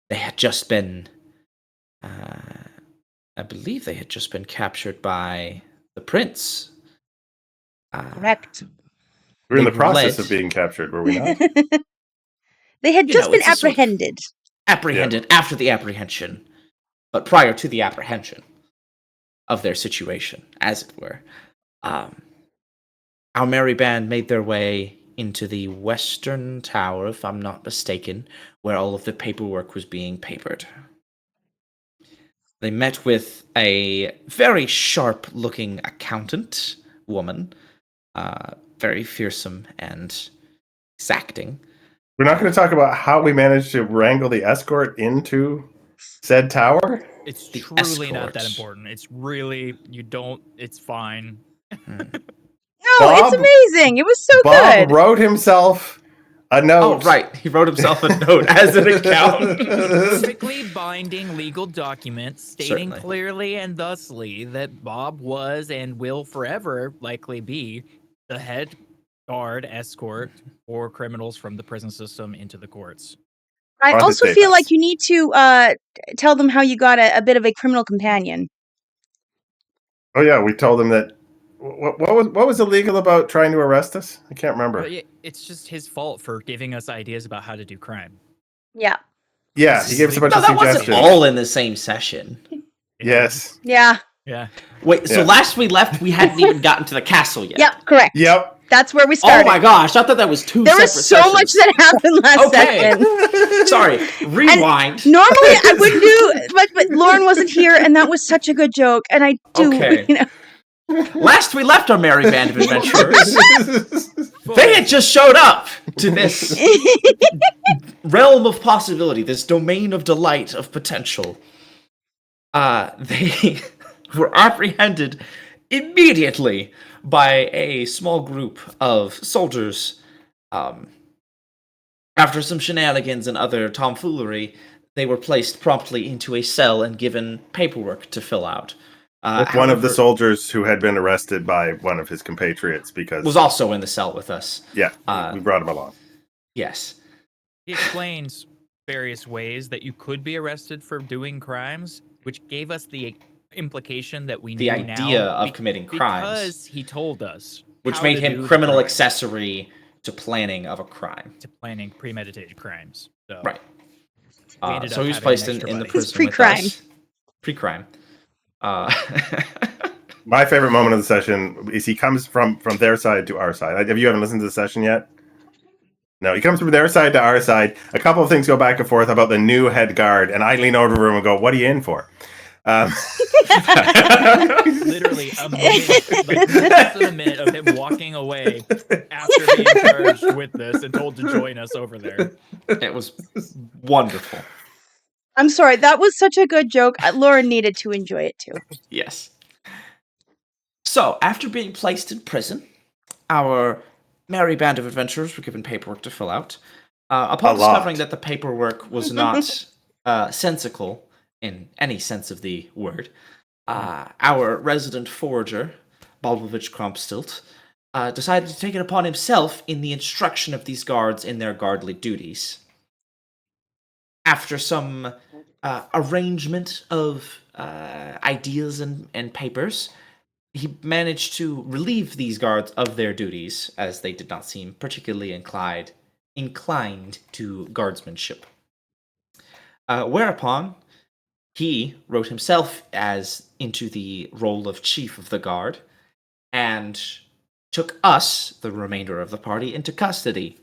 they had just been, I believe they had just been captured by the prince. Correct. We were in They the were process led- of being captured, were we not? They had just been it's a sort of apprehended. apprehended after the apprehension, but prior to the apprehension of their situation, as it were. Our merry band made their way into the western tower, if I'm not mistaken, where all of the paperwork was being papered. They met with a very sharp-looking accountant woman, very fearsome and exacting. We're not going to talk about how we managed to wrangle the escort into said tower? It's The truly not that escort. important. It's really, it's fine. No, it's amazing. It was so Bob good. wrote himself a note. Oh, right. He wrote himself a note as an account. Perfectly binding legal document stating Certainly. clearly and thusly that Bob was and will forever likely be the head guard escort for criminals from the prison system into the courts. I On the also state feel house. like you need to tell them how you got a bit of a criminal companion. Oh yeah, we told him that. What was illegal about trying to arrest us? I can't remember. But it's just his fault for giving us ideas about how to do crime. Yeah. Yeah, he gave us a bunch No, of that wasn't suggestions. all in the same session. Yes. Yeah. Yeah. Wait, so Yeah. last we left, we hadn't even gotten to the castle yet. Yep, correct. Yep. That's where we Oh started. my gosh, I thought that was two There separate was so much sessions. that happened last Okay. session. Sorry, rewind. Normally I wouldn't do, but Lauren wasn't here, and that was such a good joke. And I do, Okay. Last we left our merry band of adventurers, they had just showed up to this realm of possibility, this domain of delight, of potential. They were apprehended immediately by a small group of soldiers. After some shenanigans and other tomfoolery, they were placed promptly into a cell and given paperwork to fill out. With one of the soldiers who had been arrested by one of his compatriots because was also in the cell with us. Yeah, we brought him along. Yes. He explains various ways that you could be arrested for doing crimes, which gave us the implication that we The knew idea now of committing crimes. because he told us, Which how made to him do the criminal crime, accessory to planning of a crime. to planning premeditated crimes. So Right. we ended So up he was having placed an in extra the buddy. prison pre-crime. with us. Pre-crime. My favorite moment of the session is he comes from their side to our side. Have you haven't listened to the session yet? No, he comes from their side to our side. A couple of things go back and forth about the new head guard, and I lean over to him and go, "What are you in for?" Literally a minute, like less than a minute of him walking away after being charged with this and told to join us over there. It was wonderful. I'm sorry, that was such a good joke. Lauren needed to enjoy it too. Yes. So, after being placed in prison, our merry band of adventurers were given paperwork to fill out. Upon discovering that the paperwork was not sensical in any sense of the word, our resident forager, Balbovich Krumpstilt, decided to take it upon himself in the instruction of these guards in their guardly duties. After some arrangement of ideas and papers, he managed to relieve these guards of their duties, as they did not seem particularly inclined to guardsmanship. Whereupon, he wrote himself as into the role of chief of the guard, and took us, the remainder of the party, into custody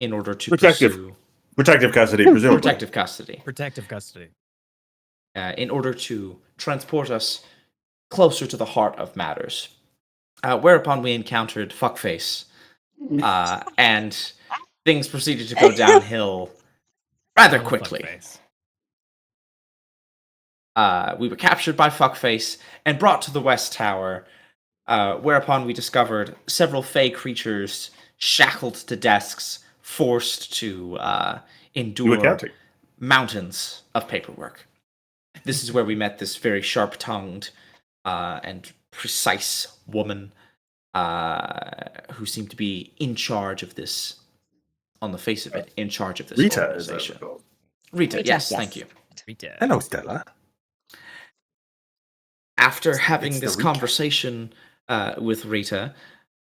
in order to pursue protective custody, presumably. protective custody. Protective custody. In order to transport us closer to the heart of matters. Whereupon we encountered Fuckface, and things proceeded to go downhill rather quickly. We were captured by Fuckface and brought to the West Tower, whereupon we discovered several fey creatures shackled to desks, forced to endure mountains of paperwork. This is where we met this very sharp-tongued and precise woman who seemed to be in charge of this, on the face of it, in charge of this Rita, organization. Rita, yes, thank you. Rita. Hello, Stella. After It's having the this recap. conversation with Rita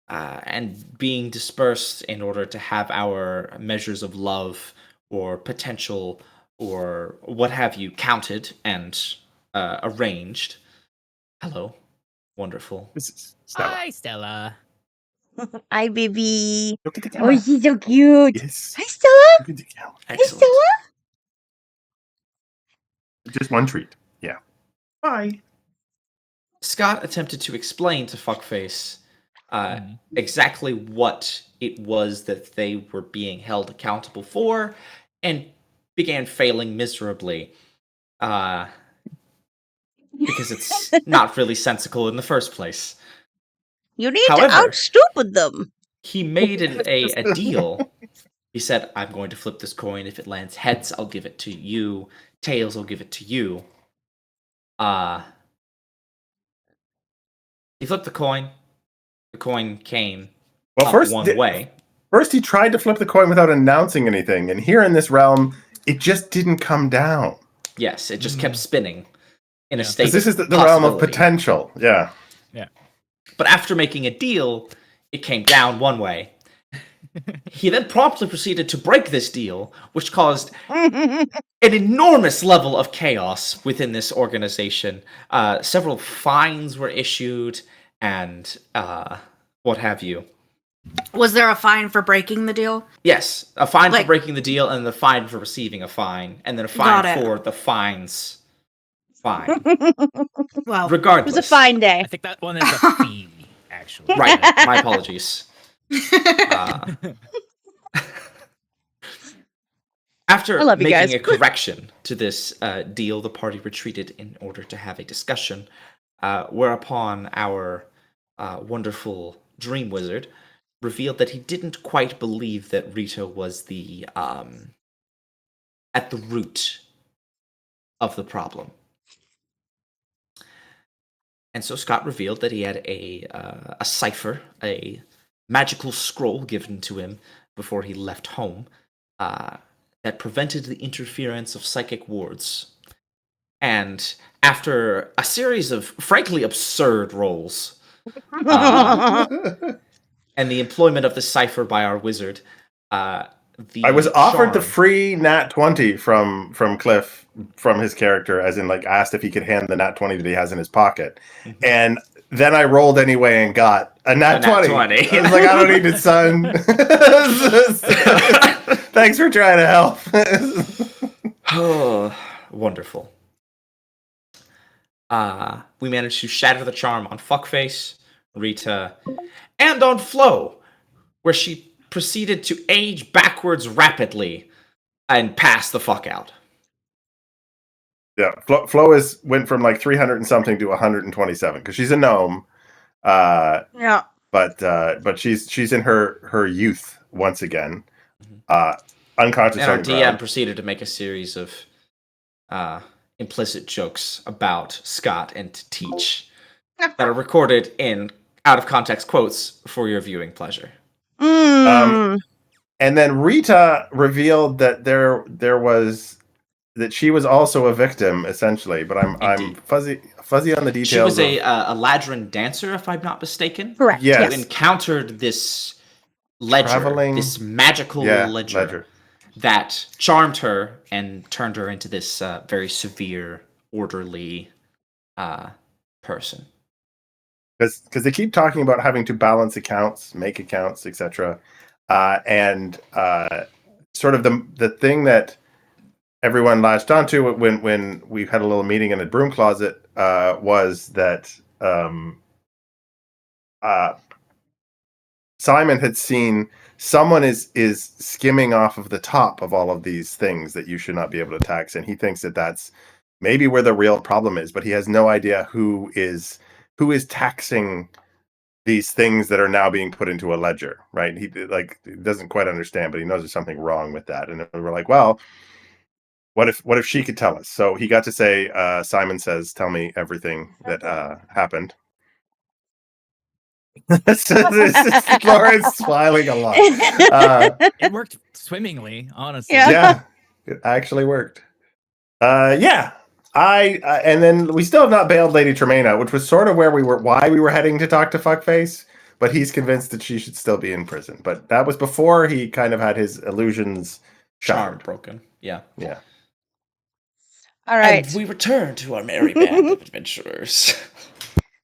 and being dispersed in order to have our measures of love or potential or what have you counted and arranged. Hello, wonderful. This is Stella. Hi, Stella. Hi, baby. Look at the Oh, camera. she's so cute. Yes. Hi, Stella. Look at the camera. Hi, Excellent. Stella. Just one treat. Yeah. Bye. Scott attempted to explain to Fuckface exactly what it was that they were being held accountable for, and began failing miserably. Because it's not really sensical in the first place. You need However, to out-stupid them. He made a deal. He said, I'm going to flip this coin. If it lands heads, I'll give it to you. Tails, I'll give it to you. He flipped the coin. The coin came up one way. First, he tried to flip the coin without announcing anything, and here in this realm, it just didn't come down. Yes, it just kept spinning in a state. Because this is the realm of potential. Yeah. Yeah. But after making a deal, it came down one way. He then promptly proceeded to break this deal, which caused an enormous level of chaos within this organization. Several fines were issued, and what have you. Was there a fine for breaking the deal? Yes, a fine for breaking the deal, and the fine for receiving a fine, and then a fine for the fines. Fine. Well, regardless, it was a fine day. I think that one is a fee, actually. Right. My apologies. After making a correction to this deal, the party retreated in order to have a discussion, whereupon our wonderful dream wizard revealed that he didn't quite believe that Rita was the at the root of the problem. And so Scott revealed that he had a cipher, a magical scroll given to him before he left home, that prevented the interference of psychic wards. And after a series of frankly absurd rolls, and the employment of the cipher by our wizard, I was offered the free nat 20 from Cliff, from his character, as in, like, asked if he could hand the nat 20 that he has in his pocket. And then I rolled anyway and got a nat 20. I was like, I don't need it, son. Thanks for trying to help. Oh, wonderful. We managed to shatter the charm on Fuckface, Rita, and on Flo, where she proceeded to age backwards rapidly and pass the fuck out. Yeah, Flo went from like 300 and something to 127 because she's a gnome. Yeah, but she's in her youth once again, unconscious. And our on the DM ground. proceeded to make a series of implicit jokes about Scott and to teach that are recorded in out of context quotes for your viewing pleasure. And then Rita revealed that that she was also a victim, essentially. But I'm fuzzy on the details. She was a Ledgermain dancer, if I'm not mistaken. Correct. Yes. Who encountered this ledger, this magical ledger that charmed her and turned her into this very severe, orderly person. Because they keep talking about having to balance accounts, make accounts, etc. And sort of the thing that everyone latched onto when we had a little meeting in a broom closet was that Simon had seen someone is skimming off of the top of all of these things that you should not be able to tax, and he thinks that that's maybe where the real problem is, but he has no idea who is taxing these things that are now being put into a ledger, right? He doesn't quite understand, but he knows there's something wrong with that. And we're like, well, what if she could tell us? So he got to say, Simon says, tell me everything that happened. Lauren's smiling a lot. It worked swimmingly, honestly. Yeah. It actually worked. Yeah. And then we still have not bailed Lady Tremaine out, which was sort of why we were heading to talk to Fuckface. But he's convinced that she should still be in prison. But that was before he kind of had his illusions Charm shattered. broken. Yeah. Yeah. All right. And we return to our merry band of adventurers.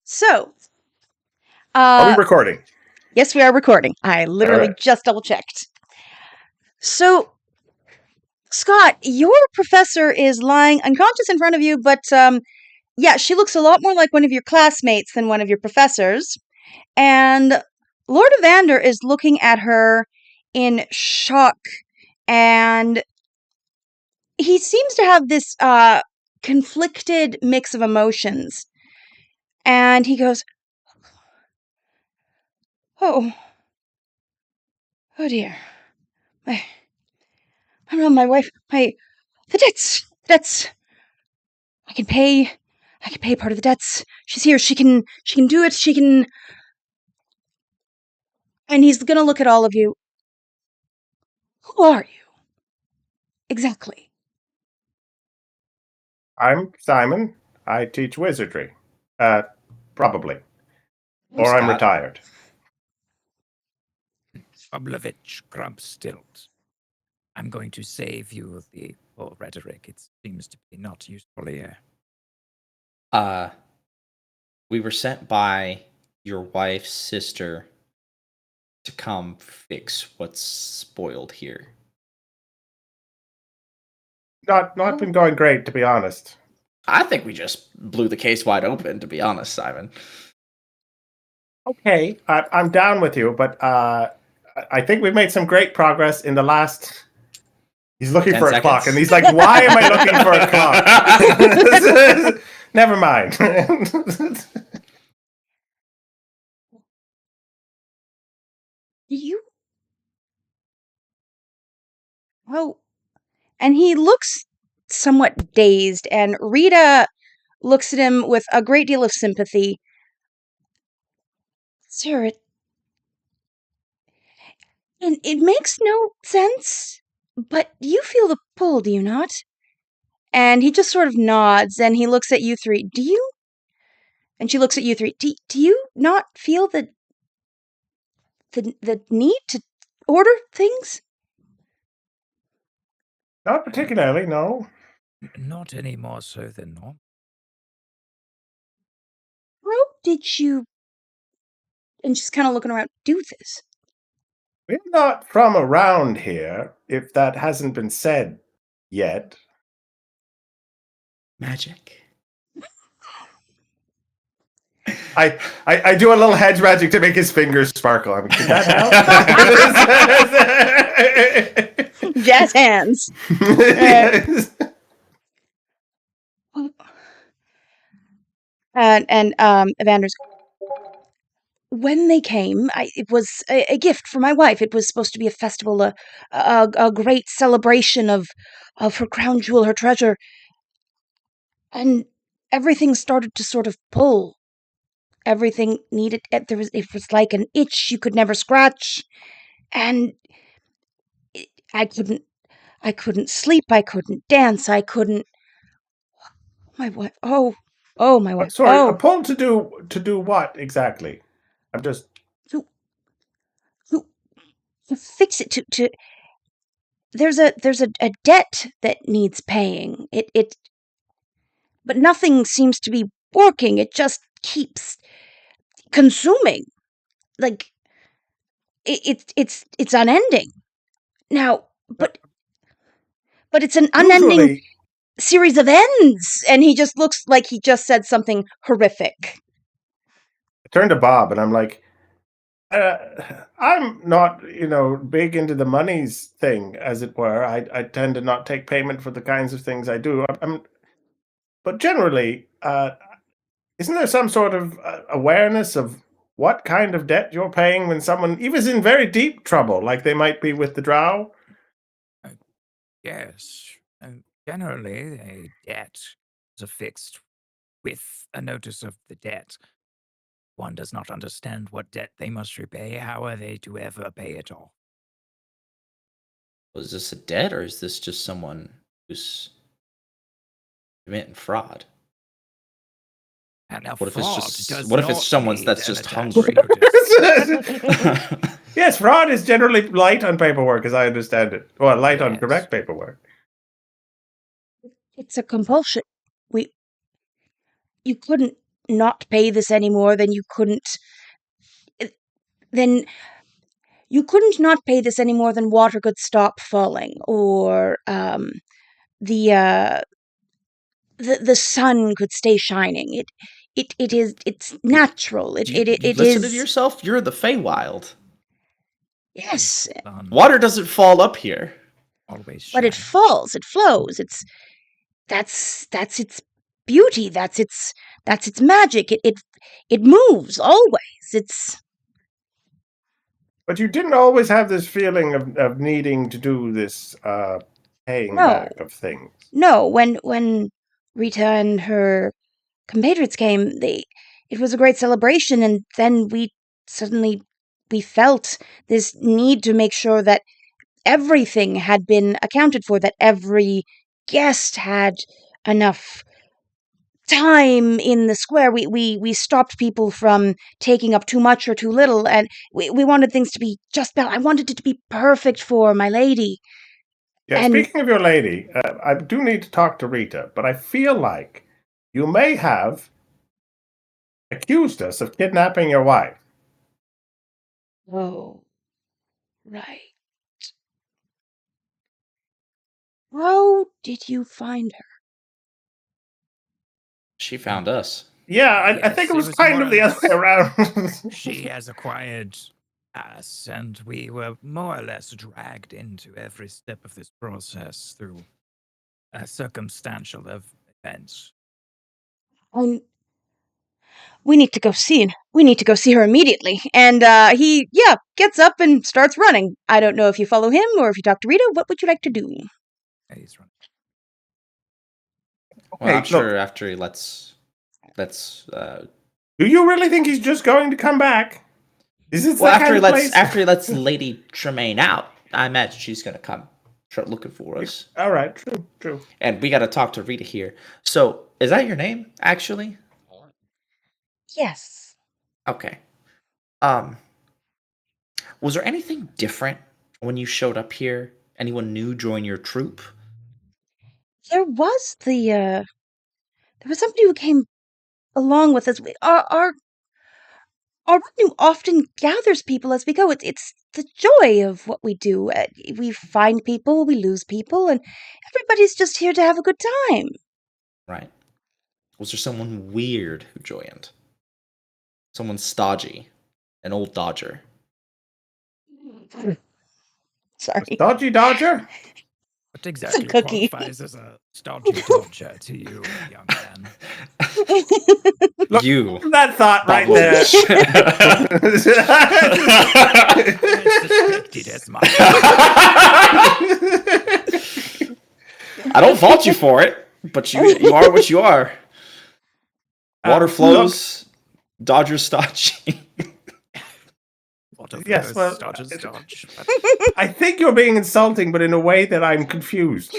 So, Are we recording? yes, we are recording. I literally right. just double checked. So, Scott, your professor is lying unconscious in front of you, but yeah, she looks a lot more like one of your classmates than one of your professors. And Lord Evander is looking at her in shock, and he seems to have this conflicted mix of emotions. And he goes, "Oh, oh dear, I don't know, my wife, the debts. I can pay part of the debts. She's here. She can do it. She can." And he's gonna look at all of you. Who are you? Exactly. I'm Simon. I teach wizardry. Probably. Or I'm Scott. retired. Oblovich Grumpstilt. I'm going to save you the poor rhetoric. It seems to be not useful here. We were sent by your wife's sister to come fix what's spoiled here. Not been going great, to be honest. I think we just blew the case wide open, to be honest, Simon. Okay, I'm down with you, but I think we've made some great progress in the last. He's looking 10 for a seconds? clock, and he's like, "Why am I looking for a clock?" Never mind. You? Oh, and he looks somewhat dazed, and Rita looks at him with a great deal of sympathy. Sir, it makes no sense, but you feel the pull, do you not? And he just sort of nods, and he looks at you three. Do you? And she looks at you three. Do you not feel the need to order things? Not particularly, no. Not any more so than normal. How did you? And she's kind of looking around. Do this? We're not from around here, if that hasn't been said yet. Magic. I do a little hedge magic to make his fingers sparkle. I mean, did that help? Jazz hands. And Evander's. When they came, it was a gift for my wife. It was supposed to be a festival, a great celebration of her crown jewel, her treasure. And everything started to sort of pull. Everything needed. It was like an itch you could never scratch, and I couldn't sleep. I couldn't dance. I couldn't. My wife. Oh, my wife. Sorry, Oh, a pull to do what exactly? I'm just. to fix it. To there's a debt that needs paying. But nothing seems to be working. It just keeps consuming. Like it's unending. Now, but it's an unending Usually, series of ends, and he just looks like he just said something horrific. I turn to Bob and I'm like, I'm not, big into the monies thing, as it were. I tend to not take payment for the kinds of things I do. But generally, isn't there some sort of awareness of what kind of debt you're paying when someone even is in very deep trouble, like they might be with the drow? Yes. Generally, a debt is affixed with a notice of the debt. One does not understand what debt they must repay. How are they to ever pay it off? Was this a debt, or is this just someone who's committing fraud? And now What if it's fraud just? does What if it's not someone need that's an just attached hungry? notice. Yes, fraud is generally light on paperwork, as I understand it. Well, light on Yes. correct paperwork. It's a compulsion. You couldn't not pay this any more than you couldn't. Then you couldn't not pay this any more than water could stop falling, or the uh, the sun could stay shining. It's natural. You It listen to is. yourself. You're in the Feywild. Yes, Sun Water doesn't fall up here. always but it shines. falls. It flows. That's its beauty. That's its magic. It moves always. It's But you didn't always have this feeling of needing to do this paying no, back of things. no. When Rita and her compatriots came, it was a great celebration, and then we felt this need to make sure that everything had been accounted for, that every guest had enough time in the square. We stopped people from taking up too much or too little, and we wanted things to be just I wanted it to be perfect for my lady. Yeah, And speaking of your lady, I do need to talk to Rita, but I feel like you may have accused us of kidnapping your wife. oh, right. How did you find her? She found us. Yeah, I Yes, think it it was was kind more of or the other way less- around. She has acquired us, and we were more or less dragged into every step of this process through circumstantial events. We need to go see. We need to go see her immediately. And he gets up and starts running. I don't know if you follow him or if you talk to Rita. What would you like to do? He's running. Well, Hey, I'm sure look. after he lets Do you really think he's just going to come back? Is this well that after kind he of lets place? after he lets Lady Tremaine out, I imagine she's gonna come start looking for us. All right, true. And we gotta talk to Rita here. So is that your name, actually? Yes. Okay. Was there anything different when you showed up here? Anyone new join your troop? There was there was somebody who came along with us. Our retinue often gathers people as we go. It's the joy of what we do. We find people, we lose people, and everybody's just here to have a good time. Right. Was there someone weird who joined? Someone stodgy? An old dodger? Sorry. Dodgy Dodger? What exactly cookie. qualifies as a stodgy dodger to you, young man? Look, You. that thought right there. Suspected as much. I don't fault you for it, but you are what you are. Water flows, Dodger stodgy. Yes, well, Dodges dodge. I think you're being insulting, but in a way that I'm confused.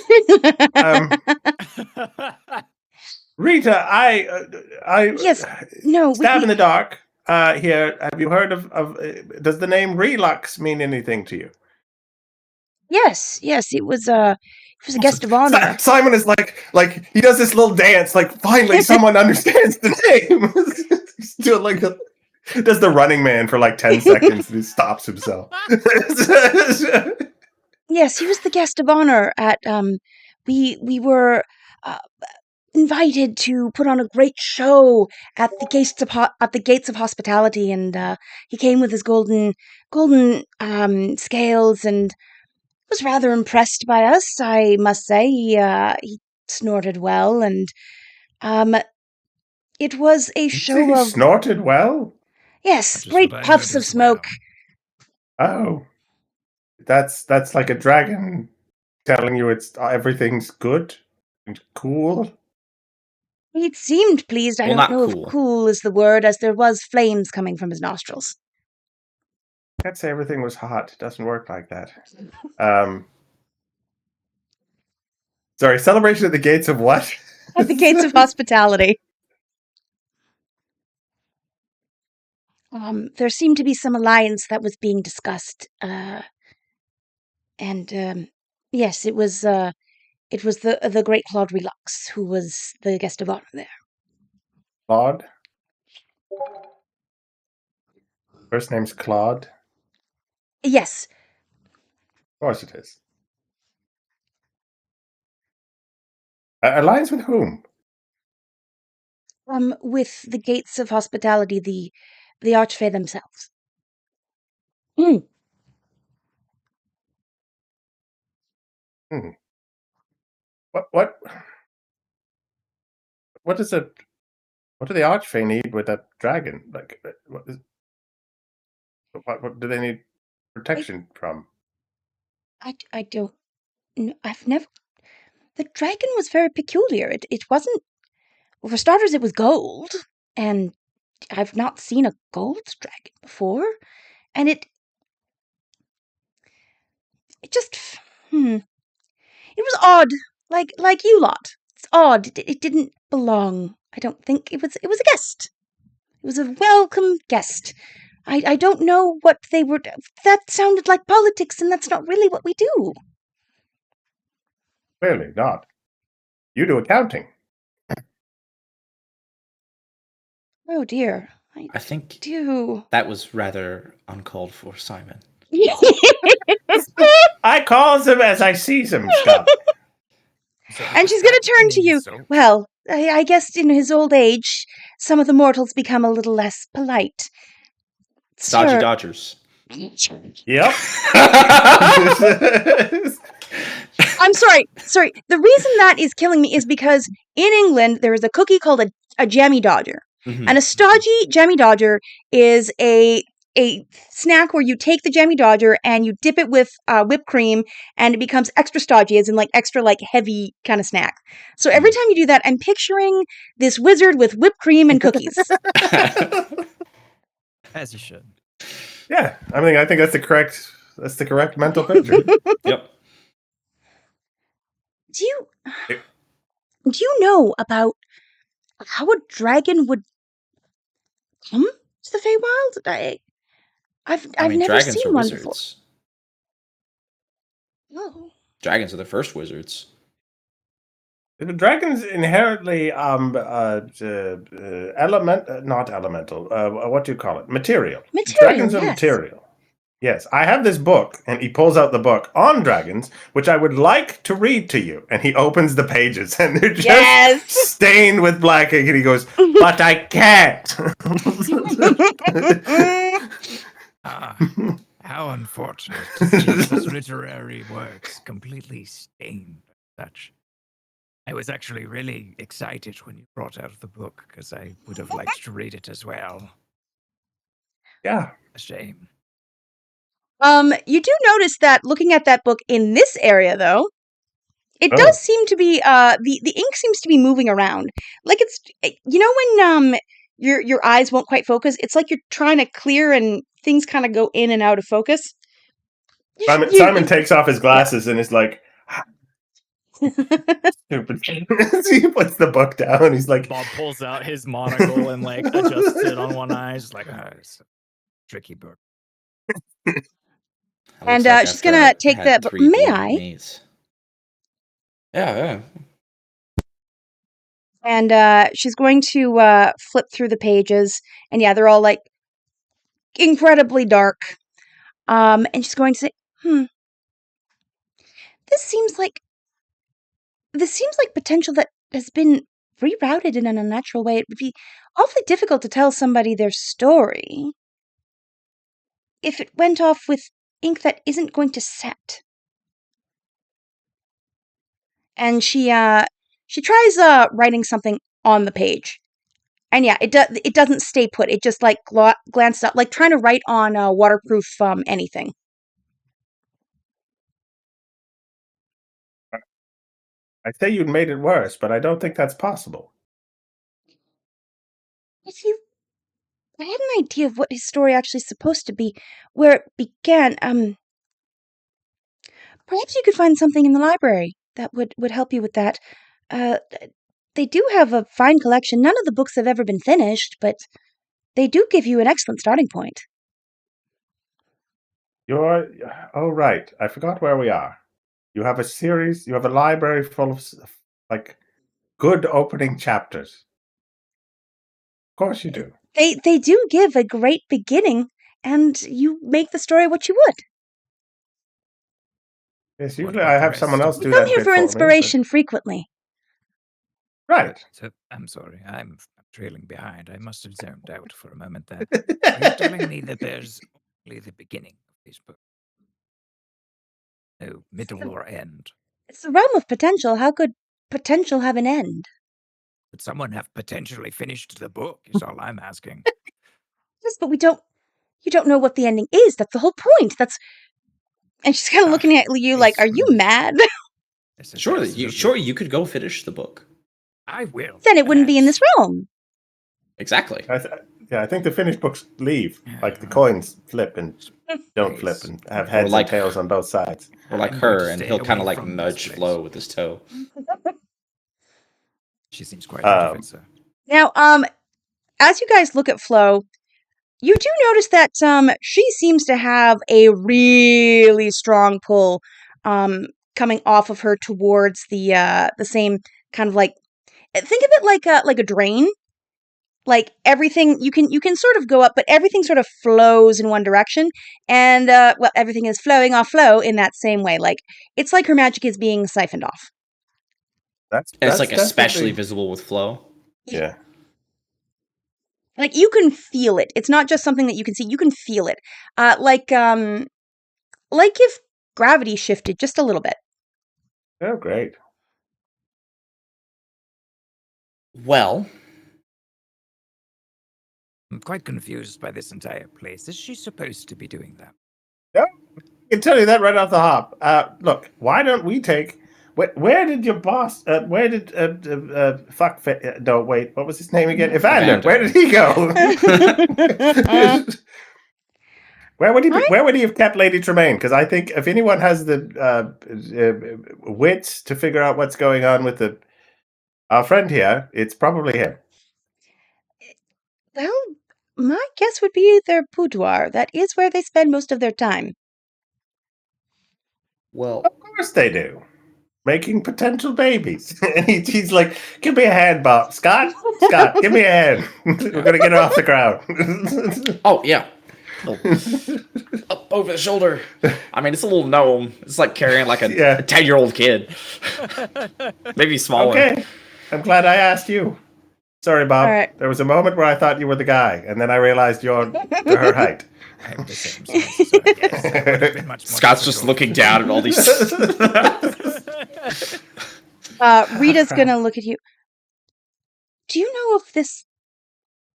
Rita, I Yes, no, stab in the dark. Here, have you heard of? Does the name Relux mean anything to you? yes, it was a guest of honor. Simon is like he does this little dance. Like finally, someone understands the name. He's doing like does the Running Man for like 10 seconds and he stops himself. Yes, he was the guest of honor at we were uh, invited to put on a great show at the gates of hospitality, and he came with his golden scales and was rather impressed by us, I must say. He snorted well, and it was a show He of snorted well. yes, Which is great what I puffs heard of as well. smoke. Oh, that's like a dragon telling you it's everything's good and cool. He seemed pleased. I Well, don't not know cool. if cool is the word, as there was flames coming from his nostrils. I can't say everything was hot. It doesn't work like that. Sorry, celebration at the gates of what? At the gates of hospitality. There seemed to be some alliance that was being discussed, yes, it was the great Claude Relux who was the guest of honor there. Claude? First name's Claude? Yes, Of course it is. Alliance with whom? with the gates of hospitality, the archfey themselves. Mm. Hmm. What does it? What do the archfey need with that dragon? Like, what do they need protection from? I don't know. I've never. The dragon was very peculiar. It wasn't. Well, for starters, it was gold, and I've not seen a gold dragon before. And it just. It was odd. Like you lot. It's odd. It didn't belong. I don't think it was. It was a guest. It was a welcome guest. I don't know what they were. That sounded like politics, and that's not really what we do. Clearly not. You do accounting. Oh dear. I think Do. that was rather uncalled for, Simon. And I calls him as I sees him, Scott. she's gonna turn to you. Well, I guess in his old age, some of the mortals become a little less polite. Dodgy Sir. Dodgers. Yep. I'm sorry. The reason that is killing me is because in England there is a cookie called a jammy dodger. Mhm. And a stodgy jammy dodger is a snack where you take the jammy dodger and you dip it with whipped cream and it becomes extra stodgy, as in like extra like heavy kind of snack. So every time you do that, I'm picturing this wizard with whipped cream and cookies. As you should. Yeah, I think that's the correct mental picture. Yep. Do you know about how a dragon would come to the Feywild? I've never dragons seen are one wizards. before. Oh. Dragons are the first wizards. The dragon's inherently not elemental. What do you call it? Material. Dragons are yes. material. Yes, I have this book, and he pulls out the book on dragons, which I would like to read to you. And he opens the pages, and they're just stained with black ink. And he goes, "But I can't." How unfortunate to see such literary works completely stained by such. I was actually really excited when you brought out the book because I would have liked to read it as well. Yeah. A shame. You do notice that looking at that book in this area, though, it does seem to be the ink seems to be moving around. Like it's when your eyes won't quite focus. It's like you're trying to clear and things kind of go in and out of focus. Simon takes off his glasses and is like, stupid. He puts the book down. He's like, Bob pulls out his monocle and like adjusts it on one eye. Just like, it's a tricky book. And she's gonna take the book. May I? Maze. Yeah. And she's going to flip through the pages, and yeah, they're all like incredibly dark. And she's going to say, This seems like potential that has been rerouted in an unnatural way. It would be awfully difficult to tell somebody their story if it went off with ink that isn't going to set. And she tries writing something on the page. And yeah, it doesn't stay put. It just like glanced up, like trying to write on waterproof anything. I say you'd made it worse, but I don't think that's possible. I had an idea of what his story actually is supposed to be, where it began. Perhaps you could find something in the library. that would help you with that. Uh, they do have a fine collection. None of the books have ever been finished, but they do give you an excellent starting point. You're oh right. I forgot where we are. You have a series. You have a library full of like good opening chapters. Of course you do. They do give a great beginning, and you make the story what you would. Yes, What usually about I the have someone rest else of do the Come that here bit for for me. inspiration frequently. Right. So, I'm sorry, I'm trailing behind. I must have zoned out for a moment there. Are you telling me that there's only the beginning of this book? No middle or end? It's the realm of potential. How could potential have an end? Could someone have potentially finished the book, is all I'm asking. Yes, but you don't know what the ending is. That's the whole point. And she's kind of looking at you like, "Are you mad?" Sure, you could go finish the book. I will. Then it wouldn't be in this realm. Exactly. I think the finished books leave. Like the coins flip and don't flip and have heads and tails on both sides. Or like her, and he'll kind of like nudge Flo with his toe. She seems quite into it, so. Now, as you guys look at Flo, you do notice that she seems to have a really strong pull coming off of her towards the same kind of like, think of it like a drain. Like everything you can sort of go up, but everything sort of flows in one direction, and well, everything is flowing off Flo in that same way. Like it's like her magic is being siphoned off. It's like especially visible with Flo. Yeah. Like you can feel it. It's not just something that you can see. You can feel it. Like if gravity shifted just a little bit. Oh, great. Well, I'm quite confused by this entire place. Is she supposed to be doing that? No, I can tell you that right off the hop. Look, why don't we take... Where did your boss... where did... no, wait. What was his name again? Evander. Where did he go? Where would he have kept Lady Tremaine? Because I think if anyone has the wits to figure out what's going on with our friend here, it's probably him. Well, my guess would be their boudoir. That is where they spend most of their time. Well, of course they do. Making potential babies. And he's like, give me a hand, Bob. Scott, give me a hand. We're going to get her off the ground. Oh, yeah. Up over the shoulder. I mean, it's a little gnome. It's like carrying like a 10-year-old kid. Maybe smaller. Okay. I'm glad I asked you. Sorry, Bob. Right. There was a moment where I thought you were the guy, and then I realized you're her height. I'm the same size, so yes, that would have been much more Scott's just looking down at all these. Rita's gonna look at you. Do you know if this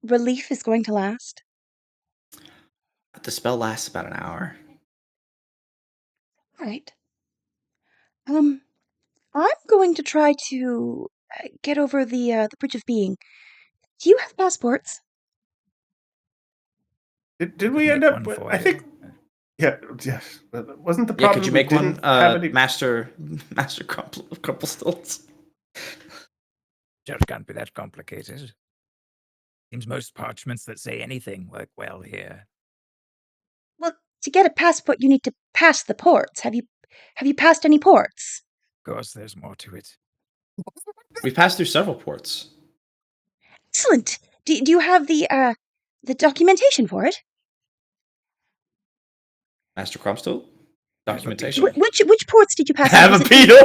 relief is going to last? The spell lasts about an hour. Right. I'm going to try to get over the Bridge of Being. Do you have passports? Did we end up? I think. Yeah. Yes. Wasn't the problem? Yeah. Could you make one, Master Crumplestilts? Just can't be that complicated. Seems most parchments that say anything work well here. Well, to get a passport, you need to pass the ports. Have you passed any ports? Of course, there's more to it. We've passed through several ports. Excellent. Do you have the documentation for it? Master Crumplestilt? Documentation? Which ports did you pass? Have a beetle!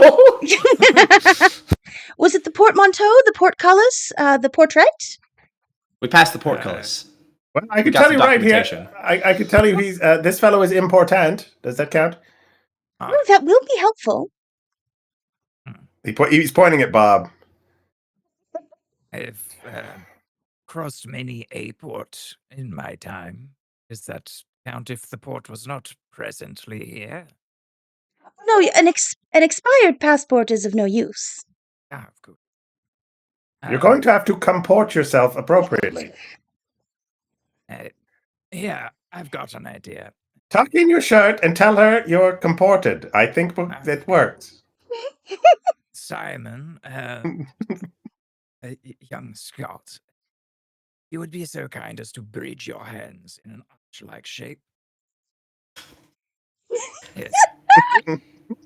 Was it the portmanteau, the portcullis, the portrait? We passed the portcullis. Well, I can tell you right here. I can tell you he's this fellow is important. Does that count? Oh, that will be helpful. He's pointing at Bob. I've crossed many a port in my time. Does that count if the port was not presently here? No, an expired passport is of no use. Ah, of course. You're going to have to comport yourself appropriately. Yeah, I've got an idea. Tuck in your shirt and tell her you're comported. I think that works. Simon, young Scott, you would be so kind as to bridge your hands in an arch-like shape. Yes.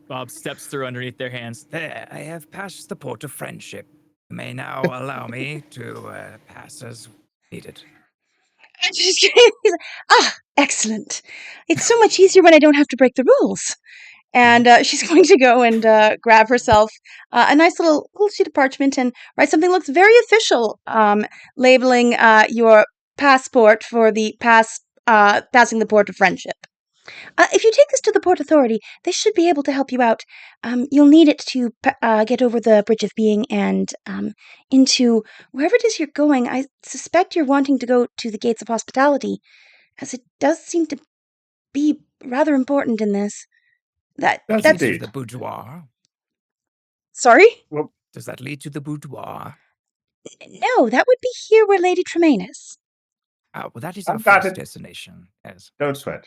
Bob steps through underneath their hands. There, I have passed the port of friendship. You may now allow me to pass as needed. He's like, excellent. It's so much easier when I don't have to break the rules. And she's going to go and grab herself a nice little sheet of parchment and write something that looks very official, labeling your passport for the passing the port of friendship. If you take this to the Port Authority, they should be able to help you out. You'll need it to get over the Bridge of Being and into wherever it is you're going. I suspect you're wanting to go to the Gates of Hospitality, as it does seem to be rather important in this. That's the boudoir. Sorry? Well, does that lead to the boudoir? No, that would be here where Lady Tremaine is. Oh, well, that is our first destination. Yes. Don't sweat.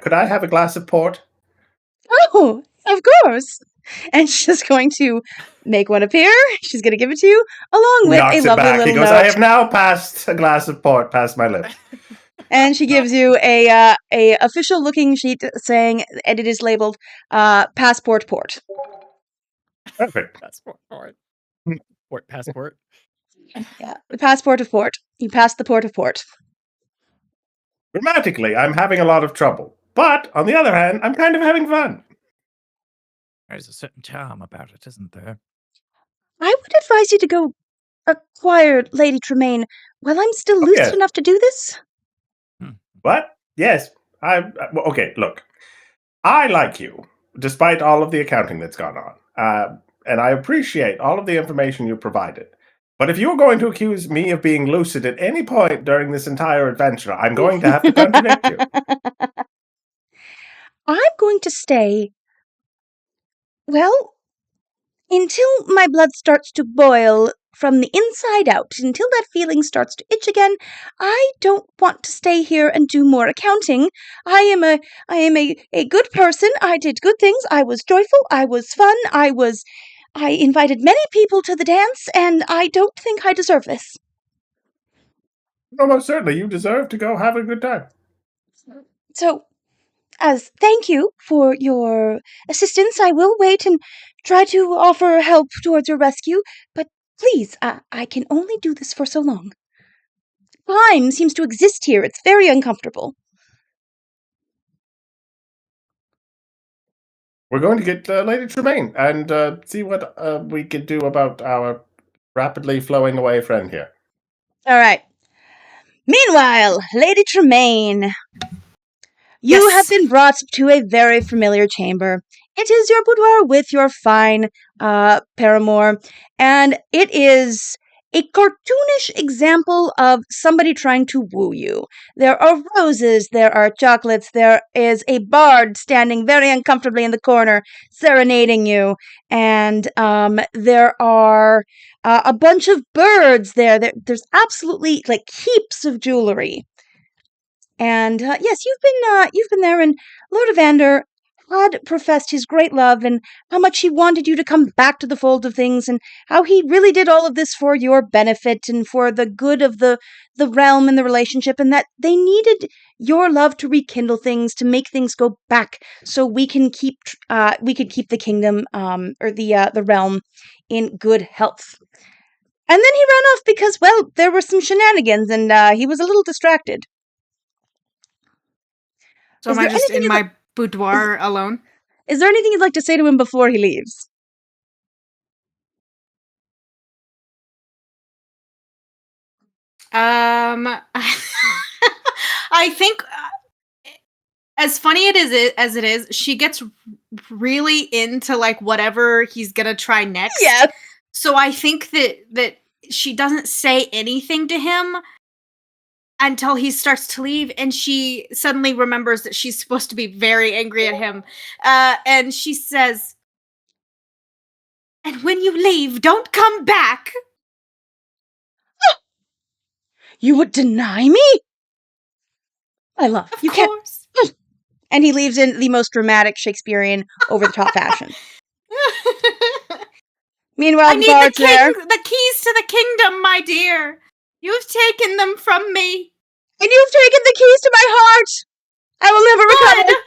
Could I have a glass of port? Oh, of course. And she's going to make one appear. She's going to give it to you, along with a lovely little note. I have now passed a glass of port past my lips. And she gives you a official looking sheet saying, and it is labeled passport port. Perfect. Passport port. Port passport. Yeah, the passport of port. You passed the port of port. Grammatically, I'm having a lot of trouble. But, on the other hand, I'm kind of having fun. There's a certain charm about it, isn't there? I would advise you to go acquire Lady Tremaine while I'm still lucid enough to do this. What? Yes. Okay, look. I like you, despite all of the accounting that's gone on. And I appreciate all of the information you provided. But if you're going to accuse me of being lucid at any point during this entire adventure, I'm going to have to contradict you. I'm going to stay, well, until my blood starts to boil from the inside out, until that feeling starts to itch again. I don't want to stay here and do more accounting. I am a good person. I did good things. I was joyful. I was fun. I invited many people to the dance, and I don't think I deserve this. No, most certainly. You deserve to go have a good time. So, as thank you for your assistance, I will wait and try to offer help towards your rescue, but please, I can only do this for so long. Time seems to exist here. It's very uncomfortable. We're going to get Lady Tremaine and see what we can do about our rapidly flowing away friend here. All right. Meanwhile, Lady Tremaine, you have been brought to a very familiar chamber. It is your boudoir with your fine paramour, and it is a cartoonish example of somebody trying to woo you. There are roses, there are chocolates, there is a bard standing very uncomfortably in the corner serenading you, and there are a bunch of birds there. There's absolutely like heaps of jewelry. And yes, you've been there, and Lord Evander had professed his great love and how much he wanted you to come back to the fold of things, and how he really did all of this for your benefit and for the good of the realm and the relationship, and that they needed your love to rekindle things, to make things go back, so we can keep the kingdom or the realm in good health. And then he ran off because, well, there were some shenanigans, and he was a little distracted. So am I just in my boudoir alone? Is there anything you'd like to say to him before he leaves? I think, as funny as it is, she gets really into like whatever he's gonna try next. Yeah. So I think that she doesn't say anything to him until he starts to leave, and she suddenly remembers that she's supposed to be very angry at him. And she says, "And when you leave, don't come back." You would deny me? My love, Of you course. can't. And he leaves in the most dramatic Shakespearean over-the-top fashion. Meanwhile, I the need the bard's there. the keys to the kingdom, my dear. You've taken them from me. And you've taken the keys to my heart! I will never recover! Good.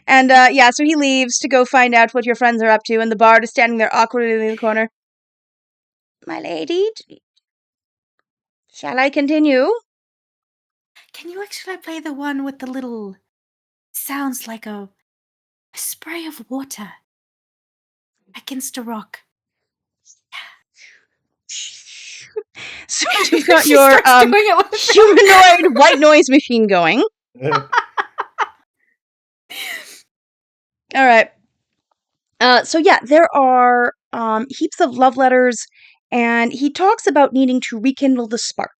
And, so he leaves to go find out what your friends are up to, and the bard is standing there awkwardly in the corner. My lady, shall I continue? Can you actually play the one with the little... Sounds like a spray of water against a rock. So you've got She your starts doing it with that. humanoid white noise machine going. All right. So yeah, there are heaps of love letters, and he talks about needing to rekindle the spark,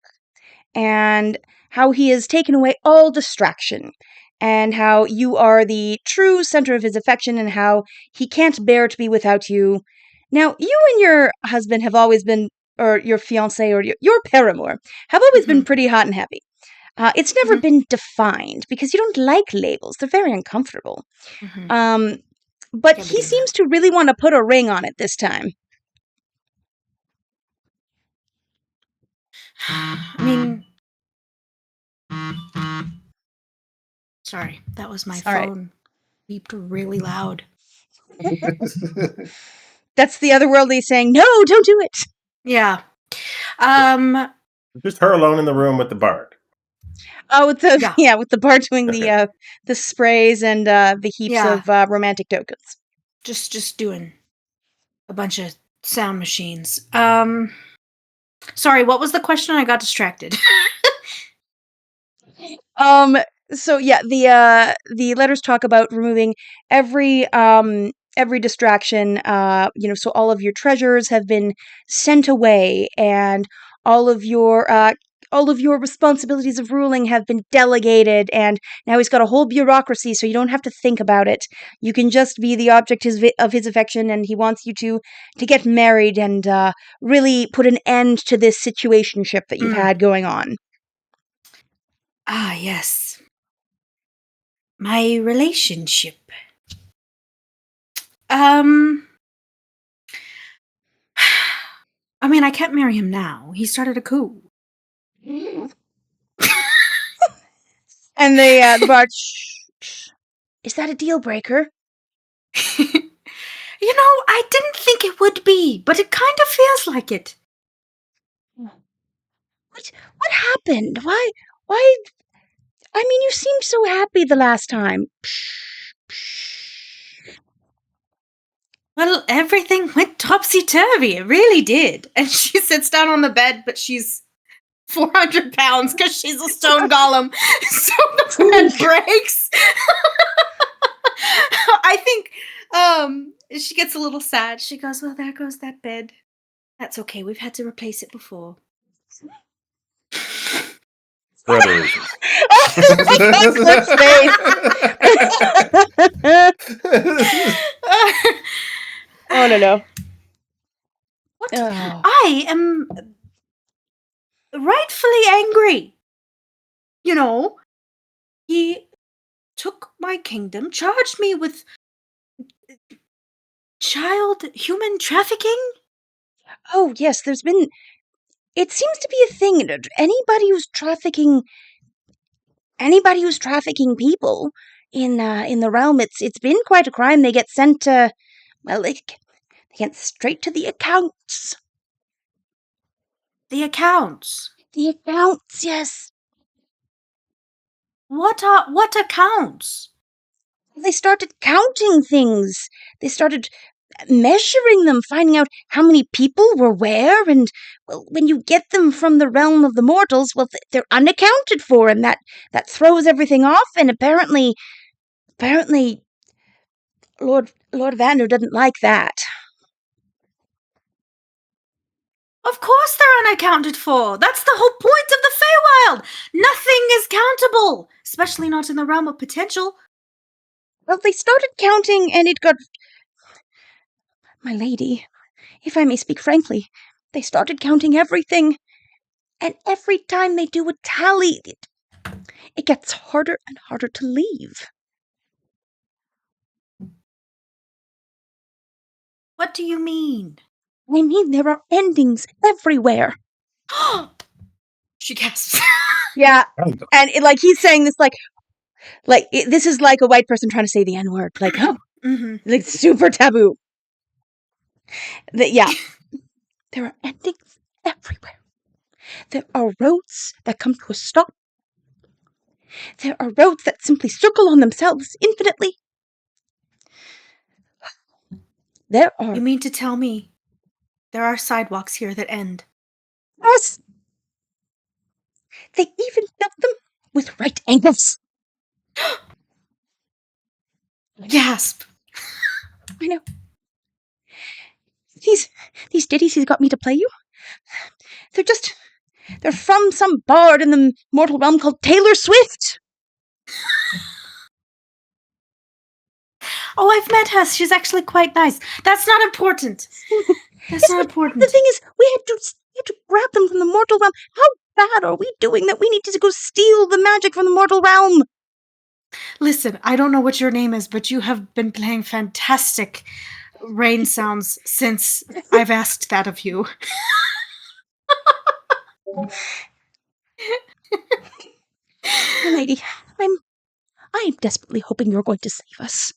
and how he has taken away all distraction, and how you are the true center of his affection, and how he can't bear to be without you. Now, you and your husband have always been, or your fiance, or your paramour, have always been pretty hot and happy. It's never been defined because you don't like labels; they're very uncomfortable. But Can't be he doing seems to really want to put a ring on it this time. I mean... Sorry, that was my All right. phone. Beeped really loud. That's the otherworldly saying, "No, don't do it." Yeah. Just her alone in the room with the bard. Oh, with the Yeah. with the bard doing Okay. the sprays and the heaps Yeah. of romantic tokens. Just doing a bunch of sound machines. Sorry, what was the question? I got distracted. So yeah, the letters talk about removing every distraction. So all of your treasures have been sent away, and all of your responsibilities of ruling have been delegated, and now he's got a whole bureaucracy, so you don't have to think about it. You can just be the object of his affection, and he wants you to get married and really put an end to this situationship that you've had going on. Ah, yes. My relationship. I mean, I can't marry him now. He started a coup. And the bard, shh. Is that a deal breaker? I didn't think it would be, but it kind of feels like it. What happened? Why? I mean, you seemed so happy the last time. Well, everything went topsy-turvy. It really did. And she sits down on the bed, but she's 400 pounds because she's a stone golem. So the bed breaks. I think she gets a little sad. She goes, well, there goes that bed. That's okay. We've had to replace it before. Brothers. Clip's face. Oh no. What? Oh. I am rightfully angry. He took my kingdom, charged me with child human trafficking. Oh yes, it seems to be a thing. Anybody who's trafficking people in the realm, it's been quite a crime. They get sent to, well, they get straight to the accounts. The accounts. The accounts, yes. What accounts? They started counting things. They started measuring them, finding out how many people were where, and, well, when you get them from the realm of the mortals, well, they're unaccounted for, and that throws everything off, and apparently Lord Vander didn't like that. Of course they're unaccounted for. That's the whole point of the Feywild. Nothing is countable, especially not in the realm of potential. Well, they started counting, and it got... My lady, if I may speak frankly, they started counting everything, and every time they do a tally, it gets harder and harder to leave. What do you mean? I mean, there are endings everywhere. She gasps. Yeah, and he's saying this this is like a white person trying to say the N-word. Like super taboo. Yeah, there are endings everywhere. There are roads that come to a stop. There are roads that simply circle on themselves infinitely. There are. You mean to tell me there are sidewalks here that end? Yes! They even built them with right angles. Gasp. I know. These ditties he's got me to play you, they're from some bard in the mortal realm called Taylor Swift. Oh, I've met her. She's actually quite nice. That's not important. That's not important. The thing is, we had to grab them from the mortal realm. How bad are we doing that we need to go steal the magic from the mortal realm? Listen, I don't know what your name is, but you have been playing fantastic rain sounds since I've asked that of you. My lady, I'm desperately hoping you're going to save us.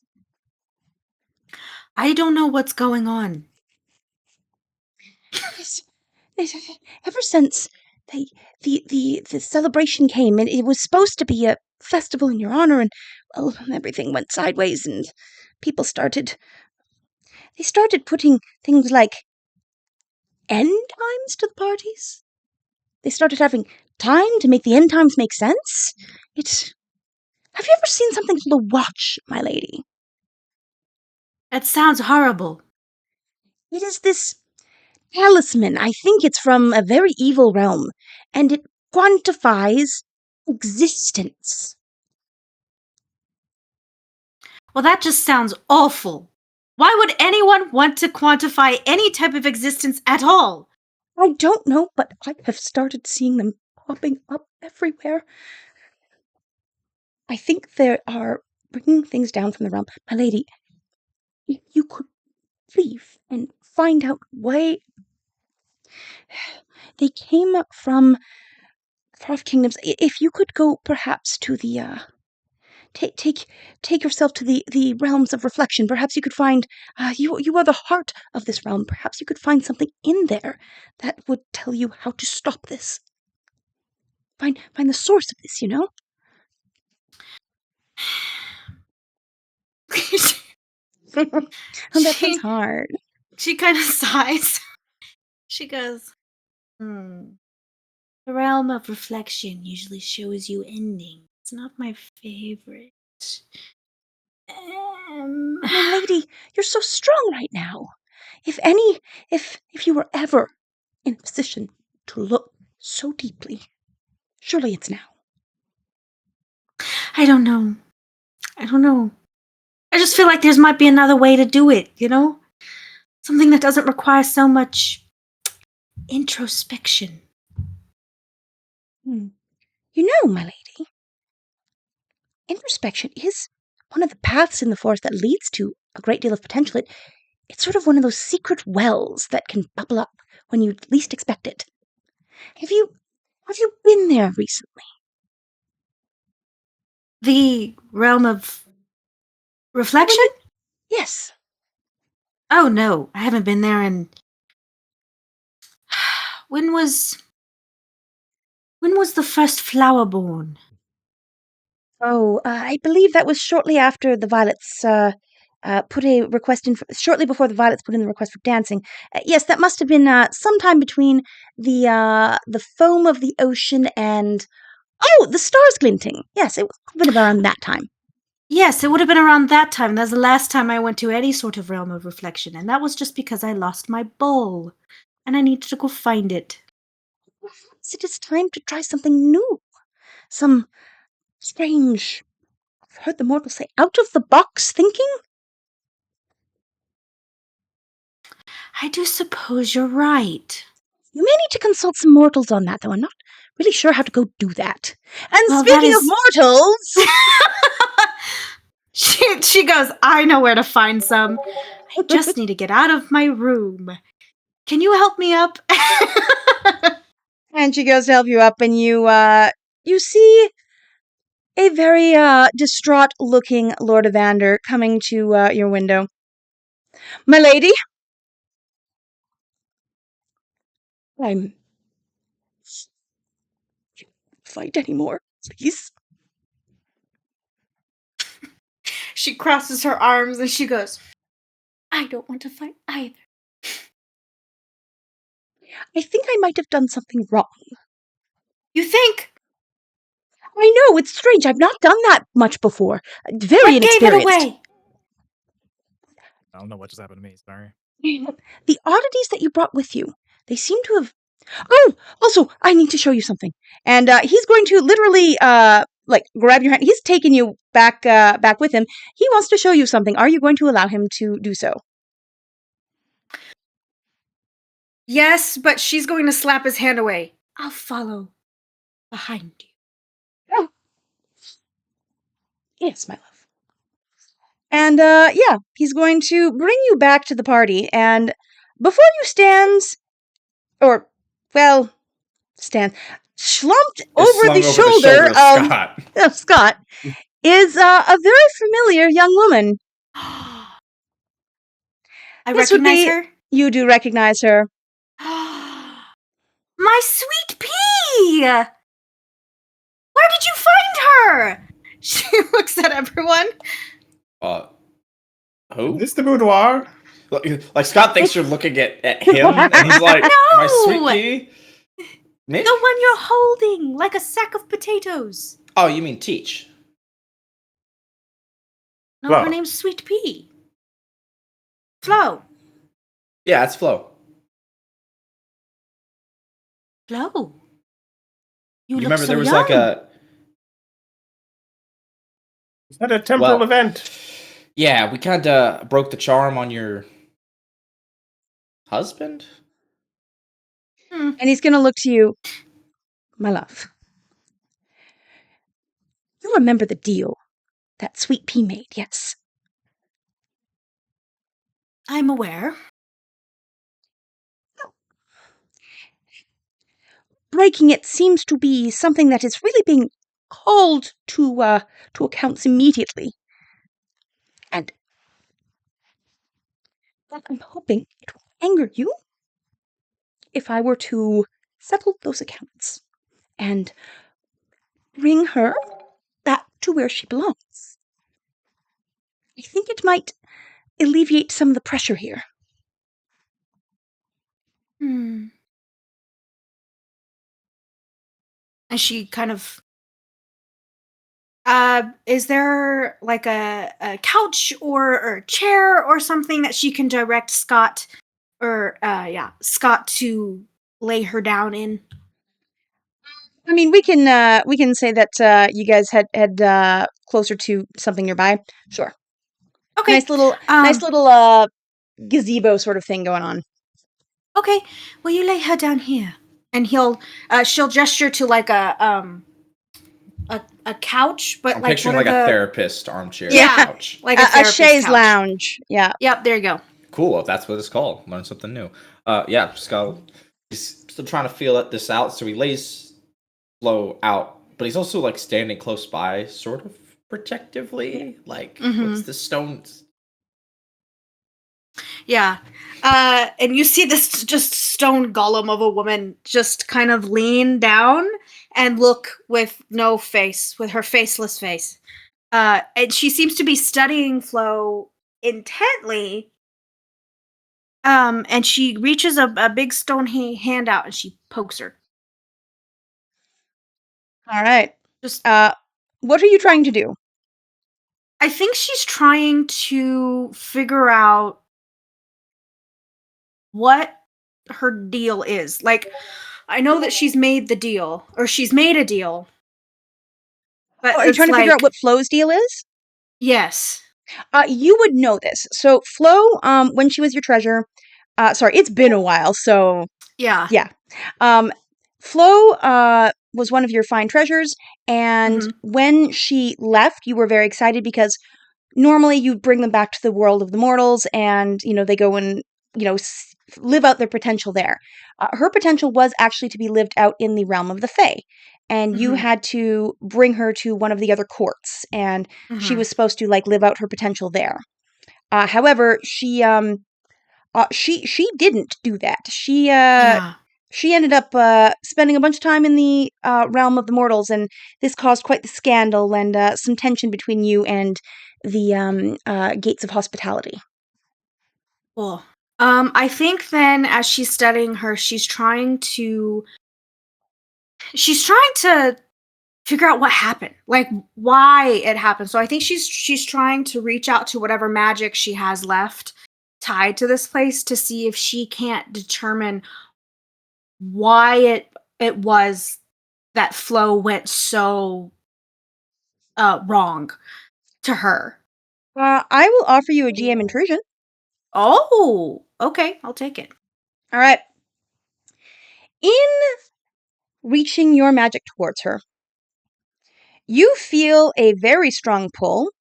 I don't know what's going on. Ever since the celebration came, and it was supposed to be a festival in your honor, and well, everything went sideways, and people started putting things like end times to the parties. They started having time to make the end times make sense. Have you ever seen something called a watch, my lady? That sounds horrible. It is this talisman. I think it's from a very evil realm, and it quantifies existence. Well, that just sounds awful. Why would anyone want to quantify any type of existence at all? I don't know, but I have started seeing them popping up everywhere. I think they are bringing things down from the realm. My lady, if you could leave and find out why they came from far off kingdoms. If you could go perhaps to the take yourself to the realms of reflection. Perhaps you could find you are the heart of this realm. Perhaps you could find something in there that would tell you how to stop this. Find the source of this, you know? That sounds hard. She kind of sighs. She goes, The realm of reflection usually shows you endings. It's not my favorite. My lady, you're so strong right now. If you were ever in a position to look so deeply, surely it's now. I don't know. I just feel like there might be another way to do it, you know? Something that doesn't require so much introspection. You know, my lady, introspection is one of the paths in the forest that leads to a great deal of potential. It's sort of one of those secret wells that can bubble up when you least expect it. Have you been there recently? The realm of reflection? Yes. Oh no, I haven't been there in. When was the first flower born? Oh, I believe that was shortly after the Violets put a request in. Shortly before the Violets put in the request for dancing. Yes, that must have been sometime between the foam of the ocean and the stars glinting. Yes, it would have been around that time. Yes, it would have been around that time. That's the last time I went to any sort of realm of reflection, and that was just because I lost my bowl, and I needed to go find it. Perhaps it is time to try something new. Some strange, I've heard the mortals say, out-of-the-box thinking? I do suppose you're right. You may need to consult some mortals on that, though. I'm not really sure how to go do that. And Well, speaking of mortals... She goes, I know where to find some. I just need to get out of my room. Can you help me up? And she goes to help you up, and you see a very distraught-looking Lord Evander coming to your window. My lady, I'm fight anymore, please. She crosses her arms and she goes, I don't want to fight either. I think I might have done something wrong. You think? I know, it's strange. I've not done that much before. Very What gave it inexperienced. away? I don't know what just happened to me. Sorry. The oddities that you brought with you, they seem to have... Oh, also, I need to show you something. And he's going to literally, grab your hand. He's taking you back with him. He wants to show you something. Are you going to allow him to do so? Yes, but she's going to slap his hand away. I'll follow behind you. Oh. Yes, my love. And, he's going to bring you back to the party. And before you stands slumped over the shoulder of Scott is a very familiar young woman. I recognize her? You do recognize her. My sweet pea! Where did you find her? She looks at everyone. Who? Is this the boudoir? Like Scott thinks you're looking at him, and he's like, "My sweet pea." Nick? The one you're holding, like a sack of potatoes. Oh, you mean Teach? No, Flo. her name's Sweet Pea. Flo. Yeah, it's Flo. Flo. You look remember so there was young. like a Is that a temporal event? Yeah, we kind of broke the charm on your husband. And he's going to look to you. My love. You remember the deal that Sweet Pea made, yes? I'm aware. Breaking it seems to be something that is really being called to accounts immediately. And I'm hoping it will anger you if I were to settle those accounts and bring her back to where she belongs. I think it might alleviate some of the pressure here. And she kind of... is there like a couch or a chair or something that she can direct Scott to lay her down in? I mean, we can say that you guys head closer to something nearby. Sure. Okay. Nice little gazebo sort of thing going on. Okay. Well, you lay her down here, and she'll gesture to like a couch, but I'm like picturing like a therapist armchair couch. like a chaise couch. lounge. Yeah. Yep. There you go. Cool, if that's what it's called. Learn something new. Scott is still trying to feel this out, so he lays Flo out, but he's also like standing close by, sort of protectively. Like, what's the stones? Yeah. And you see this just stone golem of a woman just kind of lean down and look with no face, with her faceless face. And she seems to be studying Flo intently. And she reaches a big stone hand out and she pokes her. All right. Just what are you trying to do? I think she's trying to figure out what her deal is. Like, I know that she's made the deal, or she's made a deal. But are you trying to figure out what Flo's deal is? Yes. You would know this. So Flo, when she was your treasure, sorry, it's been a while, so yeah. Flo was one of your fine treasures, and when she left, you were very excited because normally you bring them back to the world of the mortals, and they go and live out their potential there. Her potential was actually to be lived out in the realm of the Fae, and you had to bring her to one of the other courts, and she was supposed to like live out her potential there. However, she didn't do that. She ended up spending a bunch of time in the realm of the mortals, and this caused quite the scandal and some tension between you and the gates of hospitality. Cool. I think then as she's studying her, she's trying to figure out what happened, like why it happened. So I think she's trying to reach out to whatever magic she has left tied to this place to see if she can't determine why it was that Flo went so wrong to her. I will offer you a GM intrusion. Oh, okay, I'll take it. All right. In reaching your magic towards her, you feel a very strong pull,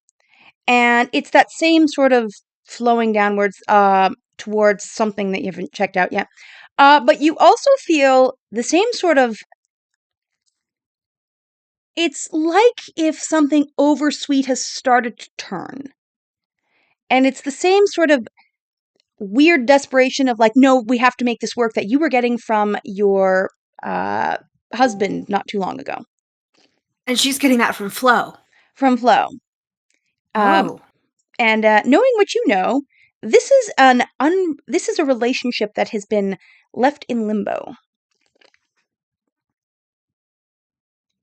and it's that same sort of flowing downwards towards something that you haven't checked out yet. But you also feel the same sort of. It's like if something oversweet has started to turn. And it's the same sort of weird desperation of like, no, we have to make this work that you were getting from your husband not too long ago. And she's getting that from Flo. From Flo. And knowing what you know, this is a relationship that has been left in limbo.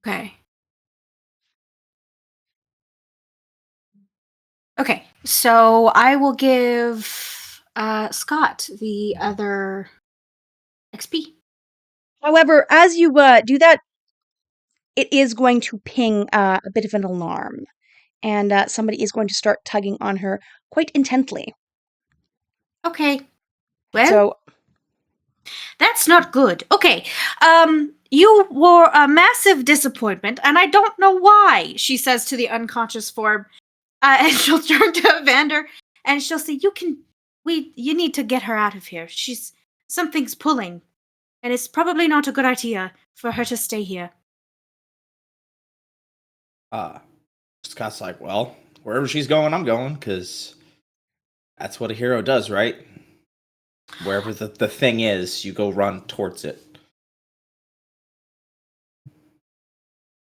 Okay. Okay, so I will give Scott the other XP. However, as you do that, it is going to ping a bit of an alarm. And somebody is going to start tugging on her quite intently. Okay. Well, so that's not good. Okay. You were a massive disappointment, and I don't know why, she says to the unconscious form. And she'll turn to Evander, and she'll say, you need to get her out of here. Something's pulling, and it's probably not a good idea for her to stay here. Scott's like, well, wherever she's going, I'm going, because that's what a hero does, right? Wherever the thing is, you go run towards it.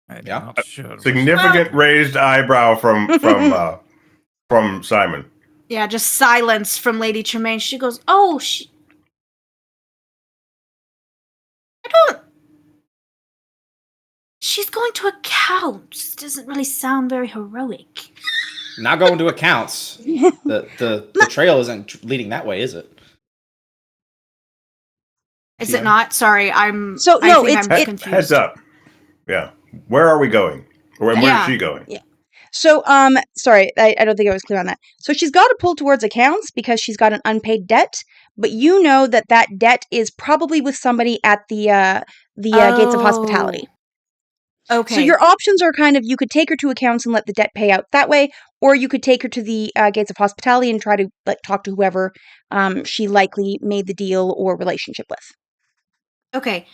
I'm Yeah. not sure. Significant raised eyebrow from Simon. Yeah, just silence from Lady Tremaine. She goes, I don't... She's going to accounts. Doesn't really sound very heroic. Not going to accounts. The trail isn't leading that way, is it? Is it not? Sorry, I'm confused. Heads up. Yeah. Where are we going? Or where is she going? Yeah. So, sorry, I don't think I was clear on that. So she's got to pull towards accounts because she's got an unpaid debt, but you know that debt is probably with somebody at the Gates of Hospitality. Okay. So your options are kind of, you could take her to accounts and let the debt pay out that way, or you could take her to the Gates of Hospitality and try to like talk to whoever she likely made the deal or relationship with. Okay.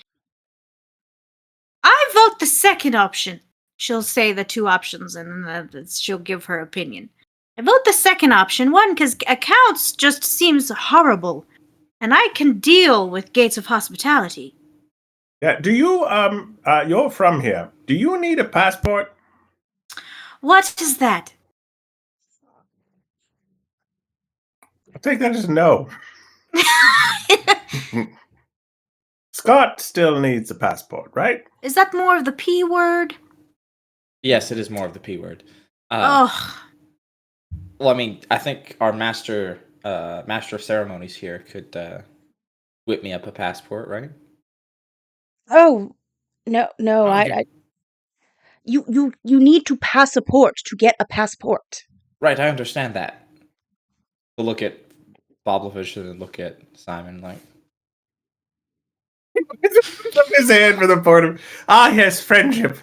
I vote the second option. She'll say the two options, and then she'll give her opinion. I vote the second option. One, because accounts just seems horrible, and I can deal with Gates of Hospitality. Yeah. Do you you're from here? Do you need a passport? What is that? I think that is no. Scott still needs a passport, right? Is that more of the P word? Yes, it is more of the P word. Ugh. Well, I mean, I think our master of ceremonies here could whip me up a passport, right? Oh, no, you need to passport to get a passport. Right, I understand that. But look at Boblovich and look at Simon, like... his hand for the port of. Yes, friendship.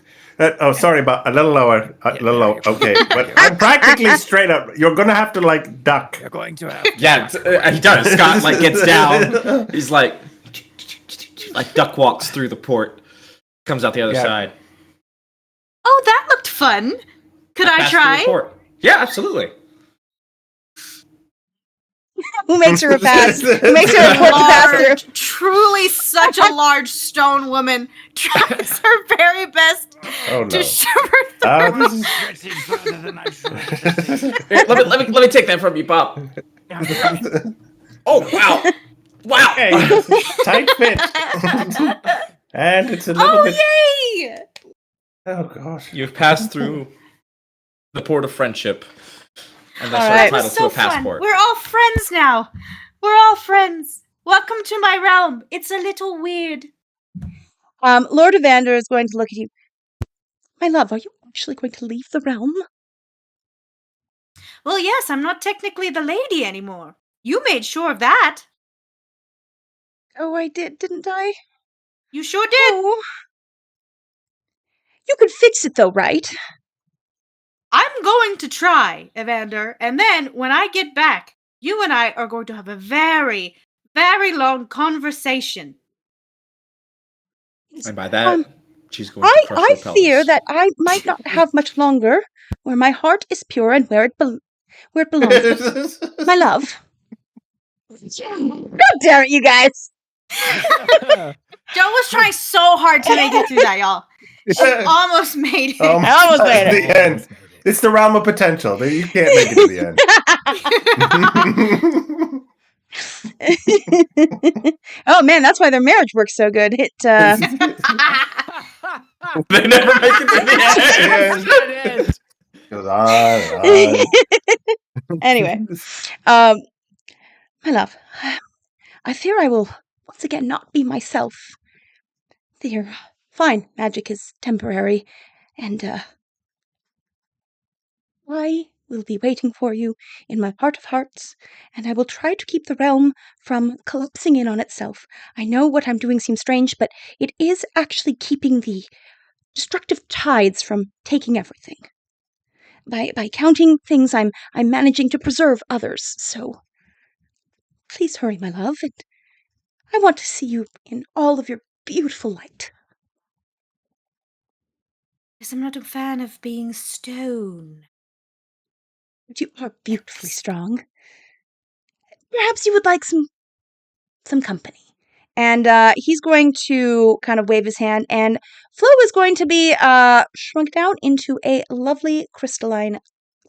Sorry, but a little lower. A little lower. Okay, but I'm practically straight up. You're gonna have to like duck. You're going to have. He does. Scott like gets down. He's like duck walks through the port, comes out the other side. Oh, that looked fun. Could I Pass through the try? port. Yeah, absolutely. Who makes her a pass? Who makes her a port to pass through? Truly such a large stone woman tries her very best Oh no. to shiver through. This is Stretching further than I should. Here, let me take that from you, Bob. Oh wow, wow. okay. Tight fit. And it's a little bit. Yay! Oh gosh. You've passed through the port of friendship, and that's All our right. title to a fun. passport. We're all friends now. We're all friends. Welcome to my realm. It's a little weird. Lord Evander is going to look at you. My love, are you actually going to leave the realm? Well, yes, I'm not technically the lady anymore. You made sure of that. Oh, I did, didn't I? You sure did. Oh. You could fix it though, right? I'm going to try, Evander, and then when I get back, you and I are going to have a very, very long conversation. And by that, she's going to I crush your pelvis. fear that I might not have much longer where my heart is pure and where it belongs. My love. God damn it, you guys. Joe was trying so hard to make it through that, y'all. She almost made it. I almost made it. The end. It's the realm of potential. You can't make it to the end. Oh man, that's why their marriage works so good. They never make it to the end. Goes on and on. Anyway, my love, I fear I will once again not be myself. Dear, fine, magic is temporary, and I will be waiting for you in my heart of hearts, and I will try to keep the realm from collapsing in on itself. I know what I'm doing seems strange, but it is actually keeping the destructive tides from taking everything. By counting things, I'm managing to preserve others, so please hurry, my love, and I want to see you in all of your beautiful light. Yes, I'm not a fan of being stone. But you are beautifully strong. Perhaps you would like some company. And he's going to kind of wave his hand, and Flo is going to be shrunk down into a lovely crystalline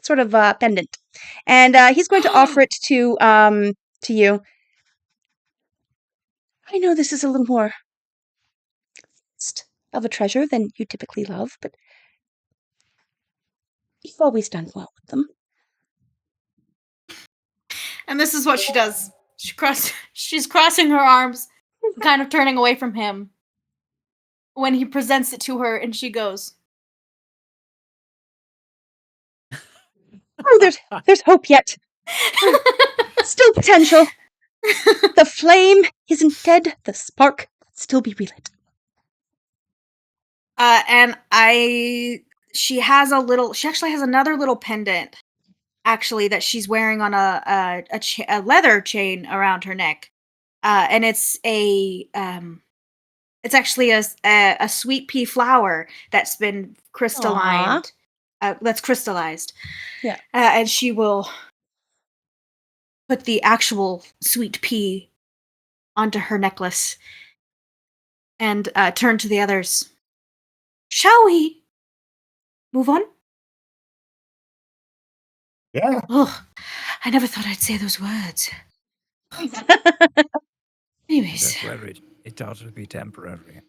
sort of pendant. And he's going to offer it to you. I know this is a little more of a treasure than you typically love, but you've always done well with them. And this is what she does. She's crossing her arms, kind of turning away from him when he presents it to her, and she goes, Oh, there's hope yet. Still potential. The flame isn't dead. The spark can still be relit. and she actually has another little pendant, actually, that she's wearing on a leather chain around her neck. And it's it's actually a sweet pea flower that's been crystallized. That's crystallized. Yeah. And she will put the actual sweet pea onto her necklace and turn to the others. Shall we move on? Yeah. Oh, I never thought I'd say those words. Anyways. Don't worry, it ought to be temporary.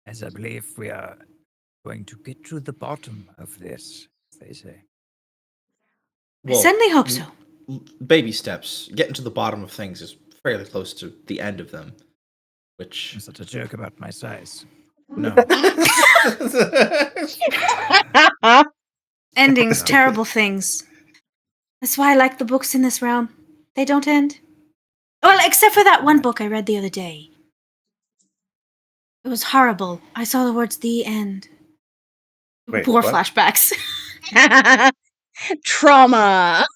As I believe we are going to get to the bottom of this, as they say. I certainly hope so. Baby steps. Getting to the bottom of things is fairly close to the end of them. Which Is that a joke about my size? No. Endings, terrible things. That's why I like the books in this realm. They don't end. Well, except for that one book I read the other day. It was horrible. I saw the words "the end." Wait, War what? flashbacks. Trauma.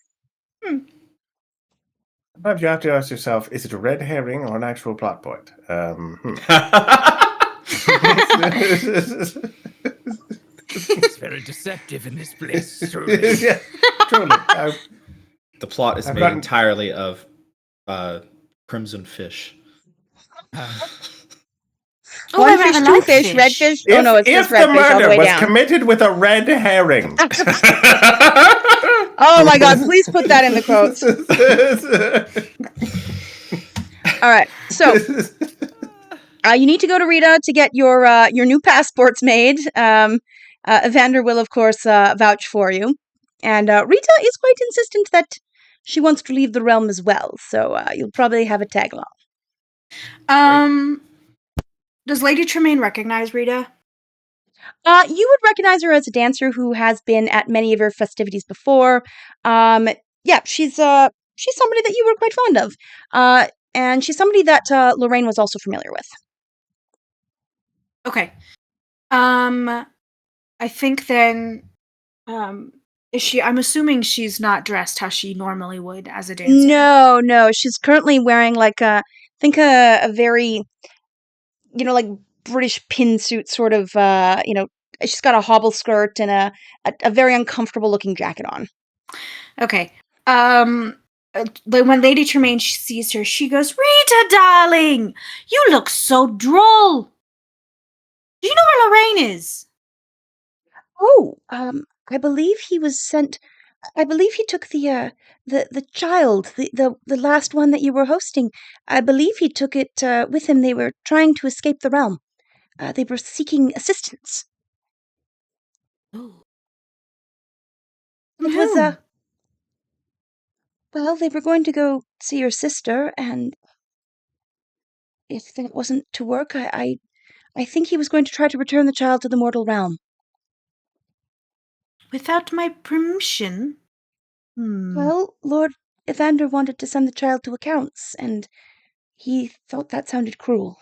Sometimes you have to ask yourself, is it a red herring or an actual plot point? It's very deceptive in this place, truly. Yeah, truly. The plot is I've made gotten- entirely of crimson fish. Oh, One I fish, rather two like fish, red fish. Oh no, it's if just red the fish all the murder way was down. committed with a red herring. Oh my god, please put that in the quotes. All right. So, you need to go to Rita to get your new passports made. Evander will, of course, vouch for you. And Rita is quite insistent that she wants to leave the realm as well. So you'll probably have a tag along. Does Lady Tremaine recognize Rita? You would recognize her as a dancer who has been at many of your festivities before. Yeah, she's somebody that you were quite fond of. And she's somebody that Lorraine was also familiar with. Okay. I think then, is she? I'm assuming she's not dressed how she normally would as a dancer. No, she's currently wearing like a very, like British pin suit sort of, she's got a hobble skirt and a very uncomfortable looking jacket on. Okay. When Lady Tremaine sees her, she goes, "Rita, darling, you look so droll. Do you know where Lorraine is?" Oh, I believe he was sent. I believe he took the child, the last one that you were hosting. I believe he took it with him. They were trying to escape the realm. They were seeking assistance. Oh. It was well, they were going to go see your sister, and if that wasn't to work, I think he was going to try to return the child to the mortal realm. Without my permission? Well, Lord Evander wanted to send the child to accounts, and he thought that sounded cruel.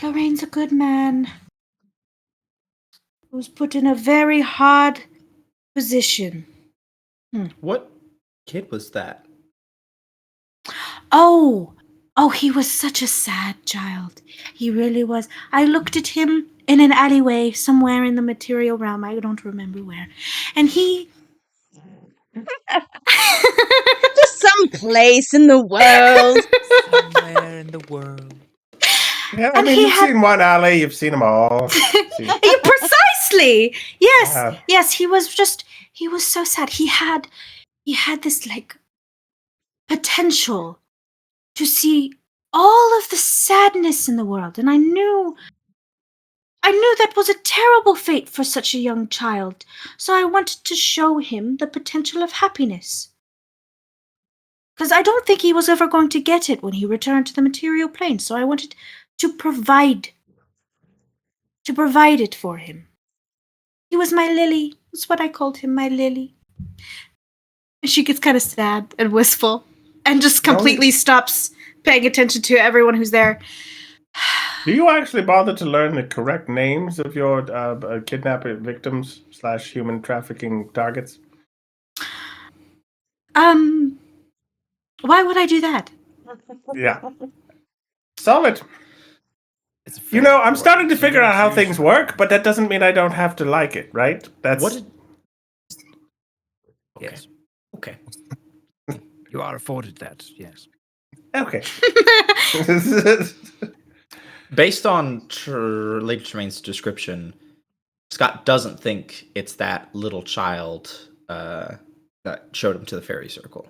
Lorraine's a good man. He was put in a very hard position. What kid was that? Oh, he was such a sad child. He really was. I looked at him in an alleyway somewhere in the material realm. I don't remember where. And he... Just some place in the world. Somewhere in the world. Yeah, I And mean, he you've seen one alley, you've seen them all. Precisely. Yes. Wow. Yes, he was so sad. He had this like potential to see all of the sadness in the world, and I knew that was a terrible fate for such a young child. So I wanted to show him the potential of happiness. Because I don't think he was ever going to get it when he returned to the material plane. So I wanted to provide it for him. He was my lily. That's what I called him, my lily. And she gets kind of sad and wistful and just completely stops paying attention to everyone who's there. Do you actually bother to learn the correct names of your kidnapping victims / human trafficking targets? Why would I do that? Yeah. Solid. It's You know, I'm starting to figure out how things work, but that doesn't mean I don't have to like it, right? That's What did... Yes. Okay. You are afforded that, yes. okay. Based on Lady Tremaine's description, Scott doesn't think it's that little child that showed him to the fairy circle.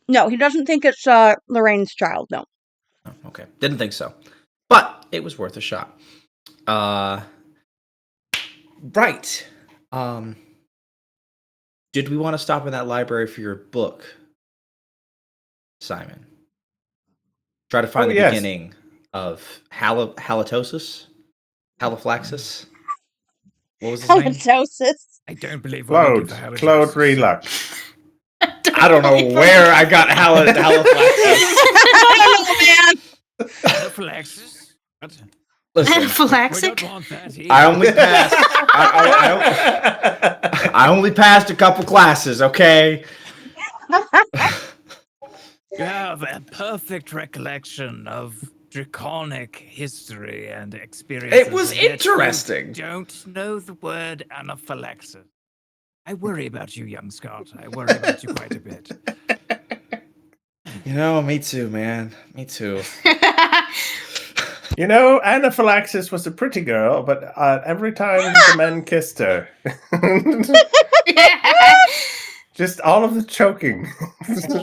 No, he doesn't think it's Lorraine's child, no. Oh, okay. Didn't think so. But it was worth a shot. Right. Did we want to stop in that library for your book, Simon? Try to find the beginning of halitosis? Haliflaxis? What was his name? Halitosis. I don't believe what we do for Claude halitosis. Relux. I don't know where I got Halifaxis. I don't know, man. Anaphylaxis? What? Listen, We Anaphylaxic. don't want that here. I only passed. I only passed a couple classes. Okay. You have a perfect recollection of draconic history and experiences. It was and yet you interesting. don't know the word anaphylaxis. I worry about you, young Scott. I worry about you quite a bit. You know, me too, man. Me too. You know, Anaphylaxis was a pretty girl, but every time the men kissed her, just all of the choking,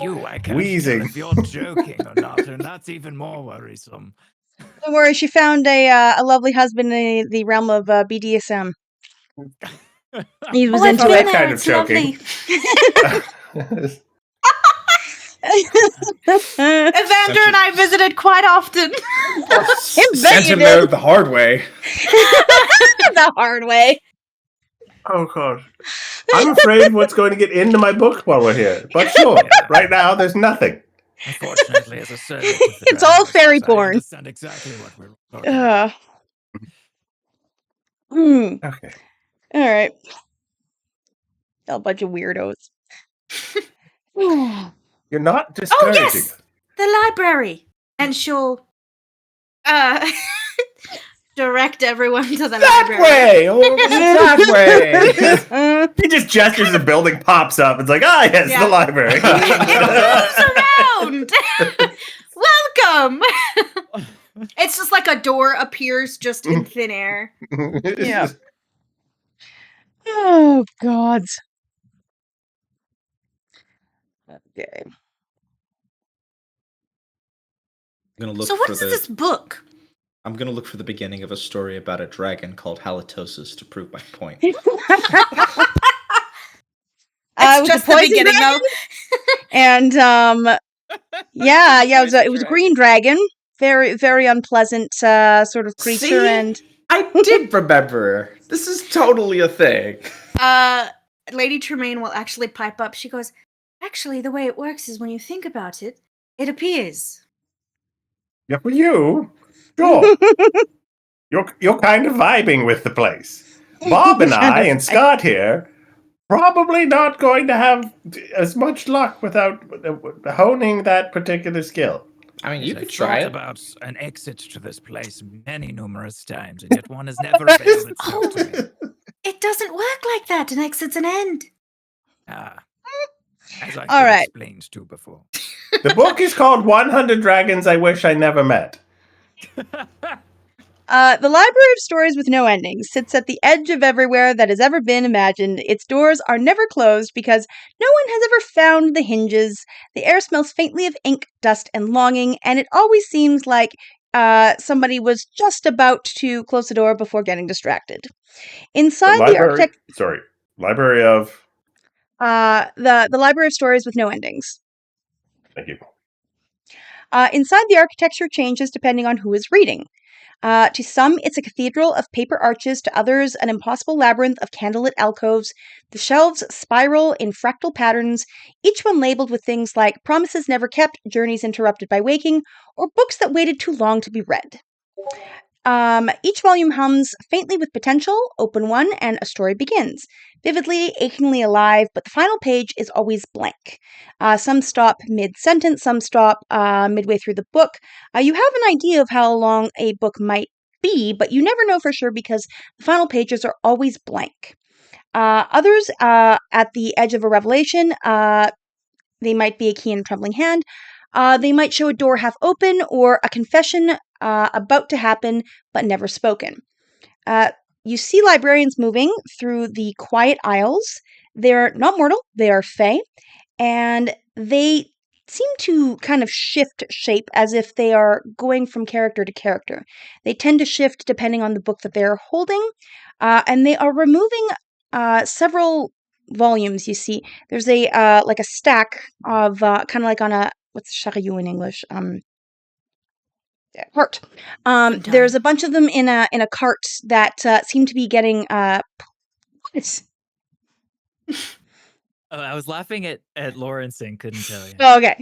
You, I can't wheezing. tell if you're joking or not, and that's even more worrisome. Don't worry, she found a lovely husband in the realm of BDSM. He was I've into been it. Kind there. of It's choking. lovely. Evander and I visited quite often. Sent him there the hard way. The hard way. Oh god, I'm afraid what's going to get into my book while we're here. But sure, right now there's nothing. Unfortunately, as a servant, It's all fairy I porn. understand exactly what we're talking about. Okay. All right. A bunch of weirdos. You're not Oh discouraging yes, us. the library, and she'll direct everyone to the That library. way. Oh, that way. He just gestures, the building pops up. It's like, yes, Yeah. the library. It moves around. Welcome. It's just like a door appears just in thin air. Yeah. Oh God. Okay. I'm gonna look So what for is the. this book? I'm gonna look for the beginning of a story about a dragon called Halitosis to prove my point. It's With just the the poison beginning, dragon? though. And it was a green dragon. Very, very unpleasant sort of creature. See? And I did remember. This is totally a thing. Lady Tremaine will actually pipe up. She goes, actually, the way it works is when you think about it, it appears. Yeah, for you, sure. You're kind of vibing with the place. Bob and I and Scott here probably not going to have as much luck without honing that particular skill. I mean, you I've could try thought it. about an exit to this place numerous times, and yet one has never availed itself to me. It doesn't work like that. An exit's an end. As I've All been right. explained to before. The book is called 100 Dragons I Wish I Never Met. The Library of Stories with No Endings sits at the edge of everywhere that has ever been imagined. Its doors are never closed because no one has ever found the hinges. The air smells faintly of ink, dust, and longing, and it always seems like somebody was just about to close the door before getting distracted. Inside the Library of... the Library of Stories with No Endings. Thank you. Inside, the architecture changes depending on who is reading. To some, it's a cathedral of paper arches. To others, an impossible labyrinth of candlelit alcoves. The shelves spiral in fractal patterns, each one labeled with things like promises never kept, journeys interrupted by waking, or books that waited too long to be read. Each volume hums faintly with potential, open one, and a story begins. Vividly, achingly alive, but the final page is always blank. Some stop mid-sentence, some stop midway through the book. You have an idea of how long a book might be, but you never know for sure because the final pages are always blank. Others, at the edge of a revelation, they might be a key in a trembling hand. They might show a door half open or a confession about to happen but never spoken. You see librarians moving through the quiet aisles. They're not mortal, they are fae, and they seem to kind of shift shape as if they are going from character to character. They tend to shift depending on the book that they're holding, and they are removing several volumes. You see, there's a like a stack of kind of like on a what's chariot in English? Cart. There's a bunch of them in a cart that seem to be getting. Oh, I was laughing at Lawrence and couldn't tell you. Oh, okay.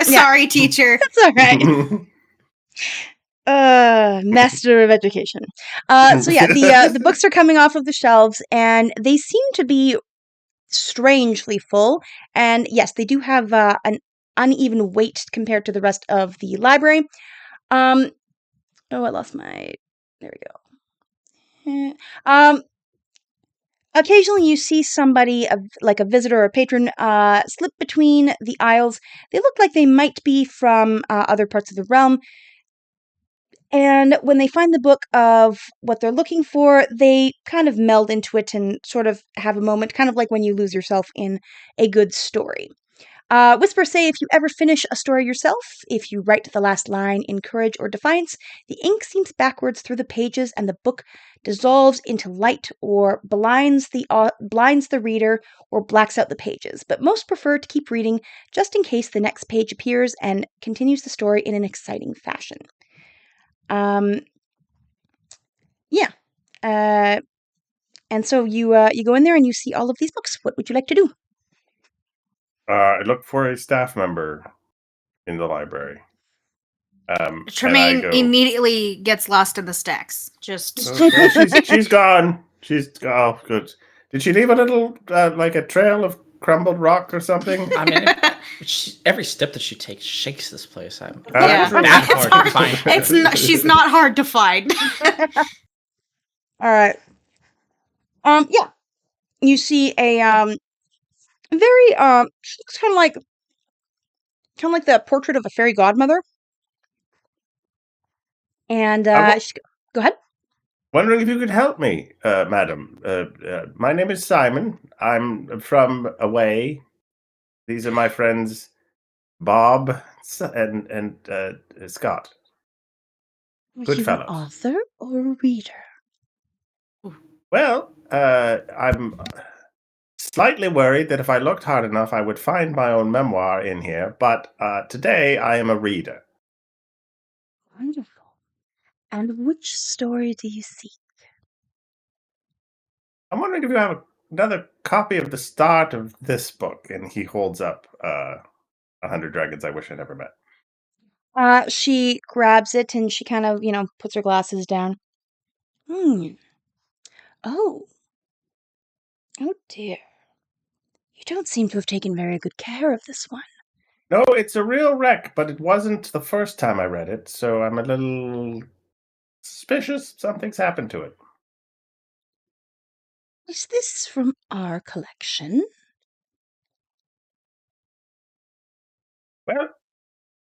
Sorry, teacher. That's all right. Master of Education. So yeah, the books are coming off of the shelves, and they seem to be strangely full. And yes, they do have an uneven weight compared to the rest of the library. Oh, I lost my. There we go. Occasionally you see somebody, like a visitor or a patron, slip between the aisles. They look like they might be from other parts of the realm. And when they find the book of what they're looking for, they kind of meld into it and sort of have a moment, kind of like when you lose yourself in a good story. Whispers say if you ever finish a story yourself, if you write the last line in courage or defiance, the ink seeps backwards through the pages and the book dissolves into light or blinds the reader or blacks out the pages. But most prefer to keep reading just in case the next page appears and continues the story in an exciting fashion. Yeah. And so you go in there and you see all of these books. What would you like to do? I look for a staff member in the library. Tremaine go, immediately gets lost in the stacks. Just she's gone. Oh, good. Did she leave a little like a trail of crumbled rock or something? I mean, every step that she takes shakes this place. I'm Yeah. that hard to find. it's not, she's not hard to find. All right. Yeah. You see a very she looks kind of like the portrait of a fairy godmother. And go ahead. Wondering if you could help me, madam. My name is Simon. I'm from away. These are my friends, Bob and Scott. Are Good you fellows. an author or a reader? Well, I'm slightly worried that if I looked hard enough, I would find my own memoir in here. But today, I am a reader. Wonderful. And which story do you seek? I'm wondering if you have another copy of the start of this book. And he holds up 100 Dragons I Wish I Never Met. She grabs it and she kind of, puts her glasses down. Oh. Oh dear. You don't seem to have taken very good care of this one. No, it's a real wreck, but it wasn't the first time I read it, so I'm a little suspicious something's happened to it. Is this from our collection? Well,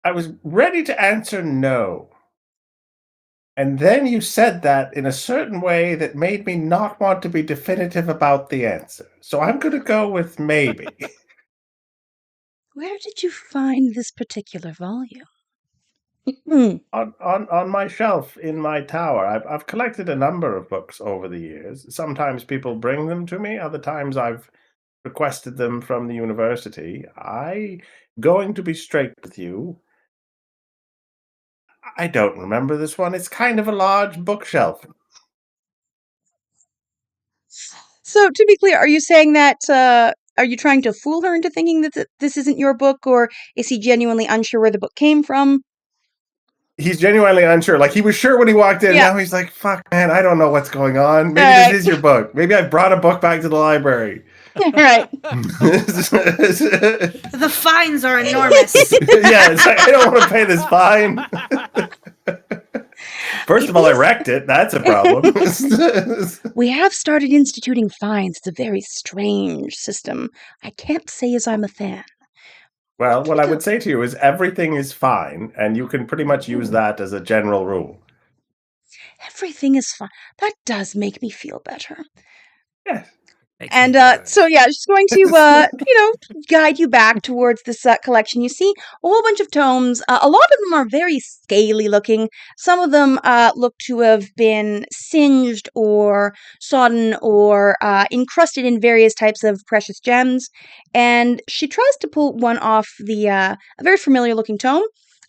I was ready to answer no. And then you said that in a certain way that made me not want to be definitive about the answer. So I'm going to go with maybe. Where did you find this particular volume? on my shelf in my tower. I've collected a number of books over the years. Sometimes people bring them to me. Other times I've requested them from the university. Going to be straight with you, I don't remember this one. It's kind of a large bookshelf. So, to be clear, are you saying that, are you trying to fool her into thinking that this isn't your book, or is he genuinely unsure where the book came from? He's genuinely unsure. Like, he was sure when he walked in. Yeah. Now he's like, fuck, man, I don't know what's going on. Maybe this is your book. Maybe I brought a book back to the library. Right. The fines are enormous. Yeah, it's like, I don't want to pay this fine. First of all, I wrecked it. That's a problem. We have started instituting fines. It's a very strange system. I can't say as I'm a fan. Well, what I would say to you is everything is fine, and you can pretty much use that as a general rule. Everything is fine. That does make me feel better. Yes. And so yeah, she's going to guide you back towards this collection. You see a whole bunch of tomes. A lot of them are very scaly looking. Some of them look to have been singed or sodden or encrusted in various types of precious gems. And she tries to pull one off a very familiar looking tome.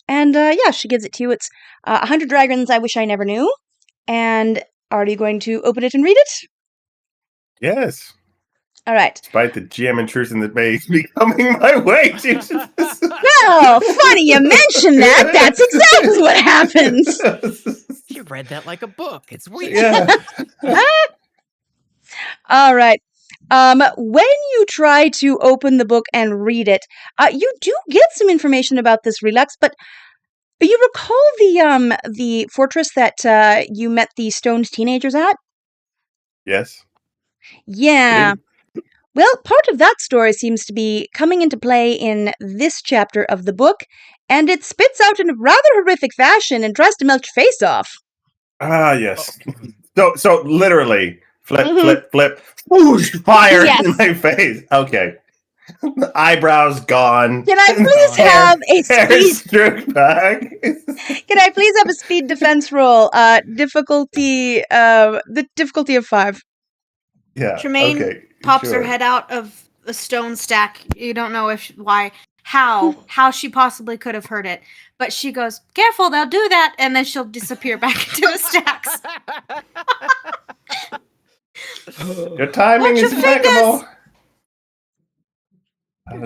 And she gives it to you. It's 100 Dragons I Wish I Never Knew. And are you going to open it and read it? Yes. All right. Despite the GM intrusion that may be coming my way. Well, funny you mention that. That's exactly what happens. You read that like a book. It's weird. Yeah. All right. When you try to open the book and read it, you do get some information about this Relax, but you recall the fortress that you met the stoned teenagers at? Yes. Yeah. Well, part of that story seems to be coming into play in this chapter of the book, and it spits out in a rather horrific fashion and tries to melt your face off. Ah, yes. So literally, flip, Mhm. flip, flip, whoosh, fire Yes. in my face. Okay. Eyebrows gone. Can I please Hair- have a hair speed? stripped back. Can I please have a speed defense roll? Difficulty. The difficulty of 5. Yeah. Tremaine Okay. pops sure. her head out of a stone stack. You don't know how she possibly could have heard it, but she goes, "Careful, they'll do that," and then she'll disappear back into the stacks. Your timing Watch is your fingers. impeccable.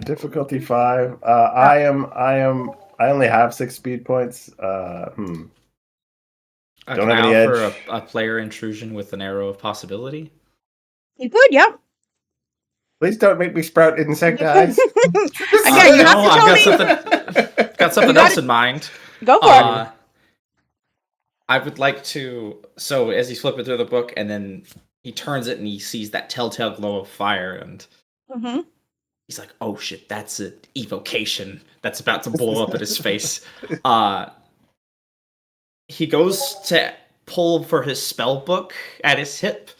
Difficulty 5. I only have 6 speed points. Don't Can have I any offer edge. a player intrusion with an arrow of possibility? You could, yeah. Please don't make me sprout insect eyes. Again, you have no, to I've tell got me. got something You got else it. in mind. Go for it. I would like to. So as he's flipping through the book, and then he turns it and he sees that telltale glow of fire, and Mm-hmm. he's like, "Oh shit, that's an evocation that's about to blow up in his face." He goes to pull for his spell book at his hip,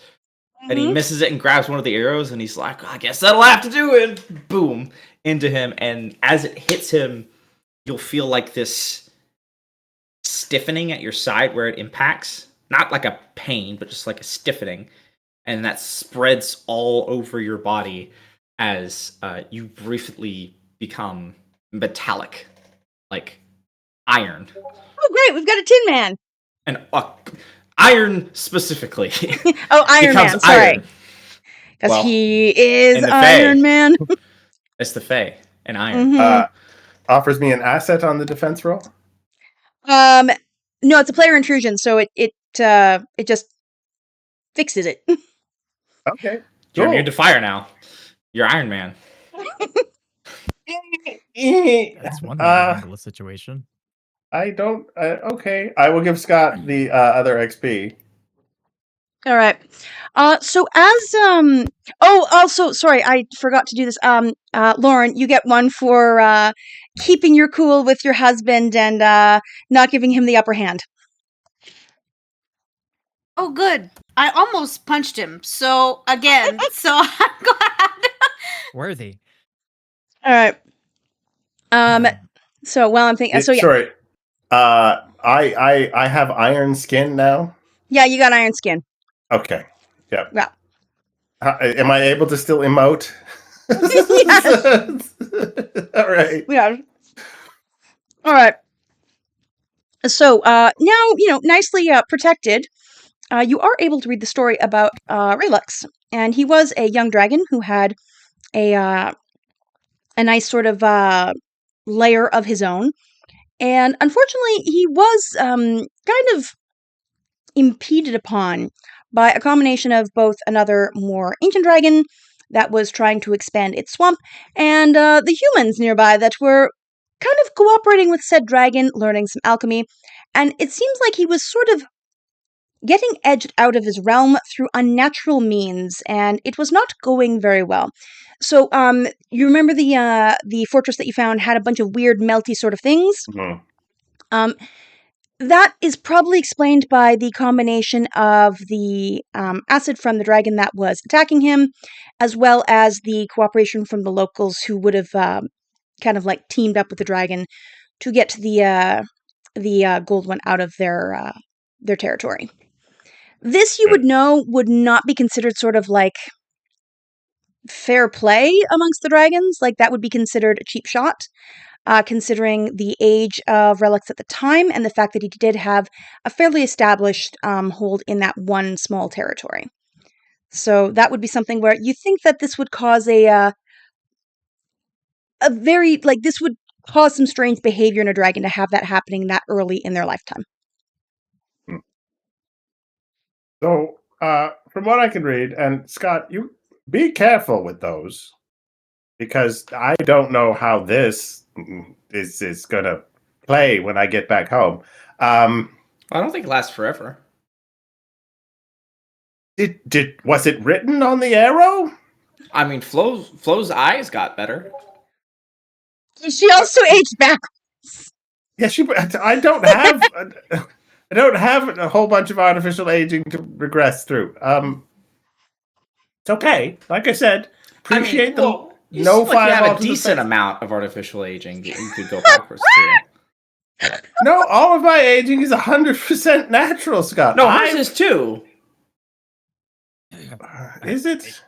and he misses it and grabs one of the arrows, and he's like, "I guess that'll have to do it." Boom into him, and as it hits him, you'll feel like this stiffening at your side where it impacts. Not like a pain, but just like a stiffening. And that spreads all over your body as you briefly become metallic, like iron. Oh, great! We've got a Tin Man. And iron specifically. Oh, Iron becomes Man. Sorry, iron. because Well, he is in the Iron Fae. Man. It's the Fae and iron. Mhm. Offers me an asset on the defense roll. No, it's a player intrusion, so it just fixes it. Okay. You're Cool. immune to fire now. You're Iron Man. That's one way to handle a situation. I don't. Okay. I will give Scott the other XP. All right. So as oh, also sorry, I forgot to do this. Lauren, you get one for keeping your cool with your husband and not giving him the upper hand. Oh, good. I almost punched him. So again, so I'm glad. Worthy. All right. So while I'm thinking, so yeah, Sorry. I have iron skin now. yeah, you got iron skin. Okay. Yeah. Yeah. Am I able to still emote? Yes. All right. Yeah. All right. So now nicely protected. You are able to read the story about Relux, and he was a young dragon who had a nice sort of lair of his own, and unfortunately, he was kind of impeded upon by a combination of both another more ancient dragon that was trying to expand its swamp, and the humans nearby that were kind of cooperating with said dragon, learning some alchemy, and it seems like he was sort of getting edged out of his realm through unnatural means, and it was not going very well. So, you remember the fortress that you found had a bunch of weird, melty sort of things? Mhm. That is probably explained by the combination of the acid from the dragon that was attacking him, as well as the cooperation from the locals who would have kind of like teamed up with the dragon to get the gold one out of their territory. This, you would know, would not be considered sort of like fair play amongst the dragons. Like, that would be considered a cheap shot. considering the age of relics at the time and the fact that he did have a fairly established hold in that one small territory. So that would be something where you think that this would cause a very, like, this would cause some strange behavior in a dragon to have that happening that early in their lifetime. So, from what I can read, and Scott, you be careful with those, because I don't know how this is going to play when I get back home. I don't think it lasts forever. Was it written on the arrow? I mean, Flo's eyes got better. She also aged backwards. Yeah, I don't have I don't have a whole bunch of artificial aging to regress through. It's okay. Like I said, appreciate you no seem like you fireball have to a the decent face. amount of artificial aging that you could go backwards to. No, all of my aging is 100% natural, Scott. No, hers is too. Is it?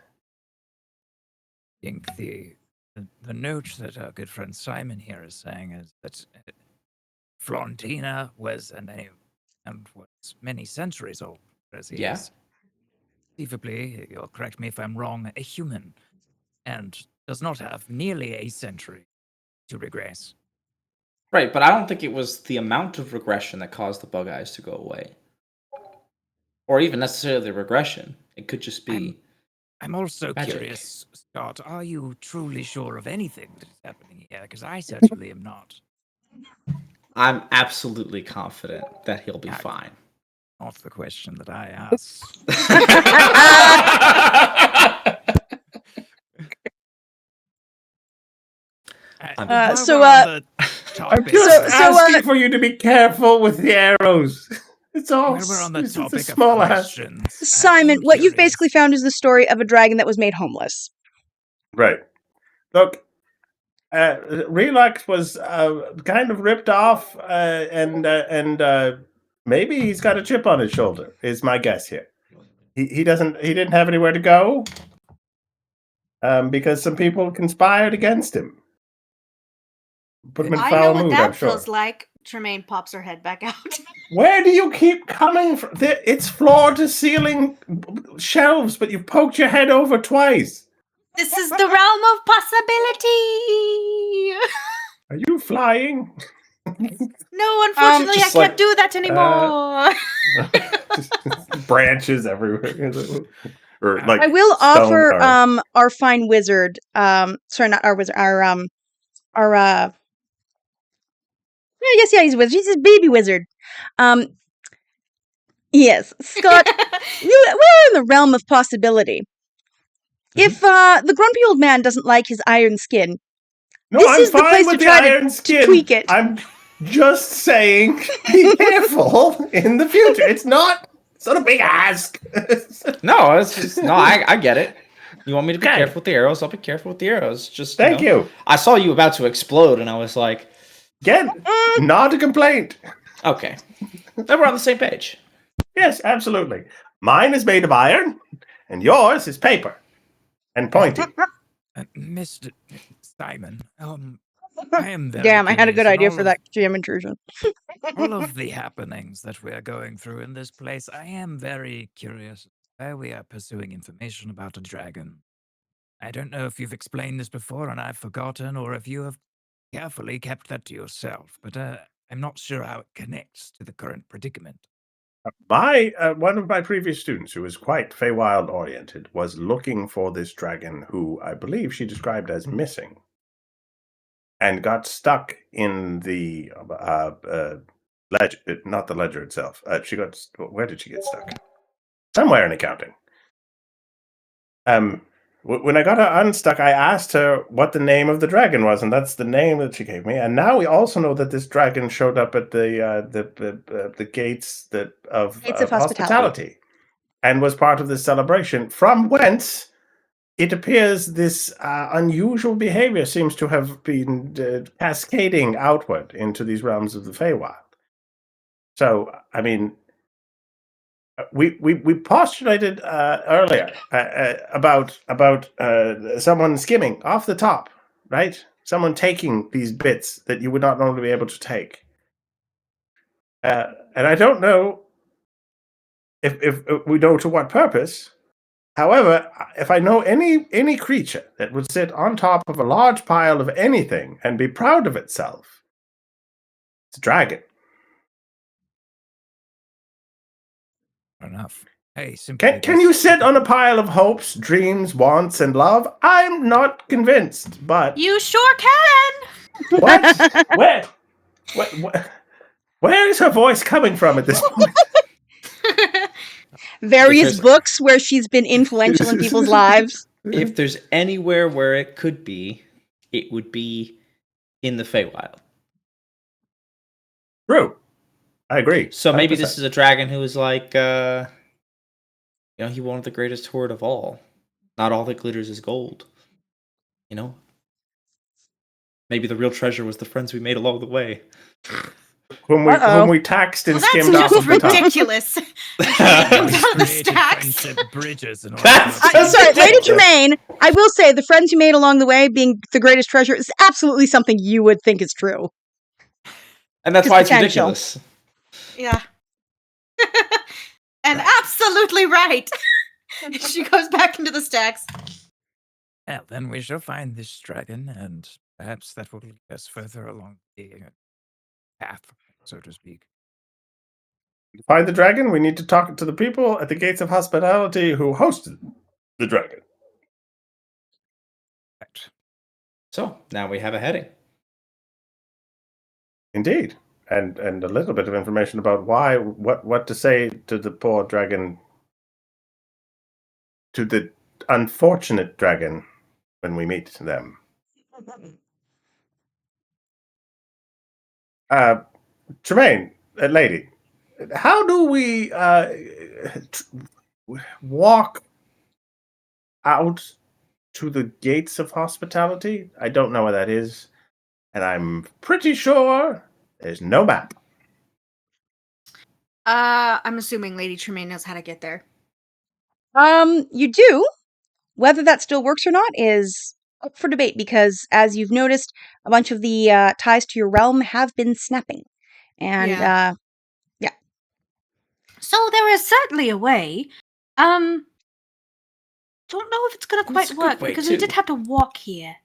I think the note that our good friend Simon here is saying is that Florentina was a name and was many centuries old, as he is. Conceivably, you'll correct me if I'm wrong, a human, and does not have nearly a century to regress. Right, but I don't think it was the amount of regression that caused the bug eyes to go away. Or even necessarily regression. It could just be... I'm also magic. curious, Scott, are you truly sure of anything that is happening here? Because I certainly am not. I'm absolutely confident that he'll be fine. Not the question that I asked. I'm just asking for you to be careful with the arrows. It's all we're on the topic it's a small of questions. Simon, what you've basically found is the story of a dragon that was made homeless. Right. Look, Relax was kind of ripped off, and maybe he's got a chip on his shoulder. Is my guess here. He didn't have anywhere to go, because some people conspired against him. Put him in foul mood, I'm sure. Feels like. Tremaine pops her head back out. Where do you keep coming from? It's floor-to-ceiling shelves, but you've poked your head over twice. This is the realm of possibility. Are you flying? No, unfortunately, I can't do that anymore. Branches everywhere. Or like I will offer arms. our fine wizard, sorry, not our wizard, our yes, he's a wizard. He's a baby wizard. Yes, Scott, we're in the realm of possibility. If the grumpy old man doesn't like his iron skin, this is the place to try to tweak it. I'm just saying, be careful in the future. It's not a big ask. No, it's just I get it. You want me to be careful with the arrows? I'll be careful with the arrows. Just thank you. I saw you about to explode, and I was like, not a complaint. Okay, then we're on the same page. Yes, absolutely. Mine is made of iron, and yours is paper and pointy. Mr. Simon, I am very Damn, I had a good idea for that GM intrusion. All of the happenings that we are going through in this place, I am very curious where we are pursuing information about a dragon. I don't know if you've explained this before and I've forgotten, or if you have carefully kept that to yourself, but I'm not sure how it connects to the current predicament. One of my previous students, who was quite Feywild oriented, was looking for this dragon who I believe she described as missing, and got stuck in the ledger, not the ledger itself. Where did she get stuck? Somewhere in accounting. When I got her unstuck, I asked her what the name of the dragon was, and that's the name that she gave me. And now we also know that this dragon showed up at the gates of hospitality, and was part of this celebration. From whence it appears this unusual behavior seems to have been cascading outward into these realms of the Feywild. So, I mean, we postulated earlier about someone skimming off the top, right? someone taking these bits that you would not normally be able to take. And I don't know if we know to what purpose. However, if I know any creature that would sit on top of a large pile of anything and be proud of itself, it's a dragon. Fair enough. Hey, simply Can you sit on a pile of hopes, dreams, wants, and love? I'm not convinced, but... You sure can! What? Where is her voice coming from at this point? Various books where she's been influential in people's lives. If there's anywhere where it could be, it would be in the Feywild. True. I agree. So maybe 100%. this is a dragon who is like, he wanted the greatest hoard of all. Not all that glitters is gold. Maybe the real treasure was the friends we made along the way. Whom we taxed and skimmed off of the top. Ridiculous. Friendship bridges and all I'm sorry, Lady Tremaine, I will say the friends you made along the way being the greatest treasure is absolutely something you would think is true. And that's why it's ridiculous. Yeah. And absolutely right. She goes back into the stacks. Well, then we shall find this dragon, and perhaps that will lead us further along the path, so to speak. To find the dragon, we need to talk to the people at the Gates of Hospitality who hosted the dragon. Right. So, now we have a heading. Indeed. And a little bit of information about what to say to the poor dragon, to the unfortunate dragon when we meet them. Tremaine, lady, how do we walk out to the Gates of Hospitality? I don't know where that is, and I'm pretty sure there's no map. I'm assuming Lady Tremaine knows how to get there. You do. Whether that still works or not is up for debate because, as you've noticed, a bunch of the ties to your realm have been snapping. And, yeah. So there is certainly a way. Don't know if it's gonna quite work because we did have to walk here.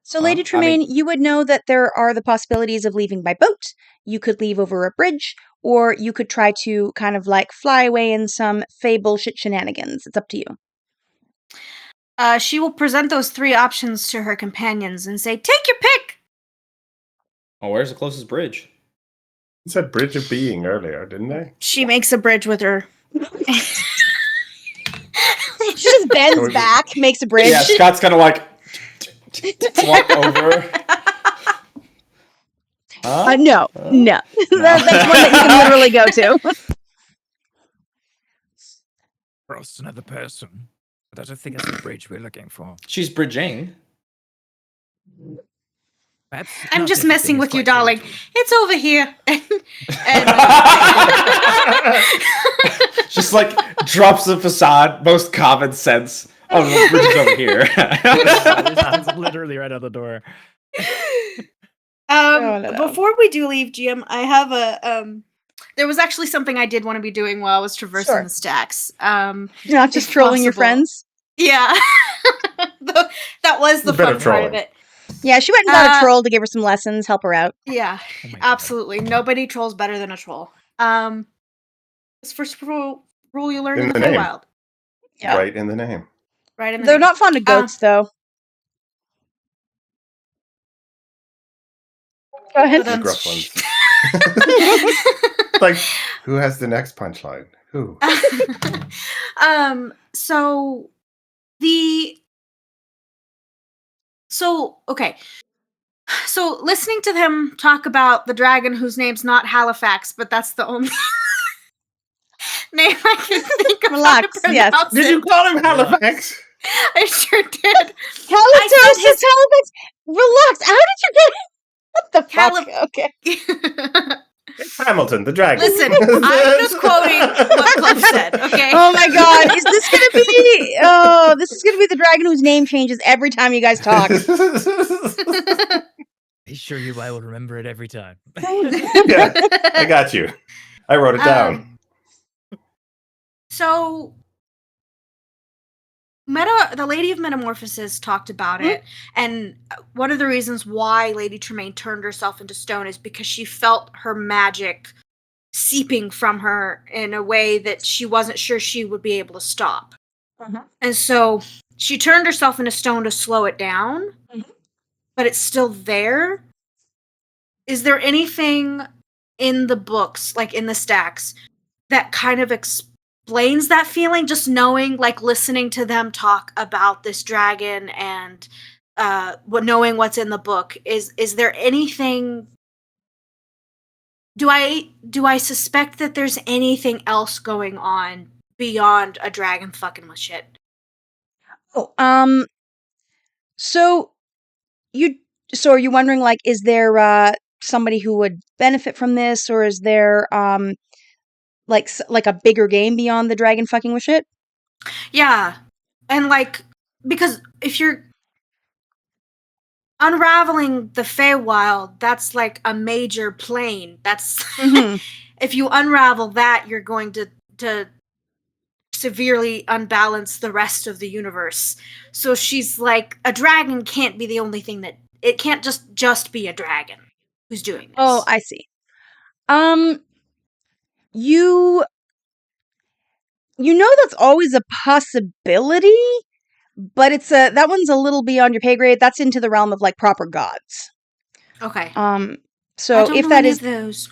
So, Lady Tremaine, you would know that there are the possibilities of leaving by boat. You could leave over a bridge, or you could try to kind of like fly away in some fey bullshit shenanigans. It's up to you. She will present those three options to her companions and say, "Take your pick." Oh, where's the closest bridge? You said Bridge of Being earlier, didn't they? She makes a bridge with her. She just bends back, makes a bridge. Yeah, Scott's gonna like walk over. No. That's one that you can literally go to. Cross another person. But I don't think it's the bridge we're looking for. She's bridging. I'm just messing with you, darling. It's over here. Just like drops the facade, most common sense. Oh, the bridge is over here. It's literally right out the door. Before we do leave, GM, I have a there was actually something I did want to be doing while I was traversing the stacks. You're not just trolling your friends? Yeah. That was the fun part of it. Yeah, she went and got a troll to give her some lessons, help her out. Yeah, absolutely. Nobody trolls better than a troll. This first rule you learn in the Feywild. Yeah. Right in the name. Right in the They're name. not fond of goats, though. Go ahead. The gruff ones. Like, who has the next punchline? Who? Okay. So listening to them talk about the dragon whose name's not Halifax, but that's the only name I can think of. Relax, yes. Did you call him Halifax? I sure did. Halifax. Relax. How did you get it? What the fuck? Okay. Hamilton, the dragon. Listen, I'm just quoting what Cliff said, okay? Oh my god, is this gonna be... Oh, this is gonna be the dragon whose name changes every time you guys talk. I assure you I will remember it every time. Yeah, I got you. I wrote it down. So, the Lady of Metamorphosis talked about it, and one of the reasons why Lady Tremaine turned herself into stone is because she felt her magic seeping from her in a way that she wasn't sure she would be able to stop. And so she turned herself into stone to slow it down, but it's still there. Is there anything in the books, like in the stacks, that kind of explains that feeling? Just knowing, like listening to them talk about this dragon and knowing what's in the book. Is there anything? Do I suspect that there's anything else going on beyond a dragon fucking with shit? Oh, so are you wondering, like, is there somebody who would benefit from this, or is there like a bigger game beyond the dragon fucking with shit? Yeah, and like, because if you're unraveling the Feywild, that's like a major plane. That's if you unravel that, you're going to severely unbalance the rest of the universe. So she's like, a dragon can't be the only thing that it can't just be a dragon who's doing this. Oh, I see. You know that's always a possibility, but it's that one's a little beyond your pay grade. That's into the realm of like proper gods. Okay. So I don't if know that any is of those,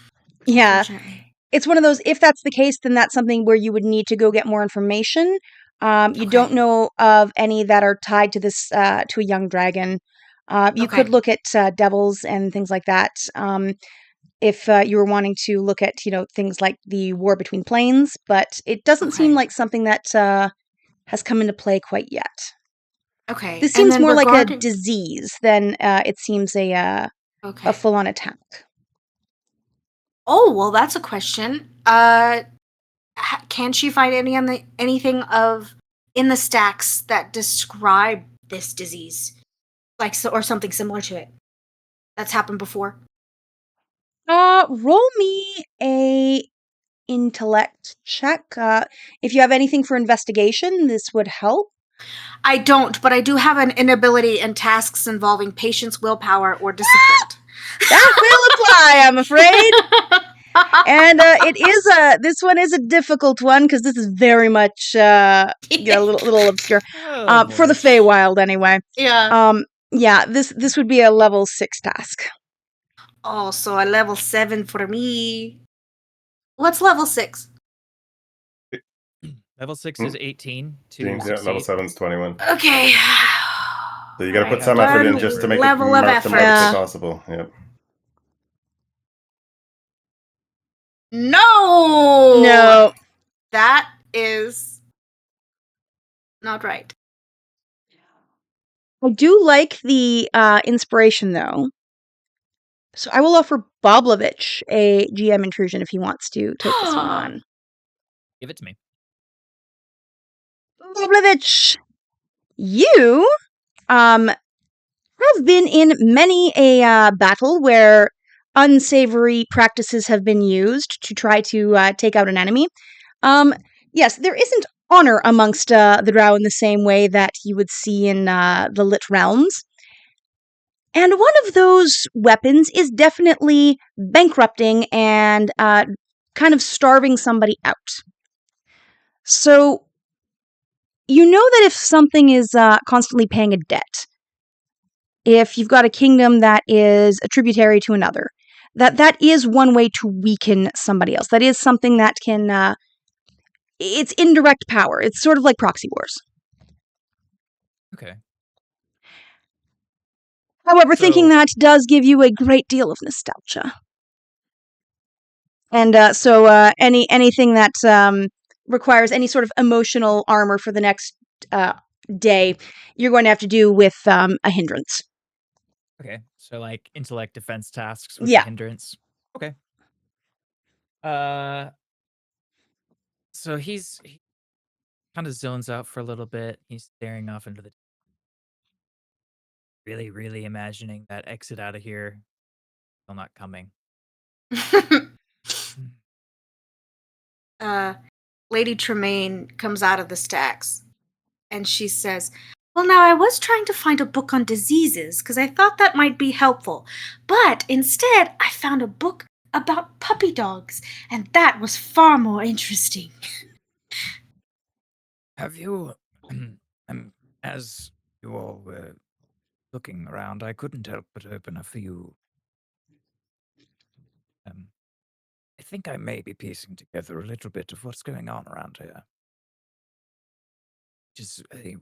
yeah, unfortunately. it's one of those, if that's the case, then that's something where you would need to go get more information. You don't Okay. know of any that are tied to this to a young dragon. You could Okay. look at devils and things like that. If you were wanting to look at, things like the war between planes, but it doesn't seem Okay. like something that has come into play quite yet. Okay. This And seems then more like a regarding disease than it seems a okay. full-on attack. Oh, well, that's a question. Can she find anything in the stacks that describe this disease, like or something similar to it that's happened before? Roll me a intellect check. If you have anything for investigation, this would help. I don't, but I do have an inability in tasks involving patience, willpower, or discipline. That will apply, I'm afraid. And this one is a difficult one because this is very much a little obscure. For the Feywild, anyway. Yeah. Yeah. This would be a level 6 task. Oh, so a level 7 for me. What's level 6? Level 6 is 18 to Yeah, level 7 is 21. Okay. So you got to put Alright, some effort in one just to make level it of markedly effort. possible. Yep. No. That is not right. I do like the inspiration, though. So I will offer Boblovich a GM intrusion if he wants to take this one on. Give it to me. Boblovich, you have been in many a battle where unsavory practices have been used to try to take out an enemy. Yes, there isn't honor amongst the Drow in the same way that you would see in the Lit Realms. And one of those weapons is definitely bankrupting and kind of starving somebody out. So, you know that if something is constantly paying a debt, if you've got a kingdom that is a tributary to another, that is one way to weaken somebody else. That is something that can, it's indirect power. It's sort of like proxy wars. Okay. However, thinking that does give you a great deal of nostalgia. And anything that requires any sort of emotional armor for the next day, you're going to have to do with a hindrance. Okay. So like intellect defense tasks with Yeah. the hindrance. Okay. So he kind of zones out for a little bit. He's staring off into the really, really imagining that exit out of here still not coming. Lady Tremaine comes out of the stacks and she says, "Well, now I was trying to find a book on diseases because I thought that might be helpful. But instead, I found a book about puppy dogs, and that was far more interesting." Have you, as you all were looking around, I couldn't help but open a few. I think I may be piecing together a little bit of what's going on around here. Which is a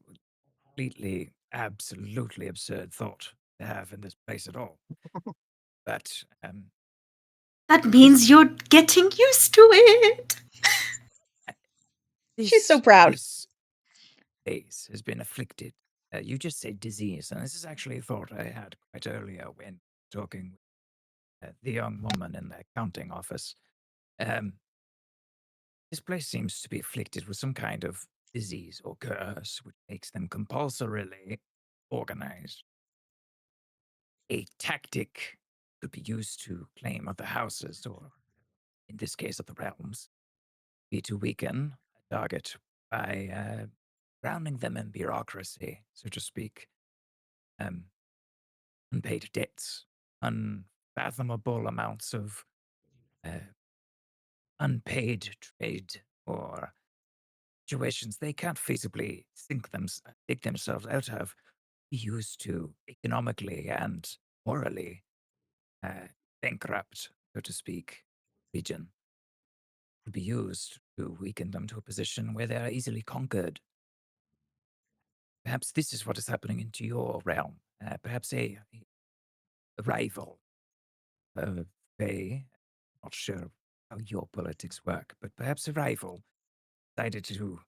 completely, absolutely absurd thought to have in this place at all. But That means you're getting used to it. She's so proud. This place has been afflicted. You just said disease, and this is actually a thought I had quite earlier when talking with the young woman in the accounting office. This place seems to be afflicted with some kind of disease or curse, which makes them compulsorily organized. A tactic could be used to claim other houses, or in this case, other realms, be to weaken a target by drowning them in bureaucracy, so to speak. Unpaid debts, unfathomable amounts of unpaid trade, or situations they can't feasibly dig themselves out of, be used to economically and morally bankrupt, so to speak, region. Could be used to weaken them to a position where they are easily conquered. Perhaps this is what is happening into your realm. Perhaps a rival of a, not sure how your politics work, but perhaps a rival decided to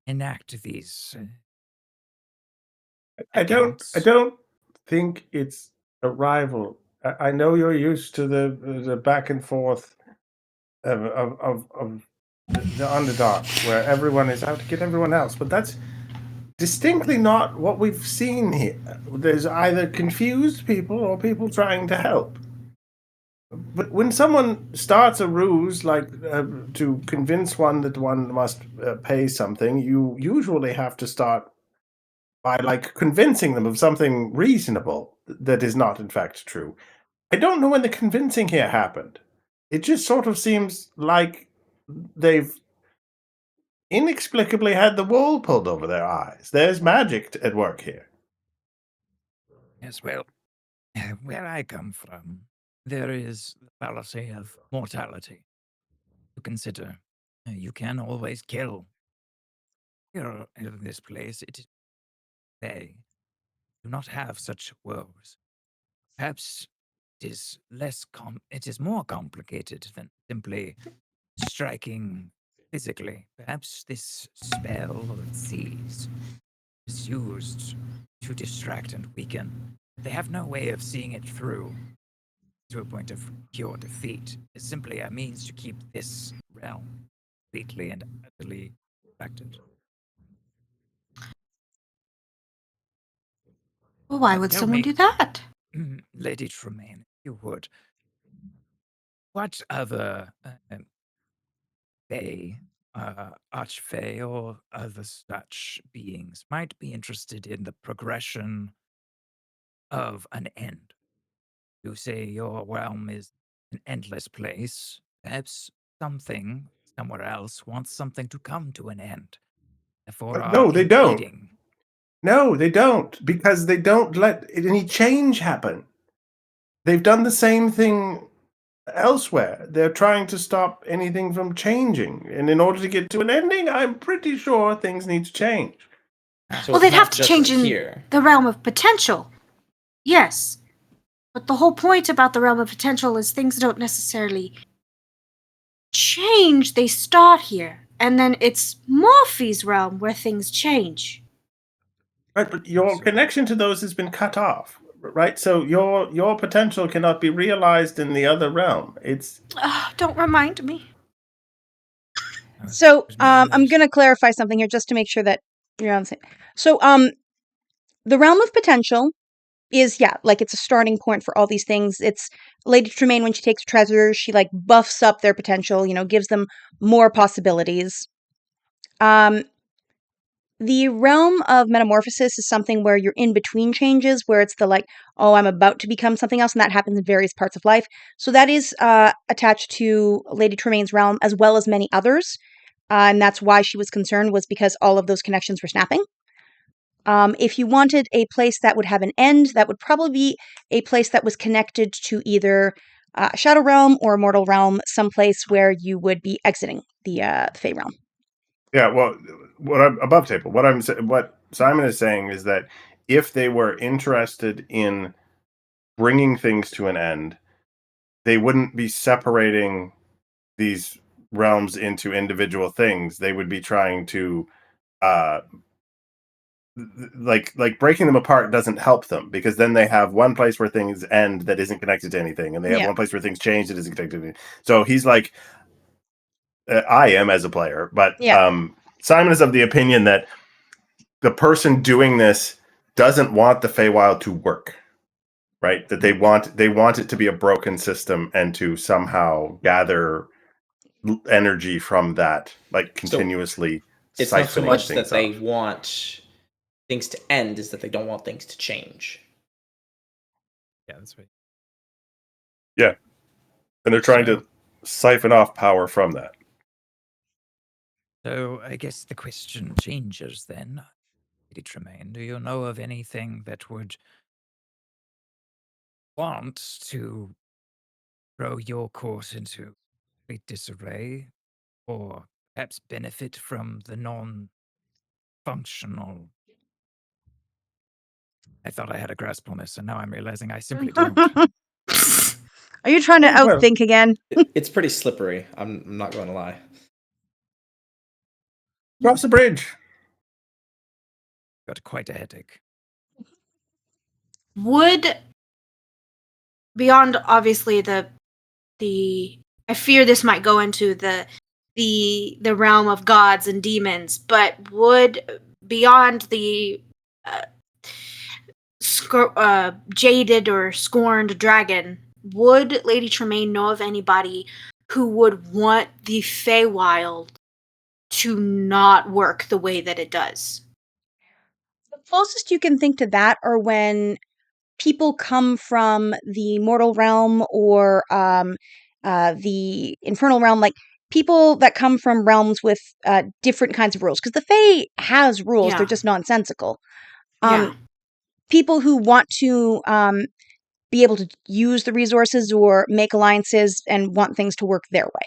enact these I accounts. don't think it's a rival. I know you're used to the back and forth of the underdog, where everyone is out to get everyone else, but that's distinctly not what we've seen here. There's either confused people or people trying to help. But when someone starts a ruse like to convince one that one must pay something, you usually have to start by like convincing them of something reasonable that is not in fact true. I don't know when the convincing here happened. It just sort of seems like they've inexplicably had the wool pulled over their eyes. There's magic at work here. Yes, well, where I come from, there is the fallacy of mortality to consider. You can always kill. Here in this place, they do not have such woes. Perhaps it is more complicated than simply striking physically. Perhaps this spell or disease is used to distract and weaken. They have no way of seeing it through to a point of pure defeat. It's simply a means to keep this realm completely and utterly distracted. Well, why would Tell someone me, do that? Lady Tremaine, if you would, what other Fae, Archfey, or other such beings might be interested in the progression of an end? You say your realm is an endless place. Perhaps something somewhere else wants something to come to an end. Therefore, are No, they don't. invading. No, they don't, because they don't let any change happen. They've done the same thing elsewhere. They're trying to stop anything from changing. And in order to get to an ending, I'm pretty sure things need to change. So Well, it's they'd have not to just change in here. the realm of potential. Yes. But the whole point about the realm of potential is things don't necessarily change, they start here. And then it's Morphe's realm where things change. Right, but your connection to those has been cut off, right? So your potential cannot be realized in the other realm. It's Don't remind me. So, There's many I'm ways. gonna clarify something here just to make sure that you're on the same. So, the realm of potential is, yeah, like it's a starting point for all these things. It's Lady Tremaine when she takes treasures, she like buffs up their potential, gives them more possibilities. Um, the realm of metamorphosis is something where you're in between changes, where it's the like, oh, I'm about to become something else, and that happens in various parts of life. So that is attached to Lady Tremaine's realm as well as many others. And that's why she was concerned, was because all of those connections were snapping. If you wanted a place that would have an end, that would probably be a place that was connected to either Shadow Realm or Mortal Realm, someplace where you would be exiting the Fey Realm. Yeah, well, above table. What Simon is saying is that if they were interested in bringing things to an end, they wouldn't be separating these realms into individual things. They would be trying to uh like breaking them apart doesn't help them, because then they have one place where things end that isn't connected to anything, and they have Yeah. one place where things change that isn't connected to anything. So he's like, I am as a player, but Yeah. Simon is of the opinion that the person doing this doesn't want the Feywild to work, right? That they want it to be a broken system and to somehow gather energy from that, like continuously It's not so siphoning much things that they off. want things to end, is that they don't want things to change. Yeah, that's right. Yeah, and they're trying to siphon off power from that. So I guess the question changes then. Lady Tremaine, do you know of anything that would want to throw your course into complete disarray, or perhaps benefit from the non-functional? I thought I had a grasp on this, and now I'm realizing I simply don't. Are you trying to Well, outthink again? It's pretty slippery. I'm not going to lie. cross the bridge. Got quite a headache. Would, beyond obviously the I fear this might go into the realm of gods and demons, but would, beyond the uh, jaded or scorned dragon, would Lady Tremaine know of anybody who would want the Feywild to not work the way that it does? The closest you can think to that are when people come from the mortal realm or the infernal realm, like people that come from realms with different kinds of rules. Because the Fae has rules, they're Yeah. just nonsensical. Yeah. People who want to be able to use the resources or make alliances and want things to work their way.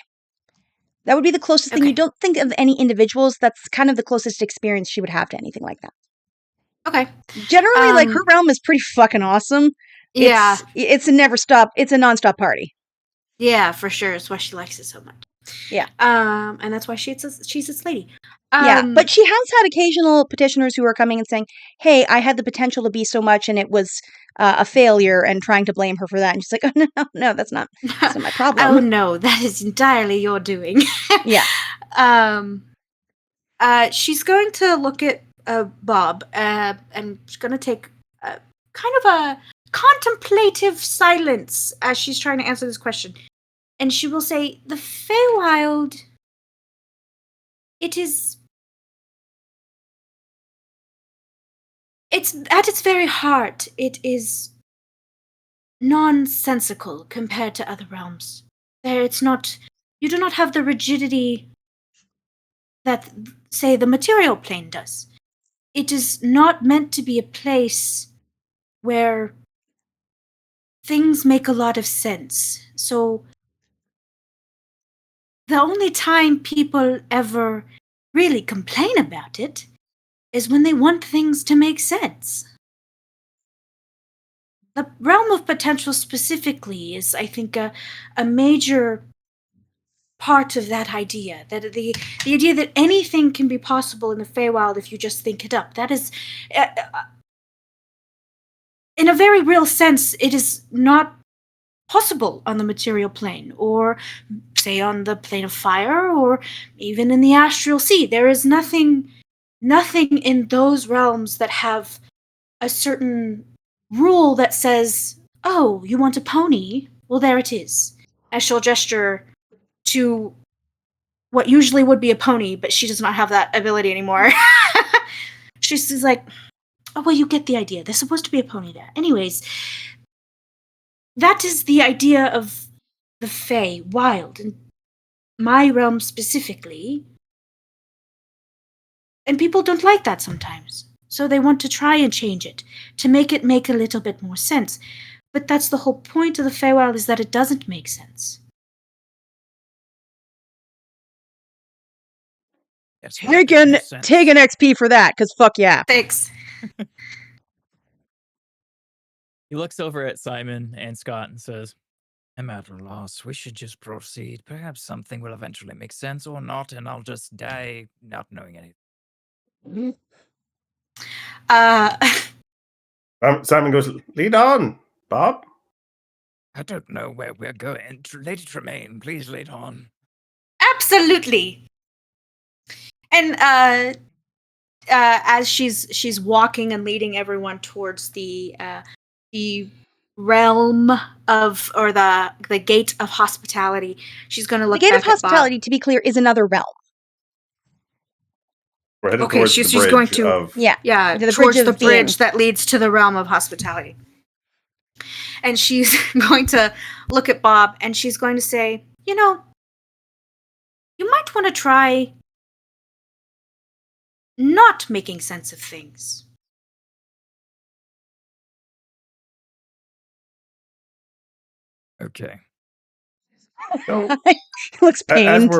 That would be the closest thing. You Okay. don't think of any individuals. That's kind of the closest experience she would have to anything like that. Okay. Generally, like her realm is pretty fucking awesome. Yeah. It's a never stop. It's a nonstop party. Yeah, for sure. That's why she likes it so much. Yeah. And that's why she's its lady. Yeah, but she has had occasional petitioners who are coming and saying, "Hey, I had the potential to be so much, and it was a failure," and trying to blame her for that. And she's like, "Oh no, that's not my problem." Oh no, that is entirely your doing. Yeah. She's going to look at Bob, and she's going to take kind of a contemplative silence as she's trying to answer this question. And she will say, the Feywild, it's at its very heart, it is nonsensical compared to other realms. It's not, you do not have the rigidity that, say, the material plane does. It is not meant to be a place where things make a lot of sense. So the only time people ever really complain about it is when they want things to make sense. The realm of potential specifically is, I think, a major part of that idea. That the idea that anything can be possible in the Feywild if you just think it up. That is, in a very real sense, it is not possible on the material plane, or say on the plane of fire or even in the astral sea. There is nothing in those realms that have a certain rule that says, oh, you want a pony? Well, there it is. As she'll gesture to what usually would be a pony, but she does not have that ability anymore. She's like, oh, well, you get the idea. There's supposed to be a pony there. Anyways, that is the idea of the Fae, wild, and my realm specifically. And people don't like that sometimes. So they want to try and change it, to make it make a little bit more sense. But that's the whole point of the Feywild, is that it doesn't make sense. Yes, Take an XP for that, because fuck yeah. Thanks. He looks over at Simon and Scott and says, I'm at a loss. We should just proceed. Perhaps something will eventually make sense or not, and I'll just die not knowing anything. Simon goes, lead on, Bob. I don't know where we're going. Lady Tremaine, please lead on. Absolutely. And as she's walking and leading everyone towards the realm of, or the gate of hospitality, she's going to look The gate back of hospitality, at Bob. to be clear, is another realm. We're headed Okay, towards she's the bridge going to- of... Yeah, The towards bridge the of being. bridge that leads to the realm of hospitality. And she's going to look at Bob and she's going to say, you know, you might want to try not making sense of things. Okay. So, He looks pained.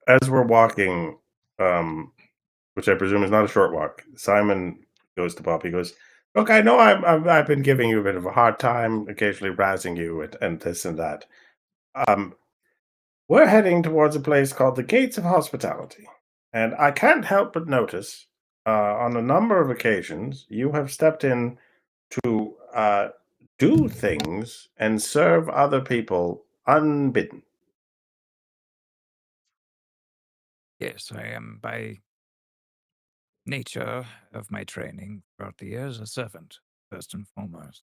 as we're walking, which I presume is not a short walk, Simon goes to Bob. He goes, look, I know I've been giving you a bit of a hard time, occasionally razzing you and this and that. We're heading towards a place called the Gates of Hospitality. And I can't help but notice, on a number of occasions, you have stepped in to do things and serve other people unbidden. Yes, I am by nature of my training throughout the years a servant, first and foremost.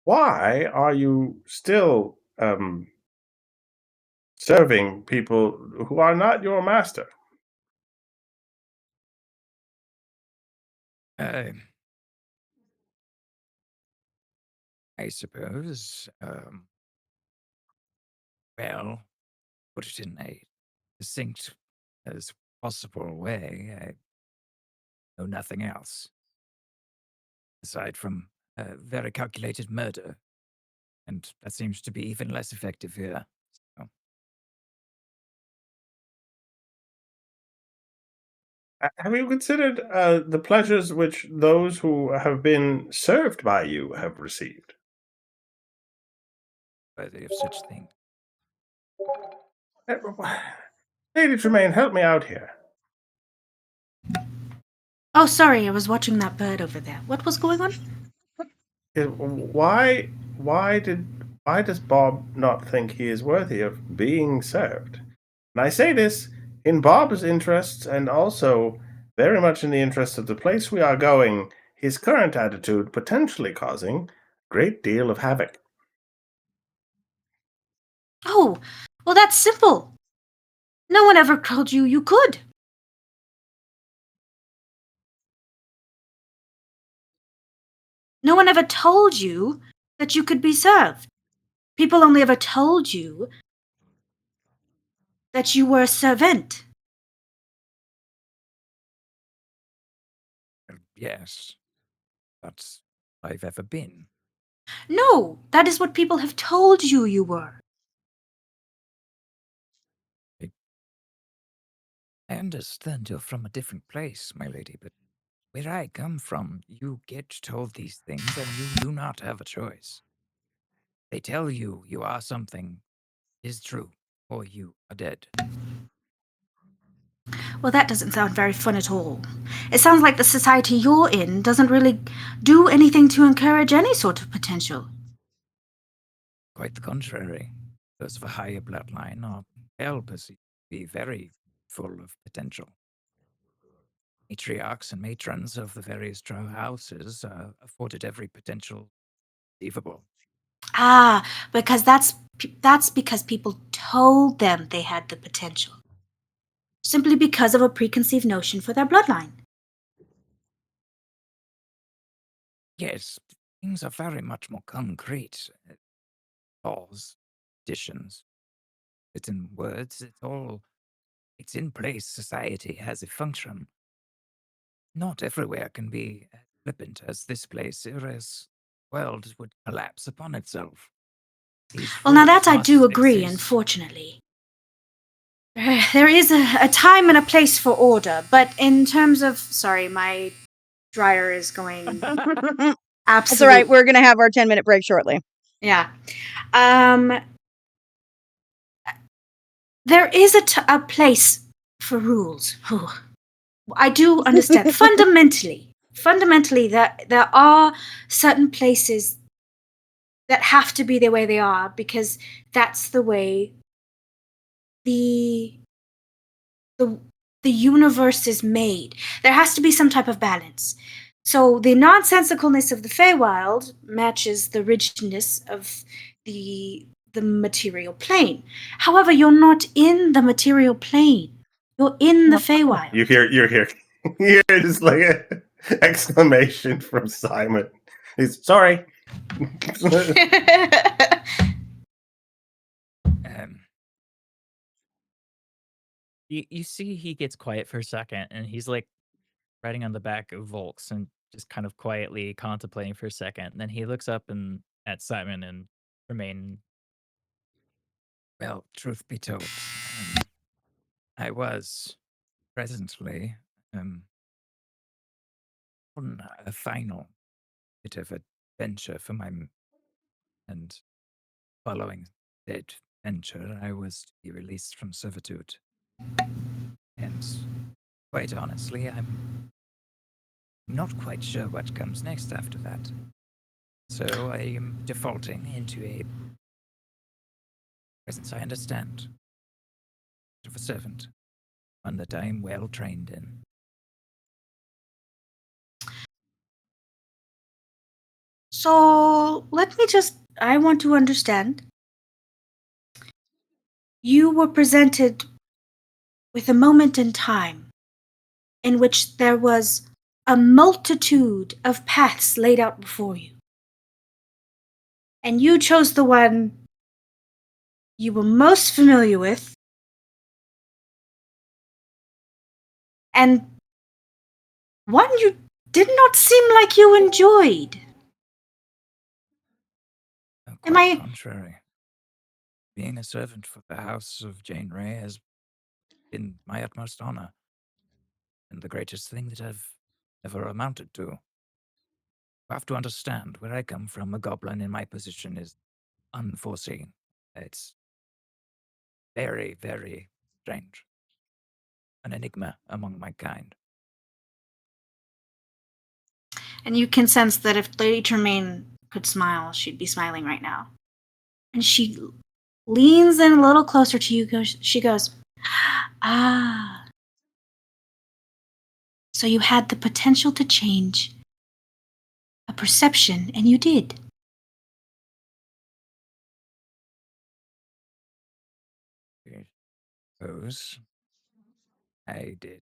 Why are you still serving people who are not your master? I suppose, well, put it in a succinct as possible way, I know nothing else. Aside from very calculated murder. And that seems to be even less effective here. So, Have you considered the pleasures which those who have been served by you have received? worthy of such things. Uh, Lady Tremaine, help me out here. Oh, sorry, I was watching that bird over there. What was going on? Why does Bob not think he is worthy of being served? And I say this in Bob's interests and also very much in the interest of the place we are going, his current attitude potentially causing a great deal of havoc. Oh, well, that's simple. No one ever told you you could. No one ever told you that you could be served. People only ever told you that you were a servant. Yes, that's what I've ever been. No, that is what people have told you you were. I understand you're from a different place, my lady, but where I come from, you get told these things and you do not have a choice. They tell you you are something is true, or you are dead. Well, that doesn't sound very fun at all. It sounds like the society you're in doesn't really do anything to encourage any sort of potential. Quite the contrary. Those of a higher bloodline are well perceived to be very full of potential. Matriarchs and matrons of the various drow houses are afforded every potential conceivable. Ah, because that's because people told them they had the potential. Simply because of a preconceived notion for their bloodline. Yes, things are very much more concrete. Laws, traditions, written words, it's in place. Society has a function. Not everywhere can be as flippant as this place, or else the world would collapse upon itself. These Well, now rules that I do must agree, exist. unfortunately. There is a time and a place for order, but in terms of. Sorry, my dryer is going That's all absolutely. right. We're going to have our 10-minute break shortly. Yeah. There is a place for rules. Whew. I do understand. Fundamentally, that there are certain places that have to be the way they are because that's the way the the the universe is made. There has to be some type of balance. So the nonsensicalness of the Feywild matches the rigidness of the material plane. However, you're not in the material plane. You're in the Feywild. You hear you hear just like an exclamation from Simon. He's sorry. You see he gets quiet for a second, and he's, like, riding on the back of Volks and just kind of quietly contemplating for a second, and then he looks up and at Simon and Remain. Well, truth be told, I was presently on a final bit of adventure for and following that adventure, I was to be released from servitude. And quite honestly, I'm not quite sure what comes next after that. So I am defaulting into a presence I understand of a servant, one that I am well trained in. So I want to understand. You were presented with a moment in time in which there was a multitude of paths laid out before you. And you chose the one you were most familiar with, and one you did not seem like you enjoyed. Am Quite I? the contrary. Being a servant for the house of Jane Ray has been my utmost honor, and the greatest thing that I've ever amounted to. You have to understand, where I come from, a goblin in my position is unforeseen. It's very, very strange. An enigma among my kind. And you can sense that if Lady Tremaine could smile, she'd be smiling right now. And she leans in a little closer to you. She goes, "Ah. So you had the potential to change a perception, and you did." I suppose I did.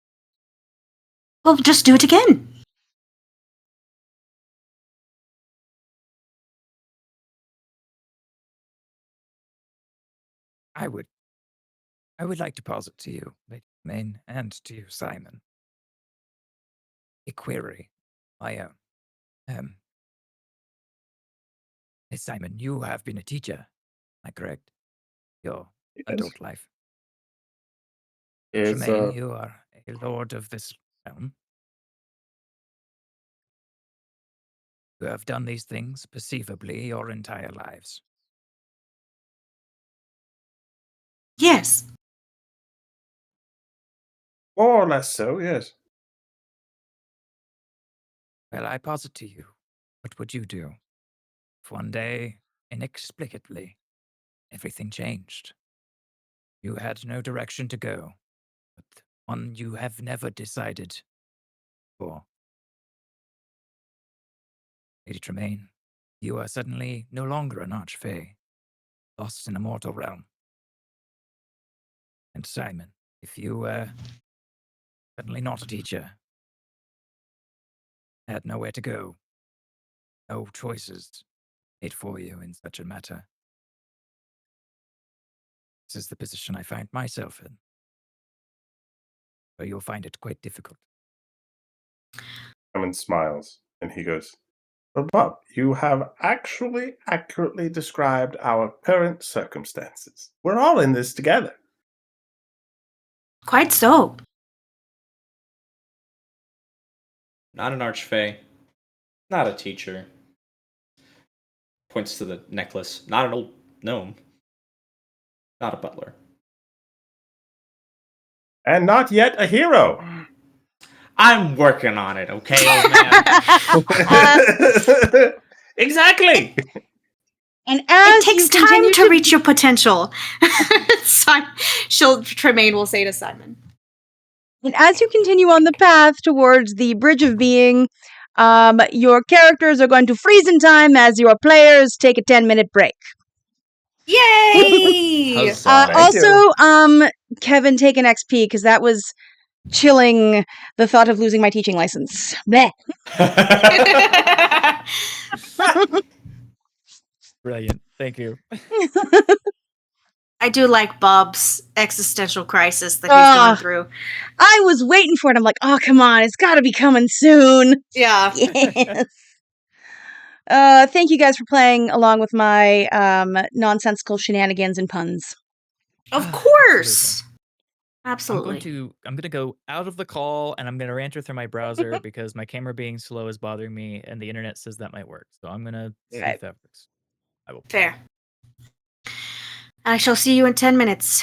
Well, just do it again. I would like to posit to you, Lady Main, and to you, Simon, a query. My own. Hey, Simon, you have been a teacher, am I correct? Your adult life. Is Tremaine, you are a lord of this realm. You have done these things perceivably your entire lives. Yes. more or less so, yes. Well, I posit to you, what would you do if one day, inexplicably, everything changed. You had no direction to go, but one you have never decided for. Lady Tremaine, you are suddenly no longer an archfey, lost in a mortal realm. And Simon, if you were suddenly not a teacher, had nowhere to go, no choices made for you in such a matter. This is the position I find myself in. So you'll find it quite difficult. Simon smiles and he goes, "Well, Bob, you have actually accurately described our current circumstances. We're all in this together." Quite so. Not an archfey. Not a teacher. Points to the necklace. Not an old gnome. Not a butler. And not yet a hero. I'm working on it, okay, old man? Exactly. And It as takes you time continue to reach your potential. Tremaine will say to Simon. And as you continue on the path towards the Bridge of Being, your characters are going to freeze in time as your players take a 10-minute break. Yay! Huzzah. Also, Kevin, take an XP because that was chilling the thought of losing my teaching license. Bleh. Brilliant. Thank you. I do like Bob's existential crisis that he's going through. I was waiting for it. I'm like, oh, come on. It's got to be coming soon. Yeah. Yes. Thank you guys for playing along with my nonsensical shenanigans and puns. Of course. Absolutely. I'm gonna go out of the call and I'm gonna enter through my browser because my camera being slow is bothering me and the internet says that might work. So I'm gonna see if that works. I will. Fair. I shall see you in 10 minutes.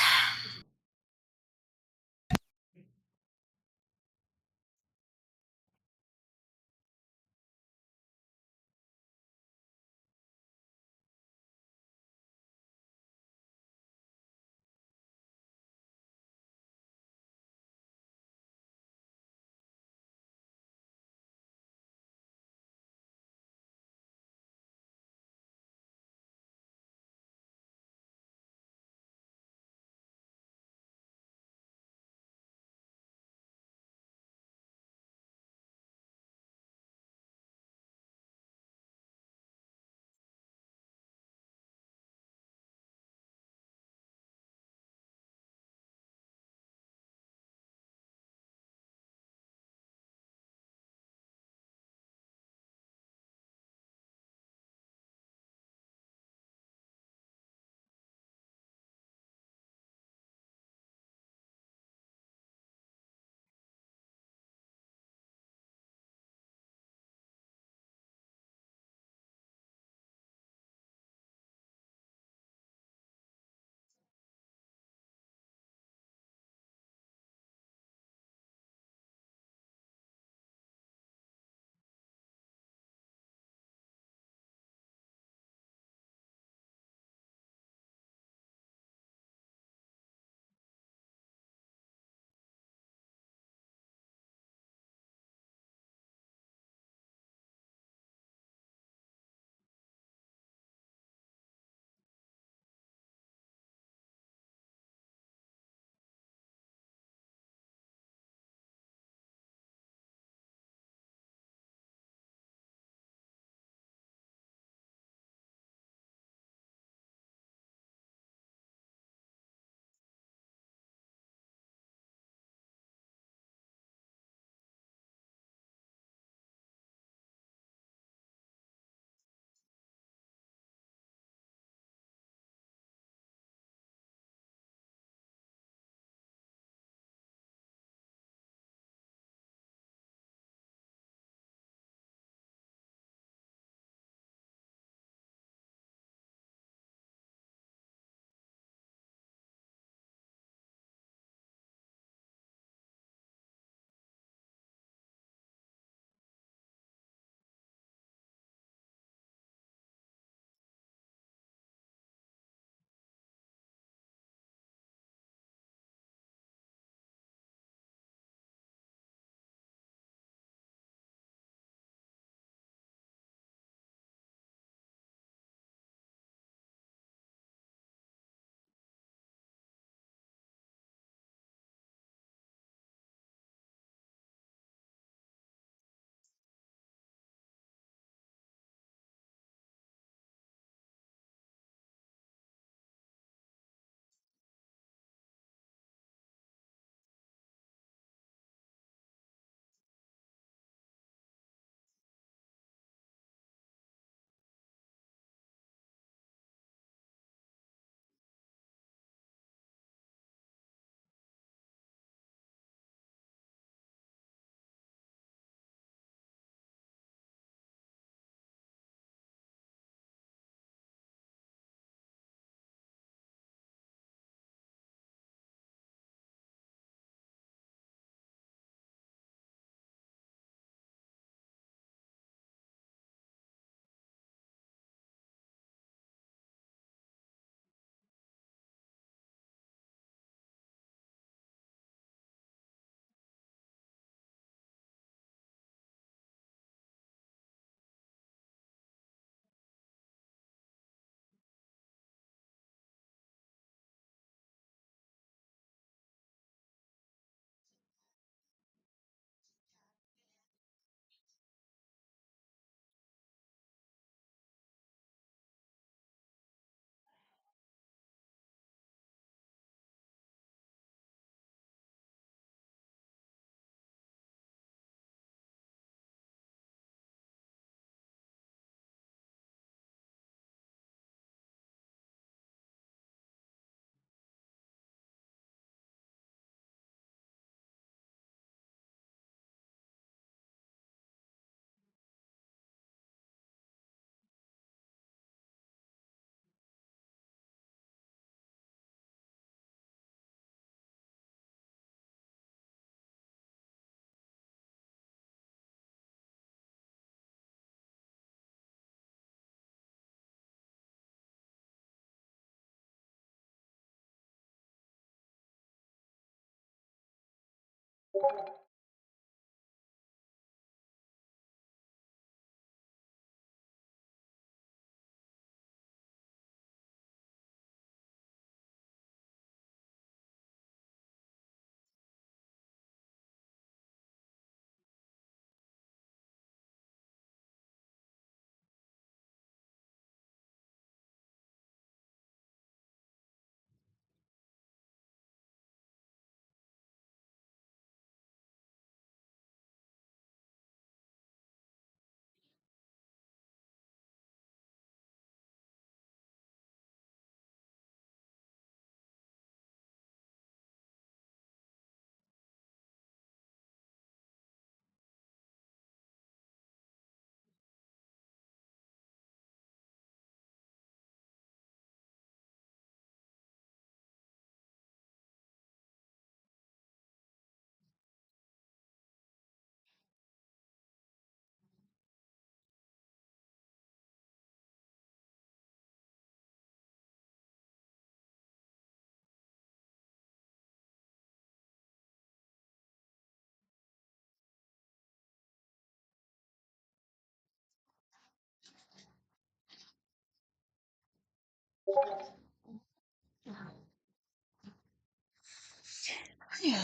Yeah.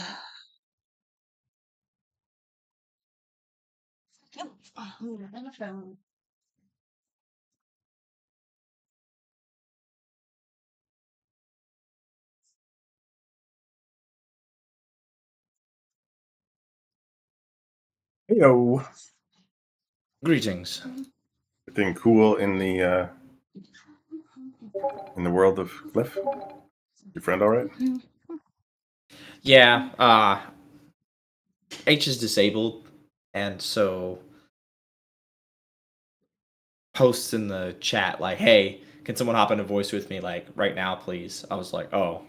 Heyo. Greetings. Everything cool in the world of Cliff? Your friend all right? Yeah, H is disabled, and so posts in the chat like, "Hey, can someone hop into voice with me like right now, please?" I was like, "Oh,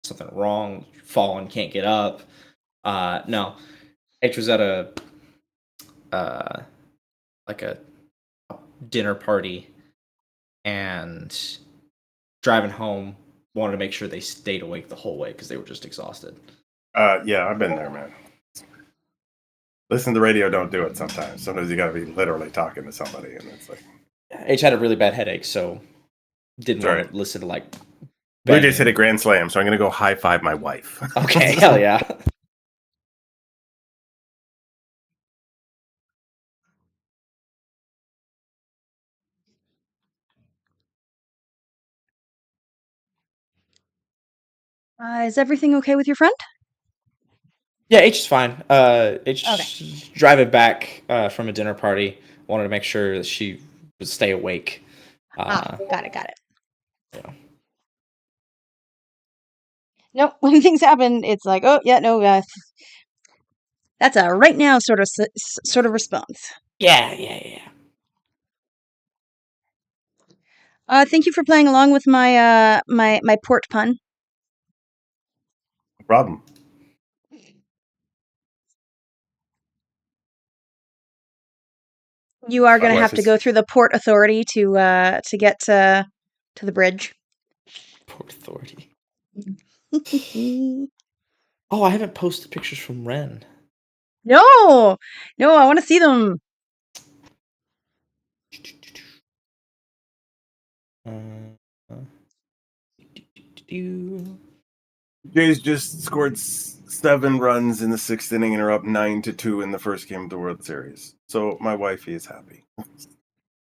something wrong? Fallen, can't get up." No, H was at a like a dinner party and driving home. Wanted to make sure they stayed awake the whole way because they were just exhausted. Yeah, I've been there, man. Listen to the radio, don't do it sometimes. Sometimes you gotta be literally talking to somebody, and it's like... H had a really bad headache, so didn't Sorry. want to listen to like Blue Jays hit a banging. grand slam, so I'm gonna go high five my wife. Okay, hell yeah. Is everything okay with your friend? Yeah, H is fine. H Okay. driving back from a dinner party. Wanted to make sure that she would stay awake. Got it. Yeah. Nope. When things happen, it's like, oh yeah, no, that's a right now sort of response. Yeah. Thank you for playing along with my my port pun. No problem. You are My going to wife have to is... go through the port authority to get to the bridge. Port Authority. Oh, I haven't posted pictures from Ren. No, I want to see them. Jays just scored 7 runs in the 6th inning and are up 9-2 in the first game of the World Series. So my wife is happy.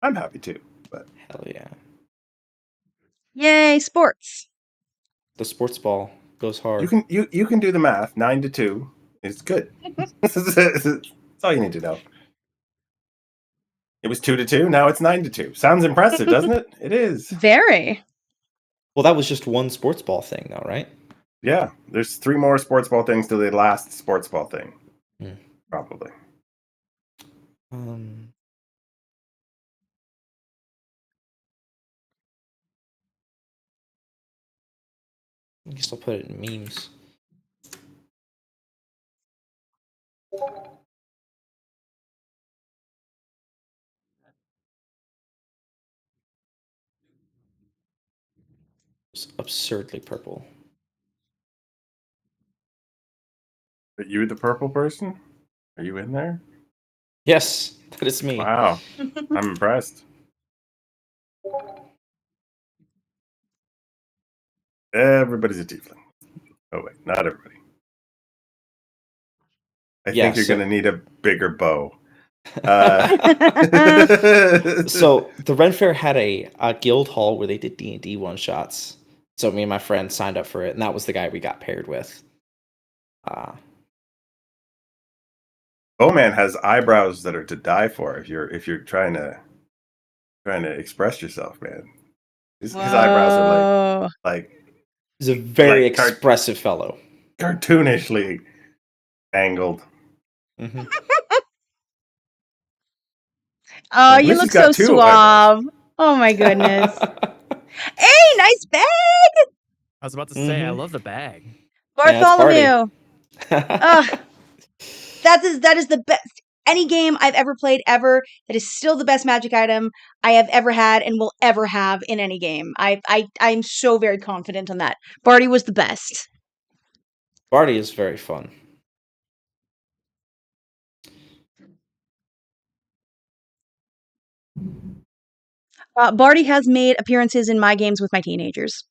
I'm happy too, but Hell yeah. Yay, sports. The sports ball goes hard. you can do the math. 9-2 is good. That's all you need to know. It was 2-2. Now it's 9-2. Sounds impressive, doesn't it? It is. Very. Well, that was just one sports ball thing, though, right? Yeah, there's 3 more sports ball things to the last sports ball thing. Probably. I guess I'll put it in memes. It's absurdly purple. Are you the purple person? Are you in there? Yes, that is me. Wow, I'm impressed. Everybody's a tiefling. Oh wait, not everybody. I Yeah, think you're so- going to need a bigger bow. So the Ren Fair had a guild hall where they did D&D one shots. So me and my friend signed up for it, and that was the guy we got paired with. Bowman has eyebrows that are to die for. If you're trying to express yourself, man. His eyebrows are like He's a very like expressive fellow. cartoonishly angled. Mm-hmm. Oh, At you least look he's got so 2 eyebrows. suave. Oh my goodness. Hey, nice bag, I was about to say, I Mhm. love the bag. Yeah, it's Bartholomew. Barty. That is the best. Any game I've ever played ever, that is still the best magic item I have ever had and will ever have in any game. I'm so very confident on that. Barty was the best. Barty is very fun. Barty has made appearances in my games with my teenagers.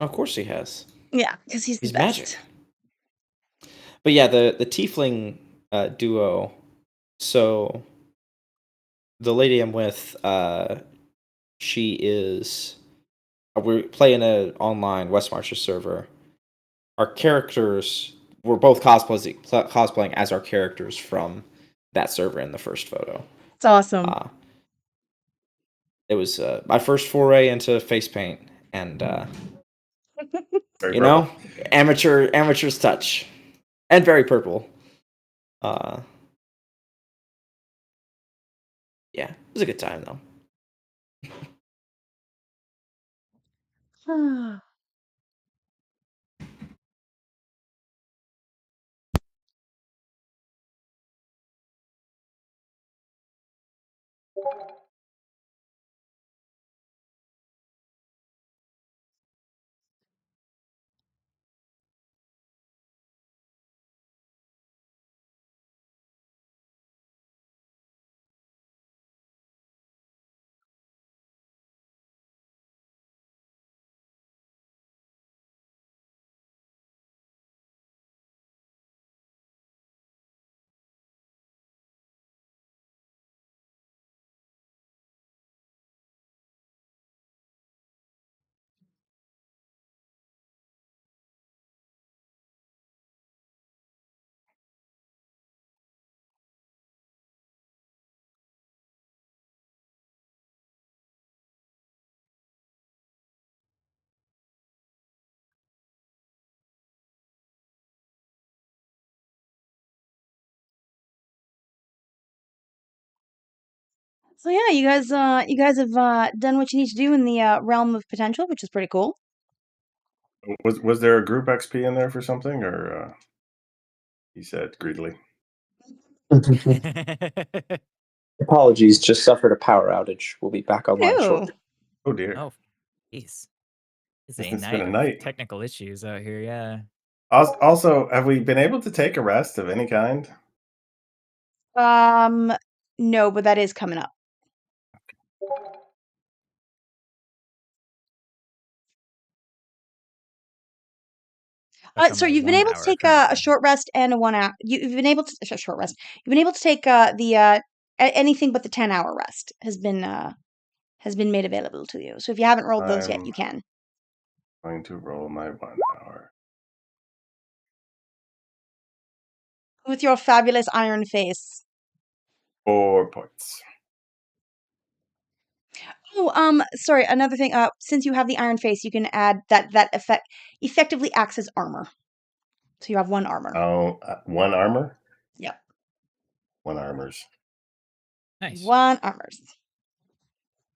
Of course he has. Yeah, because he's the He's best. magic. But yeah, the tiefling duo. So the lady I'm with, she is. We're playing an online West Marches server. Our characters were both cosplaying as our characters from that server in the first photo. It's awesome. It was my first foray into face paint, and Very you purple. know, amateur's touch, and very purple. Yeah, it was a good time though. So yeah, you guys have done what you need to do in the realm of potential, which is pretty cool. Was there a group XP in there for something, or he said greedily? Apologies, just suffered a power outage. We'll be back online shortly. Oh dear. Oh, jeez. It's a It's been night a of night. technical issues out here, yeah. Also, have we been able to take a rest of any kind? No, but that is coming up. So you've been able to take a short rest and a 1 hour. You've been able to a short rest. You've been able to take anything but the 10-hour rest has been made available to you. So if you haven't rolled those yet, I'm you can. going to roll my 1 hour. With your fabulous iron face. 4 points. Oh, sorry. Another thing. Since you have the iron face, you can add that effectively acts as armor. So you have 1 armor. Oh, 1 armor? Yep. 1 armors. Nice. 1 armors.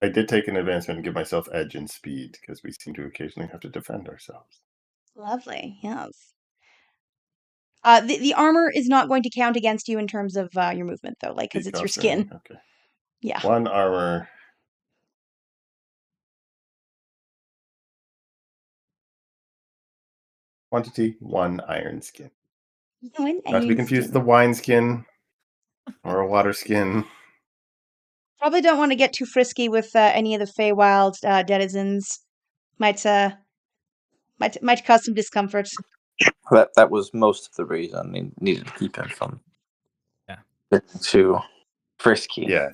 I did take an advancement and give myself edge and speed because we seem to occasionally have to defend ourselves. Lovely. Yes. The armor is not going to count against you in terms of your movement, though, like because it's your skin. Okay. Yeah. 1 armor. Quantity 1 iron skin. Not to be confused with the wineskin or a water skin. Probably don't want to get too frisky with any of the Feywild denizens. Might cause some discomfort. That was most of the reason they needed to keep him from getting too frisky. Yeah.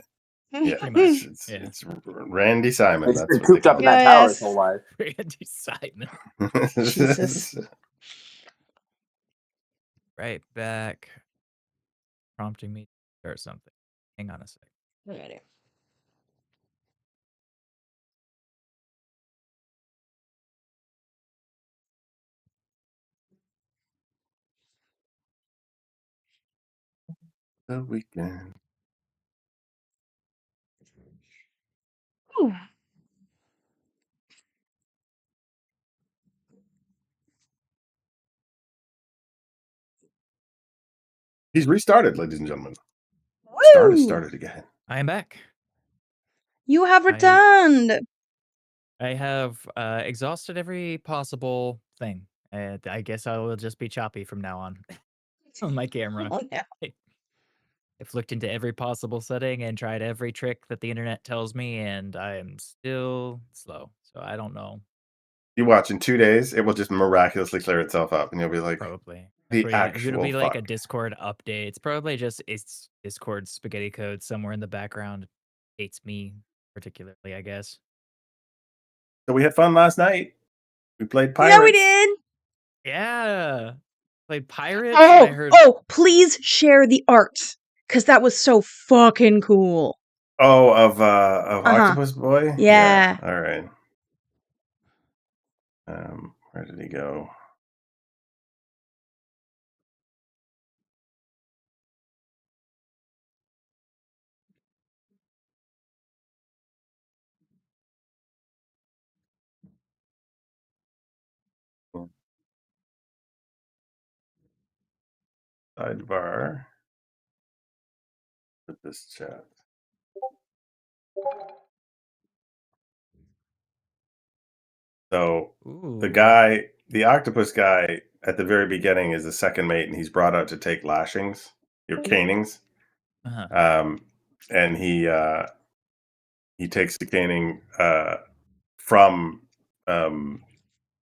Pretty much. It's Randy Simon. He's That's been what they cooped up call in that tower his whole life. Randy Simon. Jesus. Right back. Prompting me or something. Hang on a sec. Alrighty. The weekend. Ooh. He's restarted, ladies and gentlemen. Woo! Started again. I am back. You have returned. I have exhausted every possible thing. I guess I will just be choppy from now on on my camera. Oh, no. I've looked into every possible setting and tried every trick that the internet tells me, and I am still slow. So I don't know. You watch in 2 days, it will just miraculously clear itself up, and you'll be like, Probably. the It'll actual be like a fuck. Discord update. It's probably just it's Discord spaghetti code somewhere in the background. Hates me particularly, I guess. So we had fun last night. We played Pirates. Yeah, we did. Yeah. Played Pirates. I heard. Oh, please share the art. Because that was so fucking cool. Oh, of Octopus Boy? Yeah. All right. Where did he go? Sidebar. Put this chat. So the octopus guy at the very beginning is the second mate, and he's brought out to take lashings, your canings. And he takes the caning from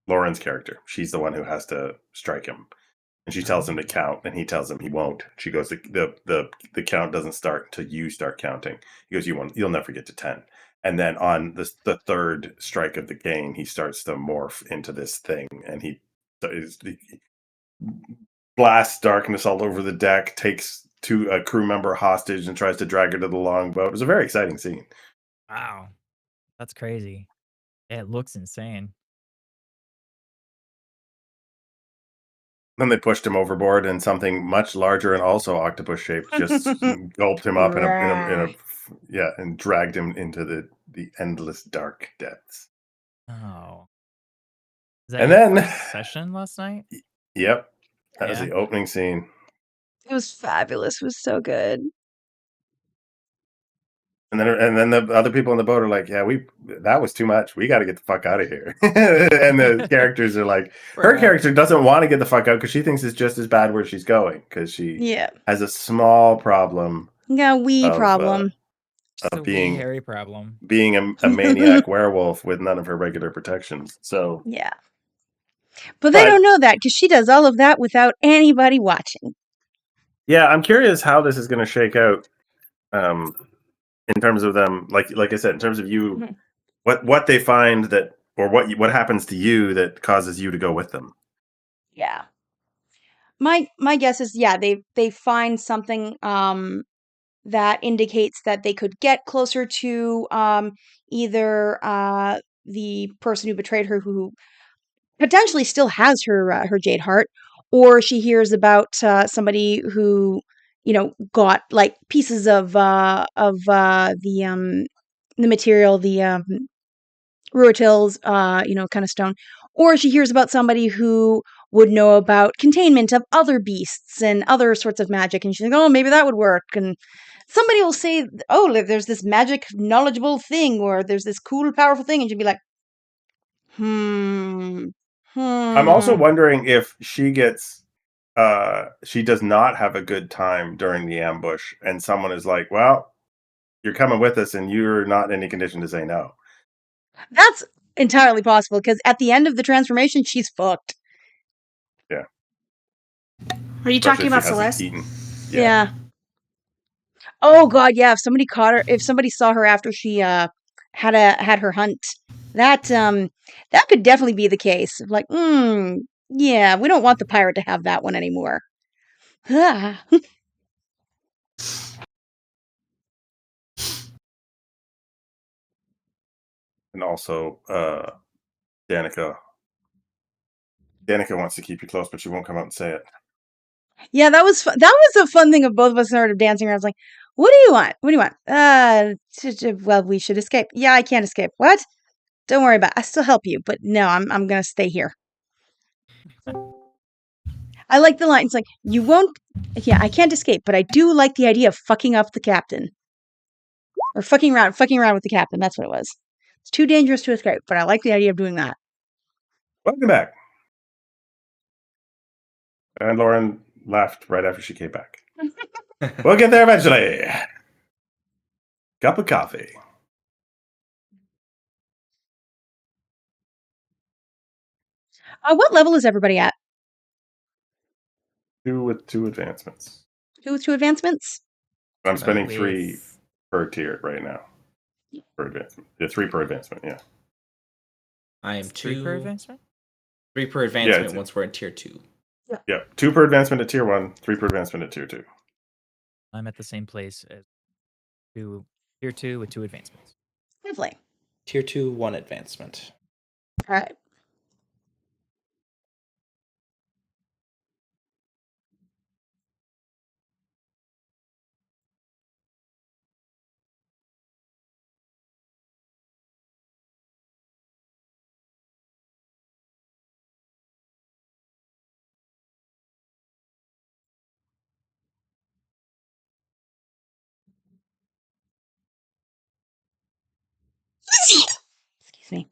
Lauren's character. She's the one who has to strike him, and she tells him to count, and he tells him he won't. She goes, the count doesn't start until you start counting. He goes, you'll never get to 10. And then on the third strike of the cane, he starts to morph into this thing, and he blasts darkness all over the deck, takes a crew member hostage, and tries to drag her to the longboat. It was a very exciting scene. Wow. That's crazy. Yeah, it looks insane. Then they pushed him overboard, and something much larger and also octopus shaped just gulped him up in a and dragged him into the endless dark depths. Oh. Is that And your then first session last night? Yep. That was the opening scene. It was fabulous. It was so good. And then the other people on the boat are like, yeah, that was too much. We got to get the fuck out of here. And the characters are like, her character doesn't want to get the fuck out because she thinks it's just as bad where she's going because she has a small problem. Yeah, problem. Of being hairy problem. Being a maniac werewolf with none of her regular protections. So yeah. But they don't know that because she does all of that without anybody watching. Yeah, I'm curious how this is going to shake out. In terms of them, like I said, in terms of you, what they find that, or what happens to you that causes you to go with them. Yeah. My guess is, they find something that indicates that they could get closer to either the person who betrayed her, who potentially still has her jade heart, or she hears about somebody who got like pieces of the material, the Ruatil's kind of stone, or she hears about somebody who would know about containment of other beasts and other sorts of magic, and she's like, oh, maybe that would work. And somebody will say, oh, there's this magic knowledgeable thing, or there's this cool powerful thing, and she'd be like, I'm also wondering if she gets she does not have a good time during the ambush, and someone is like, well, you're coming with us and you're not in any condition to say no. That's entirely possible, because at the end of the transformation, she's fucked. Yeah. Are you talking about Celeste? Yeah. Oh god, yeah. If somebody caught her, if somebody saw her after she had her hunt, that could definitely be the case. Like, yeah, we don't want the pirate to have that one anymore. Ah. And also, Danica wants to keep you close, but she won't come out and say it. Yeah, that was that was a fun thing of both of us sort of dancing around. I was like, "What do you want? What do you want?" Well, we should escape. Yeah, I can't escape. What? Don't worry about it. I still help you, but no, I'm gonna stay here. I like the line. It's like, you won't. Yeah, I can't escape, but I do like the idea of fucking up the captain, or fucking around with the captain. That's what it was. It's too dangerous to escape, but I like the idea of doing that. Welcome back. And Lauren left right after she came back. We'll get there eventually. Cup of coffee. What level is everybody at? 2 with 2 advancements. 2 with 2 advancements? I'm spending 3 per tier right now. Per advancement. Yeah, 3 per advancement, yeah. I am 3 per advancement? 3 per advancement once we're in tier 2. Yeah, 2 per advancement at tier 1, 3 per advancement at tier 2. I'm at the same place as tier 2 with 2 advancements. Lovely. Tier 2, 1 advancement. All right. Excuse me.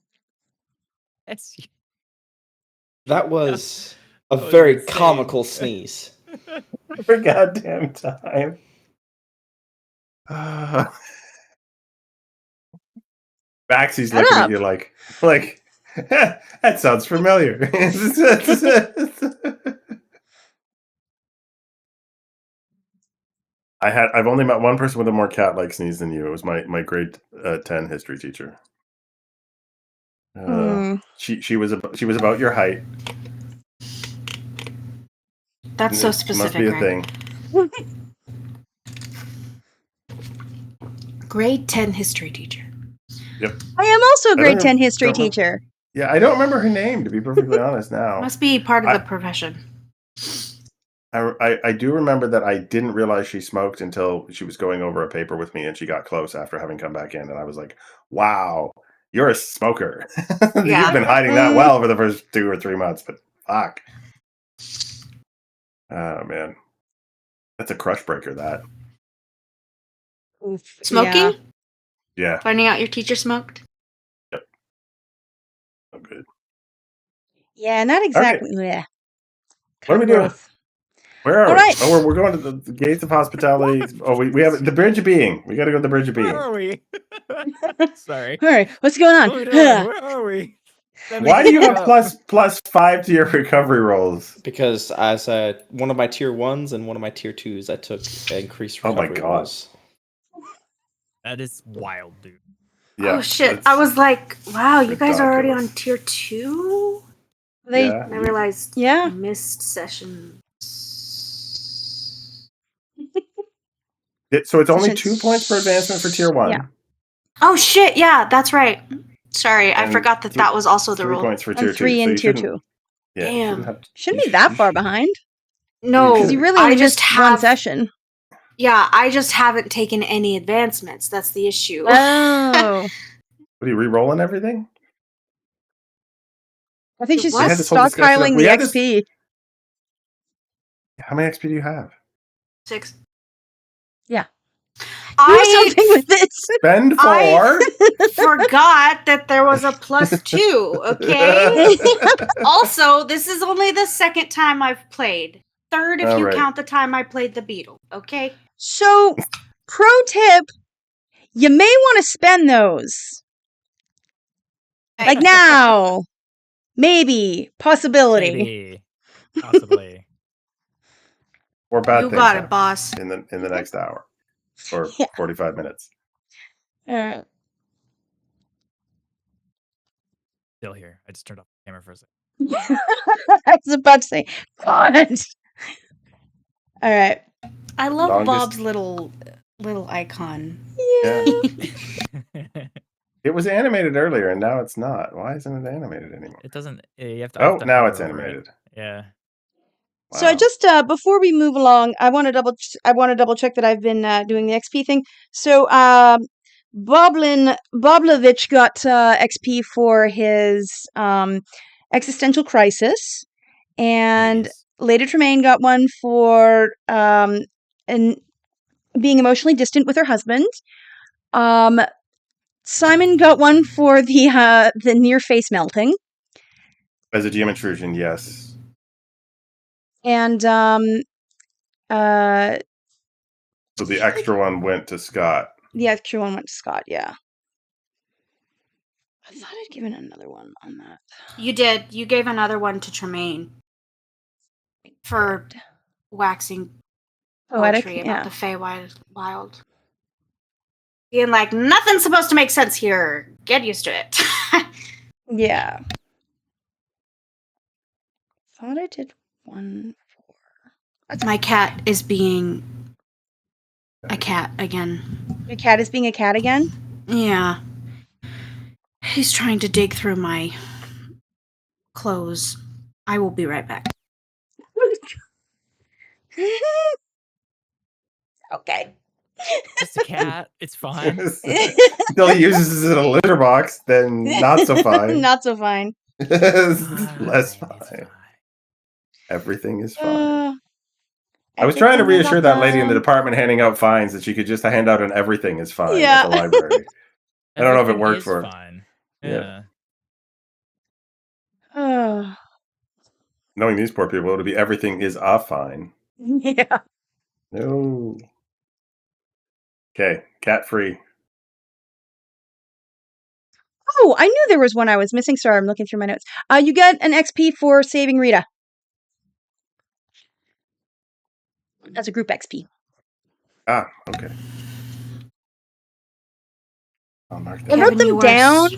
That was a very comical sneeze. Every goddamn time. Baxy's looking at you like that sounds familiar. I've only met one person with a more cat-like sneeze than you. It was my grade 10 history teacher. She was about your height. That's so specific. Must be a thing. Grade 10 history teacher. Yep. I am also a grade 10 history teacher. Yeah, I don't remember her name, to be perfectly honest now. Must be part of the profession. I do remember that I didn't realize she smoked until she was going over a paper with me, and she got close after having come back in, and I was like, wow, you're a smoker. Yeah. You've been hiding that well for the first 2 or 3 months, but fuck. Oh, man. That's a crush breaker, that. Oof. Smoking? Yeah. Finding out your teacher smoked? Yep. Oh, good. Yeah, not exactly. Okay. Yeah. What are we doing? Where are we? Right. Oh, we're going to the gates of hospitality. Oh, we have the Bridge of Being. We got to go to the Bridge of Being. Where are we? Sorry. All right, what's going on? Where are we? Why do you have plus 5 to your recovery rolls? Because as one of my tier 1s and one of my tier 2s, I took increased recovery rolls. That is wild, dude. Yeah, oh shit! I was like, "Wow, you guys are already on tier 2." They, I realized, yeah, missed sessions. So it's only 2 points per advancement for tier 1. Yeah. Oh shit! Yeah, that's right. Sorry, I forgot that was also the 3 rule. points for tier 2. 3 and tier 2. Yeah, damn. Shouldn't be that far behind. No, because you really only missed one session. Yeah, I just haven't taken any advancements. That's the issue. Oh. What are you re-rolling everything? I think she's just stockpiling the XP. How many XP do you have? 6. Yeah. Do something with it. Spend 4. I forgot that there was a +2, okay? Also, this is only the second time I've played. third if All you right. count the time I played the Beatle, okay? So, pro tip, you may want to spend those. Like now. Maybe. Possibility. Maybe. Possibly. Or bad You things got it, happen boss. in the next hour or Yeah. 45 minutes. Uh, Still here. I just turned off the camera for a second. I was about to say, God. All right. I love Longest- Bob's little icon. Yeah. It was animated earlier and now it's not. Why isn't it animated anymore? It doesn't. You have to. I have to now hover it's over it. animated. Yeah. So I Wow. just before we move along, I want to double check that I've been doing the XP thing. So Boblovich got XP for his existential crisis, and Yes. Lady Tremaine got one for being emotionally distant with her husband. Simon got one for the near face melting, As a GM intrusion, yes. and So the extra one went to Scott. the extra one went to Scott. Yeah. I thought I'd given another one on that. You did. You gave another one to Tremaine for waxing Poetic, poetry yeah. about the Feywild. Being like, nothing's supposed to make sense here. Get used to it. Yeah. Thought I did one for. My cat is being a cat again. Your cat is being a cat again? Yeah. He's trying to dig through my clothes. I will be right back. Okay. Just a cat. It's fine. Until he uses it as a litter box, then not so fine. Not so fine. Less Fine, it's fine. Everything is fine. Uh, I was trying to everything is reassure that lady in the awesome. department handing out fines that she could just hand out an everything is fine Yeah. at the library. I don't know if it Everything worked is for her. fine. Yeah. Yeah. Oh. Knowing these poor people, it would be everything is a fine. Yeah. No. Okay, cat free. Oh, I knew there was one I was missing. Sorry, I'm looking through my notes. You get an XP for saving Rita. That's a group XP. Ah, okay. I'll mark I that. wrote them down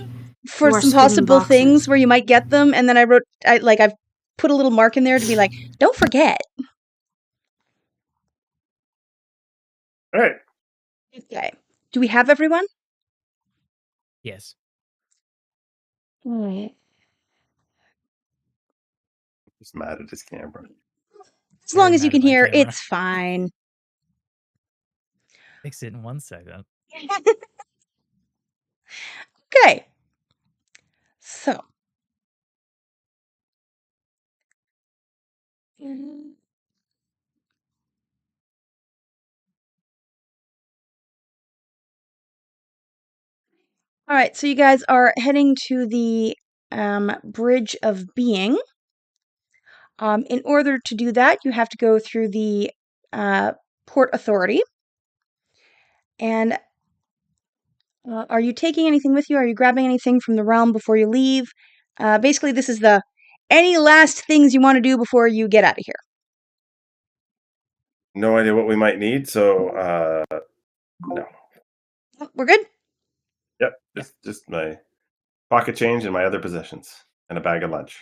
for you are some spinning possible boxes. things where you might get them, and then I've put a little mark in there to be like, don't forget. All right. Okay. Do we have everyone? Yes. Just mad at his camera. As long Very as you mad can at my hear, camera. it's fine. Fix it in 1 second. Okay. So. All right, so you guys are heading to the Bridge of Being. In order to do that, you have to go through the Port Authority. And are you taking anything with you? Are you grabbing anything from the realm before you leave? Basically, this is any last things you want to do before you get out of here. No idea what we might need, so no. We're good? Yep, just my pocket change and my other possessions and a bag of lunch.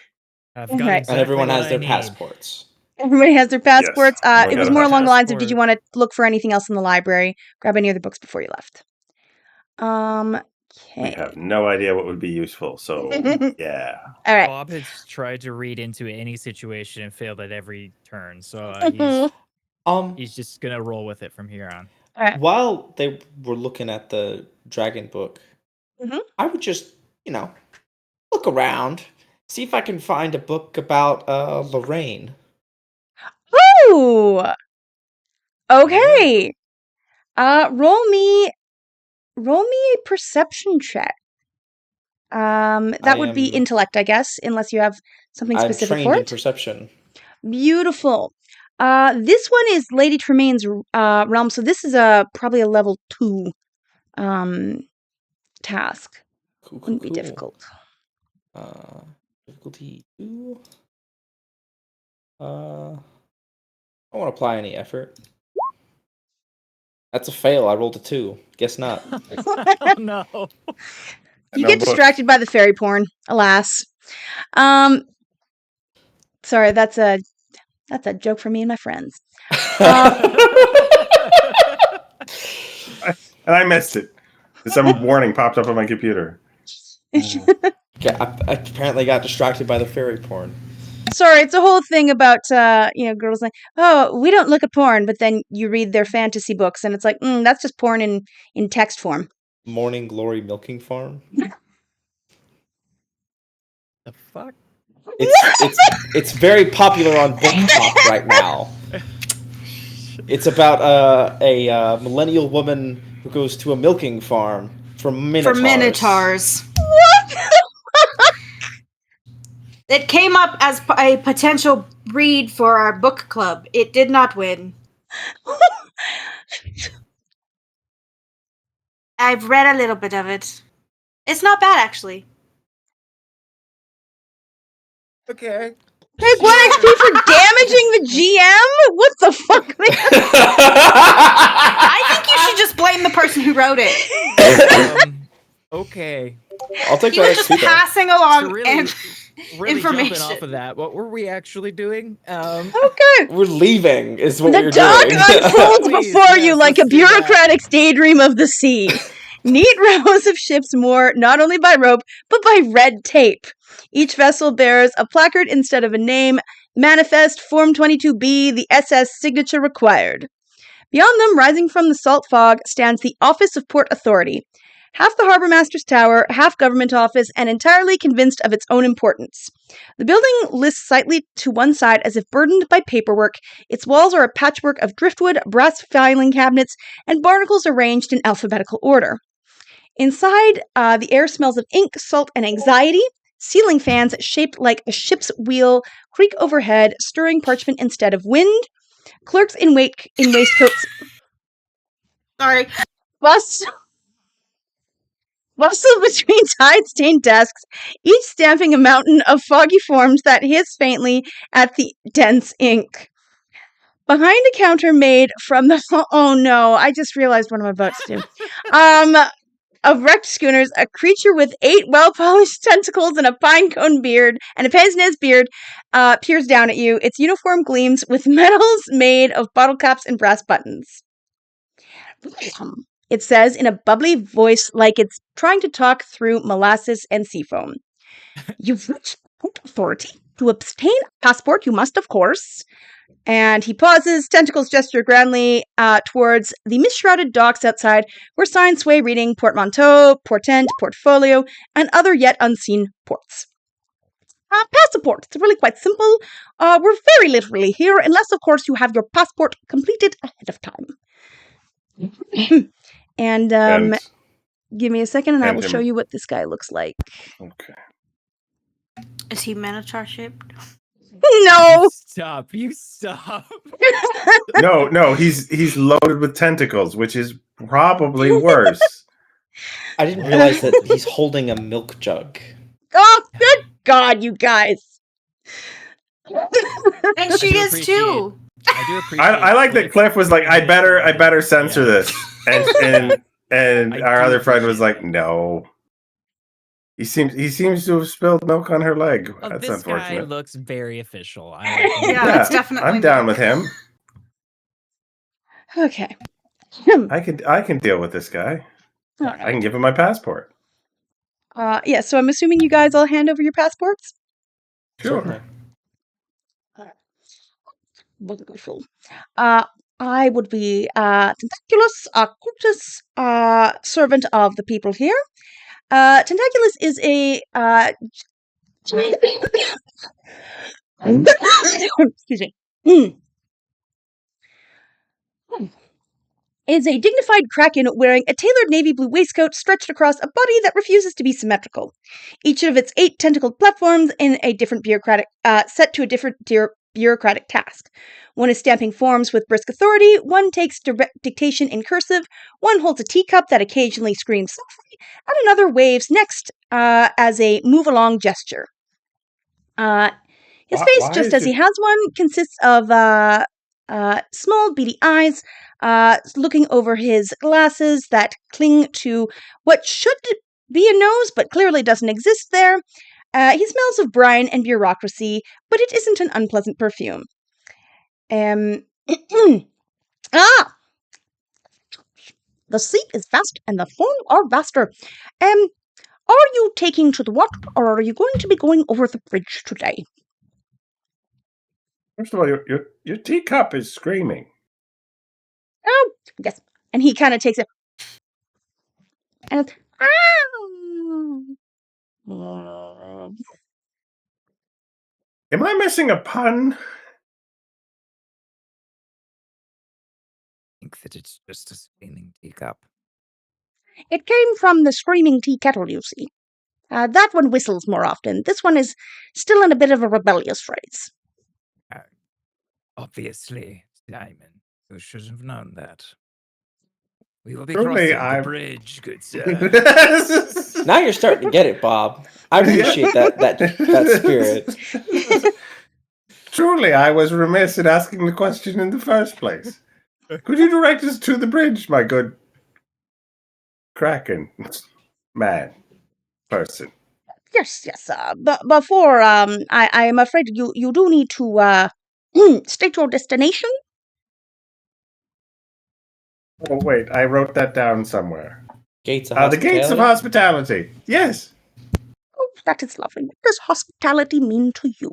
I've Okay. got And exactly And everyone what has I their need. passports. Everybody has their passports. everyone It got was a more along the lines of, passport. did you want to look for anything else in the library? Grab any other books before you left. We Okay. have no idea what would be useful, so yeah. All right. Bob has tried to read into any situation and failed at every turn, so he's just gonna roll with it from here on. All right. While they were looking at the dragon book, Mhm. I would just, look around, see if I can find a book about Lorraine. Ooh. Okay. Roll me a perception check. That would be intellect, I guess, unless you have something I'm specific trained for in it. perception. Beautiful. This one is Lady Tremaine's realm, so this is probably a level 2 task. Wouldn't be difficult. Difficulty 2. I don't want to apply any effort. That's a fail. I rolled a 2. Guess not. Oh no. You get distracted by the fairy porn, alas. Sorry, that's a joke for me and my friends. And I missed it. Some warning popped up on my computer. Okay, I apparently got distracted by the fairy porn. Sorry, it's a whole thing about girls like, oh, we don't look at porn, but then you read their fantasy books, and it's like, that's just porn in text form. Morning Glory Milking Farm. The fuck? It's very popular on BookTok right now. It's about a millennial woman who goes to a milking farm for minotaurs. What? It came up as a potential read for our book club. It did not win. I've read a little bit of it. It's not bad, actually. Okay. Take 1 XP for damaging the GM? What the fuck? I think you should just blame the person who wrote it. Okay. I'll take He was just passing along really information. Jumping off of that, what were we actually doing? Okay. We're leaving, is what The we're dog doing. unfolds Please, before yes, you like a let's do that. bureaucratic daydream of the sea. Neat rows of ships moored not only by rope, but by red tape. Each vessel bears a placard instead of a name. Manifest Form 22B, the SS signature required. Beyond them, rising from the salt fog, stands the Office of Port Authority. Half the Harbour Master's tower, half government office, and entirely convinced of its own importance. The building lists slightly to one side as if burdened by paperwork. Its walls are a patchwork of driftwood, brass filing cabinets, and barnacles arranged in alphabetical order. Inside, the air smells of ink, salt, and anxiety. Ceiling fans shaped like a ship's wheel creak overhead, stirring parchment instead of wind. Clerks in waistcoats Sorry. bustle between tide-stained desks, each stamping a mountain of foggy forms that hiss faintly at the dense ink. Behind a counter made from the... Oh no, I just realized what I'm about to do. Of wrecked schooners, a creature with 8 well-polished tentacles and a pine cone beard, and a pince-nez beard, peers down at you. Its uniform gleams with medals made of bottle caps and brass buttons. It says in a bubbly voice like it's trying to talk through molasses and seafoam. You've reached Port Authority. To obtain a passport, you must, of course. And he pauses, tentacles gesture grandly towards the mist-shrouded docks outside, where signs sway reading portmanteau, portent, portfolio, and other yet unseen ports. Passport. It's really quite simple. We're very literally here, unless, of course, you have your passport completed ahead of time. And give me a second, and I will show you what this guy looks like. Okay. Is he Minotaur shaped? No! You stop. No, he's loaded with tentacles, which is probably worse. I didn't realize that he's holding a milk jug. Oh, good God, you guys! And she is too. I do appreciate. I like that Cliff was like, I better censor this, and our other friend was like, no. He seems to have spilled milk on her leg. Oh, That's this unfortunate. guy looks very official. I like him. Yeah, that's definitely. I'm down with him. Okay. I can deal with this guy. Right. I can give him my passport. Yeah, so I'm assuming you guys all hand over your passports? Sure. Wonderful. I would be Tentaculus, a cultus servant of the people here. Tentaculus is a excuse me. Is a dignified kraken wearing a tailored navy blue waistcoat stretched across a body that refuses to be symmetrical. Each of its 8 tentacled platforms in a different bureaucratic set to a different bureaucratic task. One is stamping forms with brisk authority, one takes dictation in cursive, one holds a teacup that occasionally screams softly, and another waves next as a move-along gesture. His face, Why just is as he it- has one, consists of small, beady eyes looking over his glasses that cling to what should be a nose but clearly doesn't exist there. He smells of brine and bureaucracy, but it isn't an unpleasant perfume. Ah! The seat is vast and the forms are vaster. Are you taking to the water or are you going to be going over the bridge today? First of all, your teacup is screaming. Oh, yes. And he kind of takes it. And it's, Am I missing a pun? Think that it's just a screaming teacup. It came from the screaming tea kettle, you see. That one whistles more often. This one is still in a bit of a rebellious phase. Obviously, Simon, you should have known that. We will be Truly, crossing the bridge, good sir. Now you're starting to get it, Bob. I appreciate that spirit. Truly, I was remiss in asking the question in the first place. Could you direct us to the bridge, my good Kraken person? Yes. But before, I am afraid you do need to state your destination. Oh, wait, I wrote that down somewhere. Gates of The hospitality. gates of hospitality. Yes. Oh, that is lovely. What does hospitality mean to you?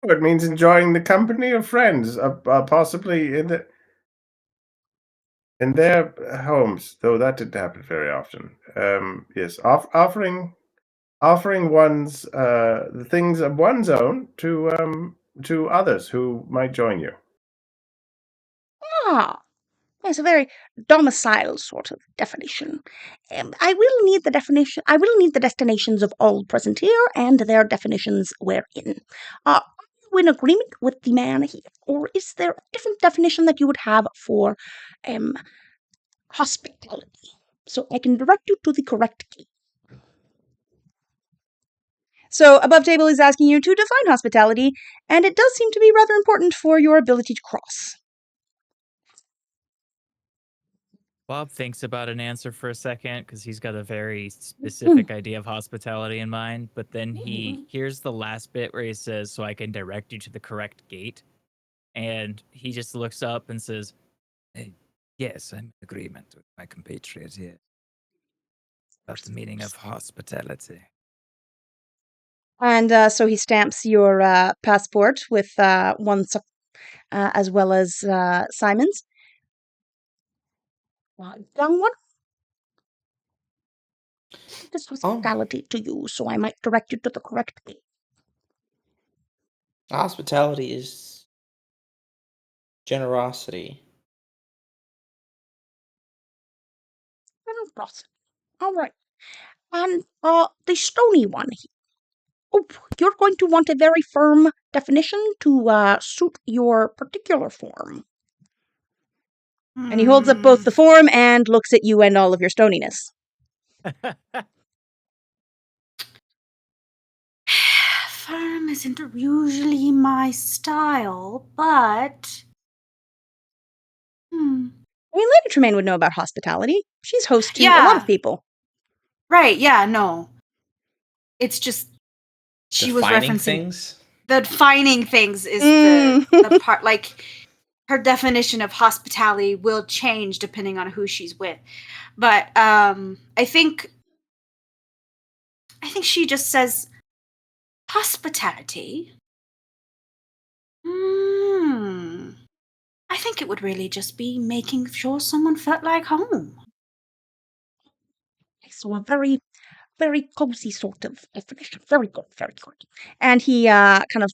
It means enjoying the company of friends, possibly in their homes, though that didn't happen very often. Yes, offering one's the things of one's own to others who might join you. Ah, it's a very domicile sort of definition. I will need the definition. I will need the destinations of all present here and their definitions wherein. Are you in agreement with the man here, or is there a different definition that you would have for hospitality? So I can direct you to the correct key. So above table is asking you to define hospitality, and it does seem to be rather important for your ability to cross. Bob thinks about an answer for a second because he's got a very specific idea of hospitality in mind. But then he hears the last bit where he says, "So I can direct you to the correct gate." And he just looks up and says, "Hey, yes, I'm in agreement with my compatriot here. About the meaning of hospitality." And so he stamps your passport with one as well as Simon's. Young one, this hospitality to you, so I might direct you to the correct gate. Hospitality is generosity. All right. And the stony one. Oh, you're going to want a very firm definition to suit your particular form. And he holds up both the form and looks at you and all of your stoniness. Firm isn't usually my style, but I mean, Ledgermain would know about hospitality. She's host to a lot of people. Right, yeah, no. It's just she was Defining referencing things. the defining things is the part, like her definition of hospitality will change depending on who she's with. But I think she just says hospitality. I think it would really just be making sure someone felt like home. So a very, very cozy sort of definition. Very good, very good. And he kind of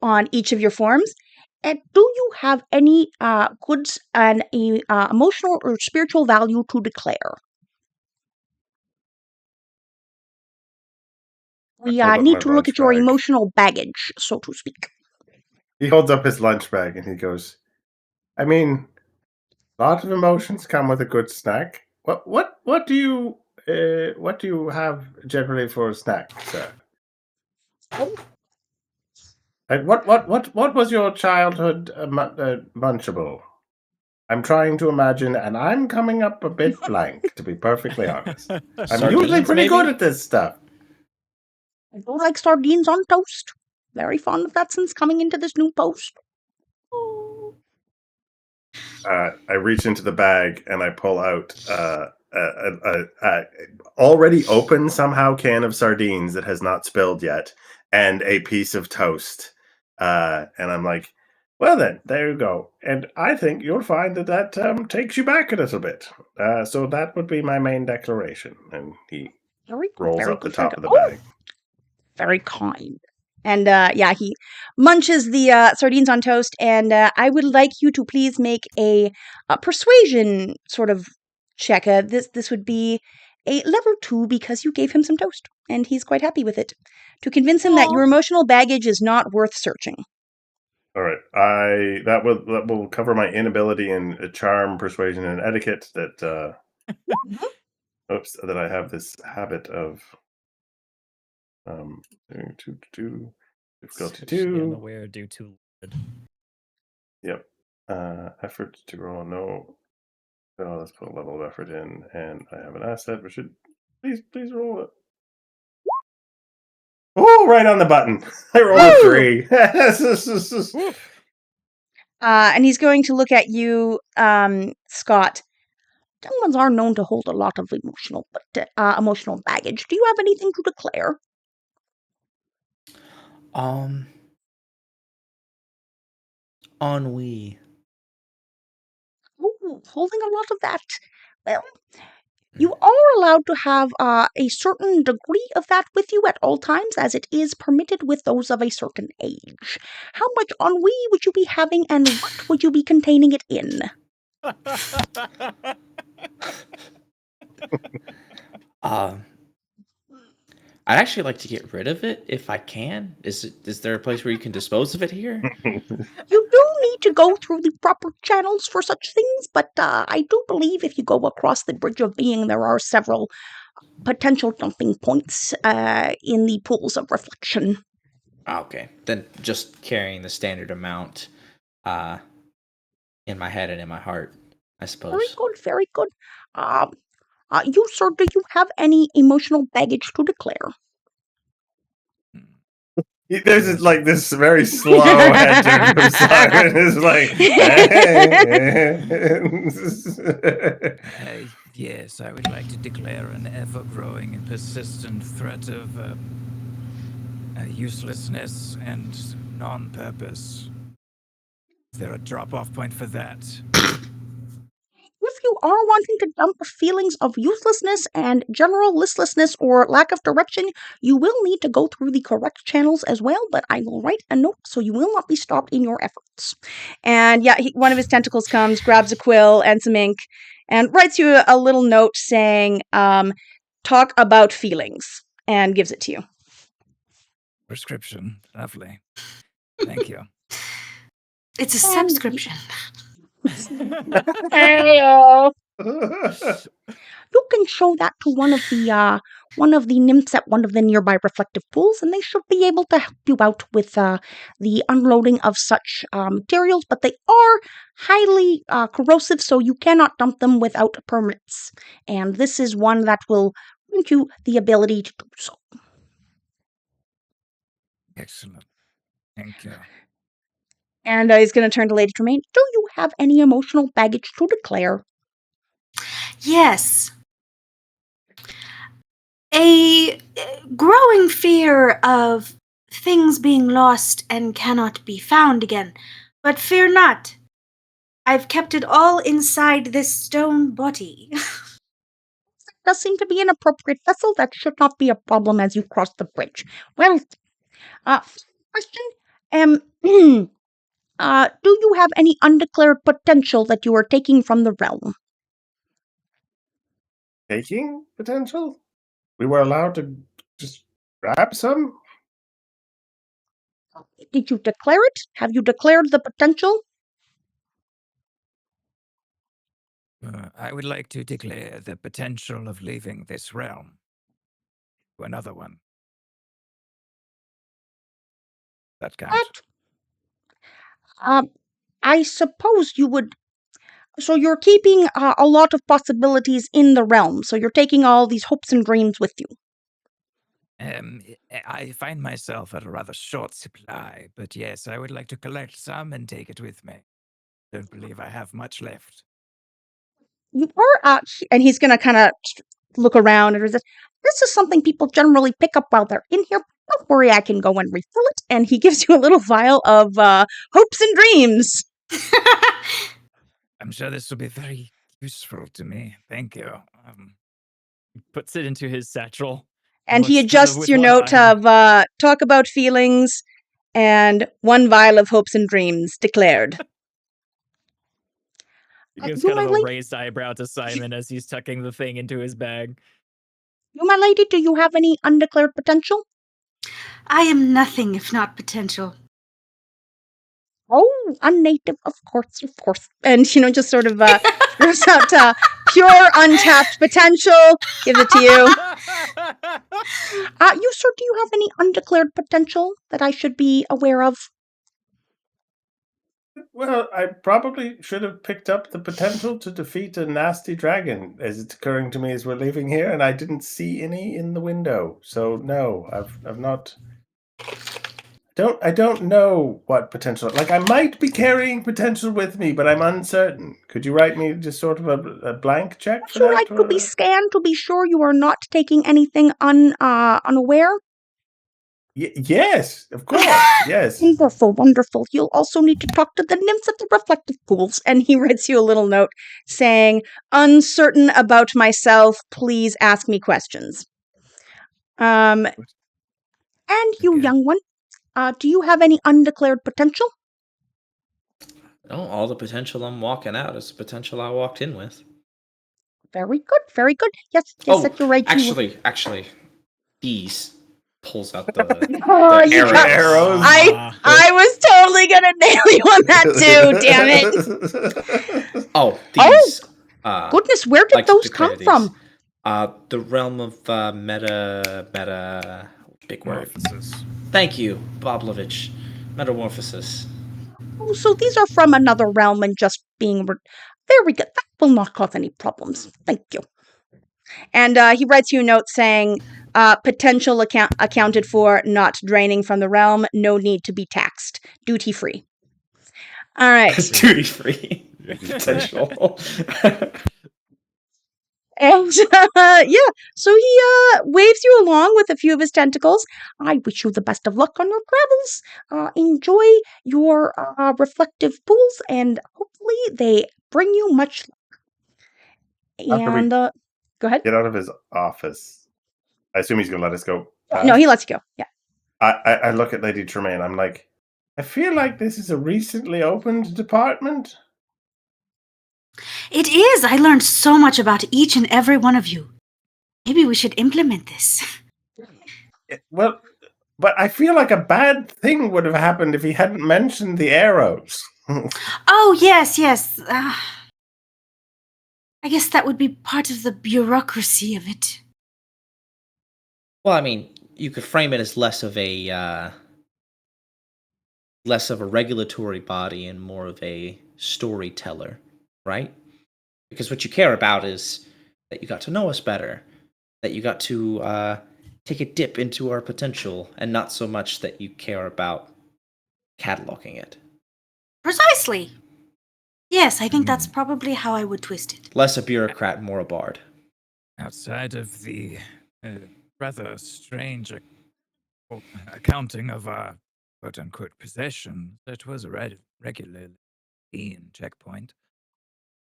on each of your forms. And do you have any goods and emotional or spiritual value to declare? We hold up need my to look lunch at your bag. emotional baggage, so to speak. He holds up his lunch bag and he goes, I mean, a lot of emotions come with a good snack. What do you have generally for a snack, sir? And what was your childhood munchable? I'm trying to imagine, and I'm coming up a bit blank, to be perfectly honest. I'm usually Sardines, pretty good maybe? at this stuff. I do like sardines on toast. Very fond of that since coming into this new post. I reach into the bag and I pull out a already open somehow can of sardines that has not spilled yet, and a piece of toast. And I'm like, well then, there you go. And I think you'll find that takes you back a little bit. So that would be my main declaration. And he Very good, rolls very up the good, very top good. of the bag. Very kind. And he munches the sardines on toast, and I would like you to please make a persuasion sort of check. This would be a level 2 because you gave him some toast, and he's quite happy with it. To convince him that your emotional baggage is not worth searching. All right, that will cover my inability in charm, persuasion, and etiquette. That that I have this habit of difficulty Especially 2. unaware due to. Yep. Effort to roll no. Oh, let's put a level of effort in, and I have an asset. We should please roll it. Oh, right on the button. I rolled a 3. And he's going to look at you, Scott. Gentlemen are known to hold a lot of emotional baggage. Do you have anything to declare? Ennui. Ooh, holding a lot of that. Well, you are allowed to have a certain degree of that with you at all times, as it is permitted with those of a certain age. How much ennui would you be having, and what would you be containing it in? I'd actually like to get rid of it if I can. Is there a place where you can dispose of it here? You do need to go through the proper channels for such things, but I do believe if you go across the Bridge of Being, there are several potential dumping points in the pools of reflection. Okay, then just carrying the standard amount in my head and in my heart, I suppose. Very good, very good. You, sir, do you have any emotional baggage to declare? There's this very slow head turn from Simon. It's like, Yes, I would like to declare an ever-growing and persistent threat of uselessness and non-purpose. Is there a drop-off point for that? If you are wanting to dump feelings of uselessness and general listlessness or lack of direction, you will need to go through the correct channels as well, but I will write a note so you will not be stopped in your efforts. And one of his tentacles comes, grabs a quill and some ink, and writes you a little note saying, talk about feelings, and gives it to you. Prescription. Lovely. Thank you. It's a subscription. You can show that to one of the nymphs at one of the nearby reflective pools, and they should be able to help you out with the unloading of such materials. But they are highly corrosive, so you cannot dump them without permits. And this is one that will grant you the ability to do so. Excellent. Thank you. And he's going to turn to Lady Tremaine. Do you have any emotional baggage to declare? Yes. A growing fear of things being lost and cannot be found again. But fear not. I've kept it all inside this stone body. Does seem to be an appropriate vessel. That should not be a problem as you cross the bridge. Well, question. Do you have any undeclared potential that you are taking from the realm? Taking potential? We were allowed to just grab some? Did you declare it? Have you declared the potential? I would like to declare the potential of leaving this realm to another one. That count? I suppose you would. So you're keeping a lot of possibilities in the realm. So you're taking all these hopes and dreams with you. I find myself at a rather short supply, but yes, I would like to collect some and take it with me. Don't believe I have much left. You are, and he's going to kind of look around and resist. This is something people generally pick up while they're in here. Don't worry, I can go and refill it. And he gives you a little vial of hopes and dreams. I'm sure this will be very useful to me. Thank you. He puts it into his satchel. And he adjusts your note of talk about feelings and 1 vial of hopes and dreams declared. He gives kind of a raised eyebrow to Simon as he's tucking the thing into his bag. You, my lady, do you have any undeclared potential? I am nothing if not potential. Oh, unnative, of course. And, just sort of throws out pure untapped potential. Gives it to you. You, sir, do you have any undeclared potential that I should be aware of? Well, I probably should have picked up the potential to defeat a nasty dragon as it's occurring to me as we're leaving here, and I didn't see any in the window. So no, I've not. I don't know what potential. Like I might be carrying potential with me, but I'm uncertain. Could you write me just sort of a blank check for Sure, that? I could be scanned to be sure you are not taking anything unaware. Yes, of course. Yes. Wonderful. You'll also need to talk to the nymphs at the reflective pools. And he writes you a little note saying, uncertain about myself, please ask me questions. And you, young one, do you have any undeclared potential? No, all the potential I'm walking out is the potential I walked in with. Very good, very good. Yes, that you're right. Actually, he's pulls out the arrows. I was totally gonna nail you on that too. Damn it! Goodness, where did those come from? The realm of big word. Thank you, Boblovich. Metamorphosis. Oh, so these are from another realm and just being very good. That will not cause any problems. Thank you. And he writes you a note saying, potential accounted for, not draining from the realm, no need to be taxed. Duty free. All right. Duty free. Potential. And so he waves you along with a few of his tentacles. I wish you the best of luck on your travels. Enjoy your reflective pools, and hopefully they bring you much luck. And go ahead. Get out of his office. I assume he's going to let us go past. No, he lets you go. Yeah. I look at Lady Tremaine. I'm like, I feel like this is a recently opened department. It is. I learned so much about each and every one of you. Maybe we should implement this. Well, but I feel like a bad thing would have happened if he hadn't mentioned the arrows. Oh, yes. I guess that would be part of the bureaucracy of it. Well, I mean, you could frame it as less of a regulatory body and more of a storyteller, right? Because what you care about is that you got to know us better, that you got to take a dip into our potential, and not so much that you care about cataloging it. Precisely. Yes, I think that's probably how I would twist it. Less a bureaucrat, more a bard. Outside of the rather strange accounting of our quote-unquote possession, that was a regularly clean checkpoint.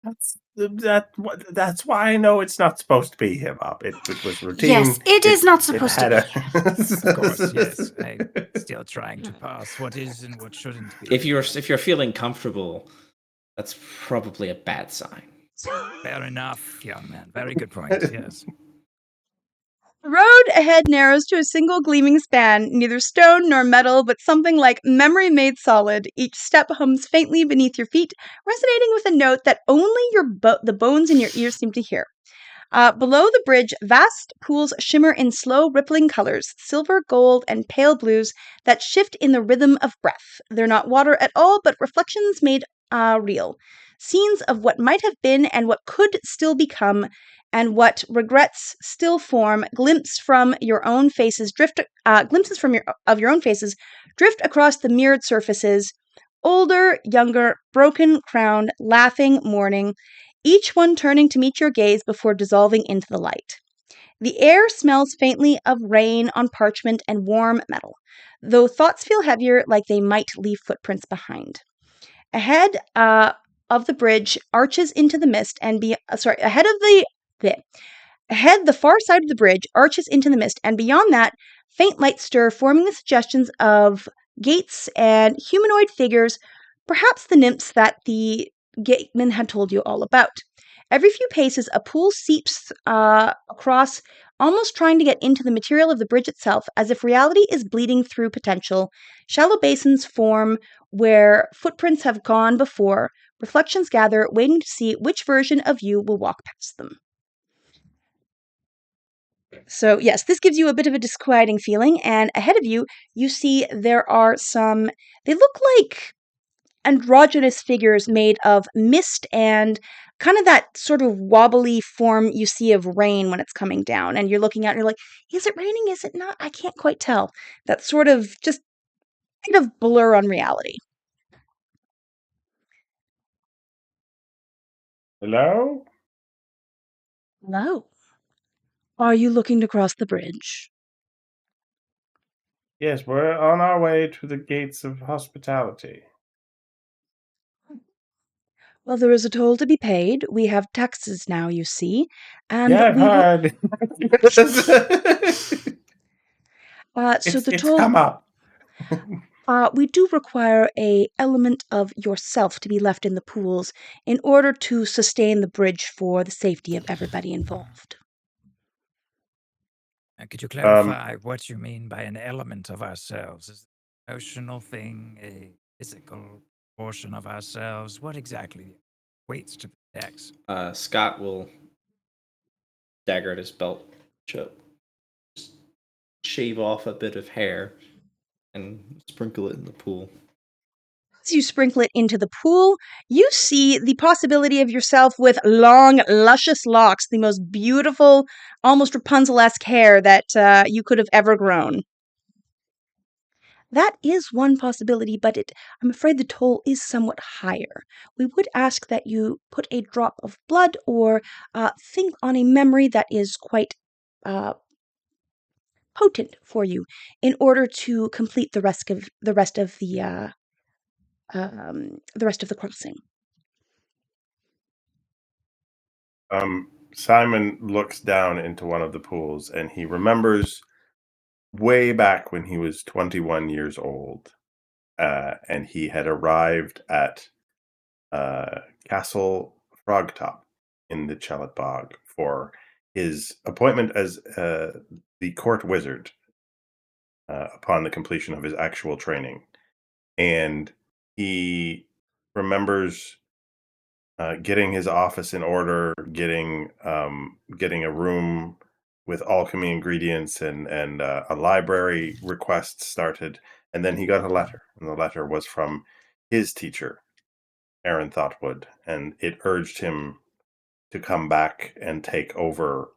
That's why I know it's not supposed to be here, Bob. It was routine. Yes, it is not supposed to be. Of course, yes. I'm still trying to pass what is and what shouldn't be. If you're feeling comfortable, that's probably a bad sign. Fair enough, young man. Very good point, yes. The road ahead narrows to a single gleaming span, neither stone nor metal, but something like memory made solid. Each step hums faintly beneath your feet, resonating with a note that only the bones in your ears seem to hear. Below the bridge, vast pools shimmer in slow, rippling colors, silver, gold, and pale blues that shift in the rhythm of breath. They're not water at all, but reflections made real. Scenes of what might have been and what could still become, and what regrets still form. Glimpses from your own faces drift across the mirrored surfaces. Older, younger, broken crowned, laughing, mourning, each one turning to meet your gaze before dissolving into the light. The air smells faintly of rain on parchment and warm metal, though thoughts feel heavier, like they might leave footprints behind. Ahead of the bridge arches into the mist and ahead, the far side of the bridge arches into the mist, and beyond that, faint lights stir, forming the suggestions of gates and humanoid figures, perhaps the nymphs that the gateman had told you all about. Every few paces, a pool seeps across, almost trying to get into the material of the bridge itself, as if reality is bleeding through potential. Shallow basins form where footprints have gone before. Reflections gather, waiting to see which version of you will walk past them. So, yes, this gives you a bit of a disquieting feeling, and ahead of you, you see there are some, they look like androgynous figures made of mist and kind of that sort of wobbly form you see of rain when it's coming down. And you're looking out and you're like, is it raining? Is it not? I can't quite tell. That sort of just kind of blur on reality. Hello? Hello. Are you looking to cross the bridge? Yes, we're on our way to the gates of hospitality. Well, there is a toll to be paid. We have taxes now, you see, and Yeah, I've we will. heard. So the it's toll. come up. We do require a element of yourself to be left in the pools in order to sustain the bridge for the safety of everybody involved. Could you clarify what you mean by an element of ourselves? Is it an emotional thing, a physical portion of ourselves? What exactly waits to the X? Scott will dagger at his belt, just shave off a bit of hair and sprinkle it in the pool. As you sprinkle it into the pool, you see the possibility of yourself with long, luscious locks, the most beautiful, almost Rapunzel-esque hair that you could have ever grown. That is one possibility, but I'm afraid the toll is somewhat higher. We would ask that you put a drop of blood or think on a memory that is quite uh, potent for you in order to complete the rest of the rest of the crossing. Simon looks down into one of the pools and he remembers way back when he was 21 years old, and he had arrived at Castle Frogtop in the Chelit Bog for his appointment as the court wizard upon the completion of his actual training. And he remembers getting his office in order, getting a room with alchemy ingredients and a library request started, and then he got a letter, and the letter was from his teacher, Aaron Thoughtwood, and it urged him to come back and take over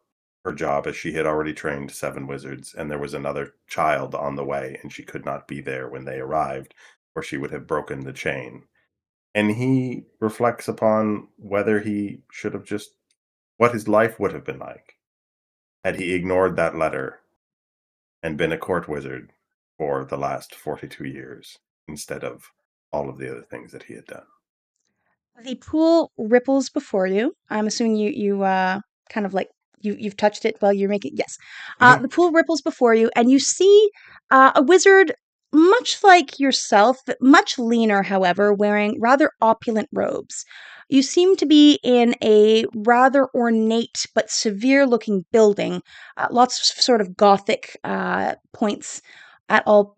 her job, as she had already trained 7 wizards, and there was another child on the way, and she could not be there when they arrived, or she would have broken the chain. And he reflects upon whether he should have just what his life would have been like had he ignored that letter and been a court wizard for the last 42 years instead of all of the other things that he had done. The pool ripples before you. I'm assuming you kind of like you've touched it while you're making yes. The pool ripples before you, and you see a wizard much like yourself, much leaner, however, wearing rather opulent robes. You seem to be in a rather ornate but severe-looking building. Lots of sort of gothic points at all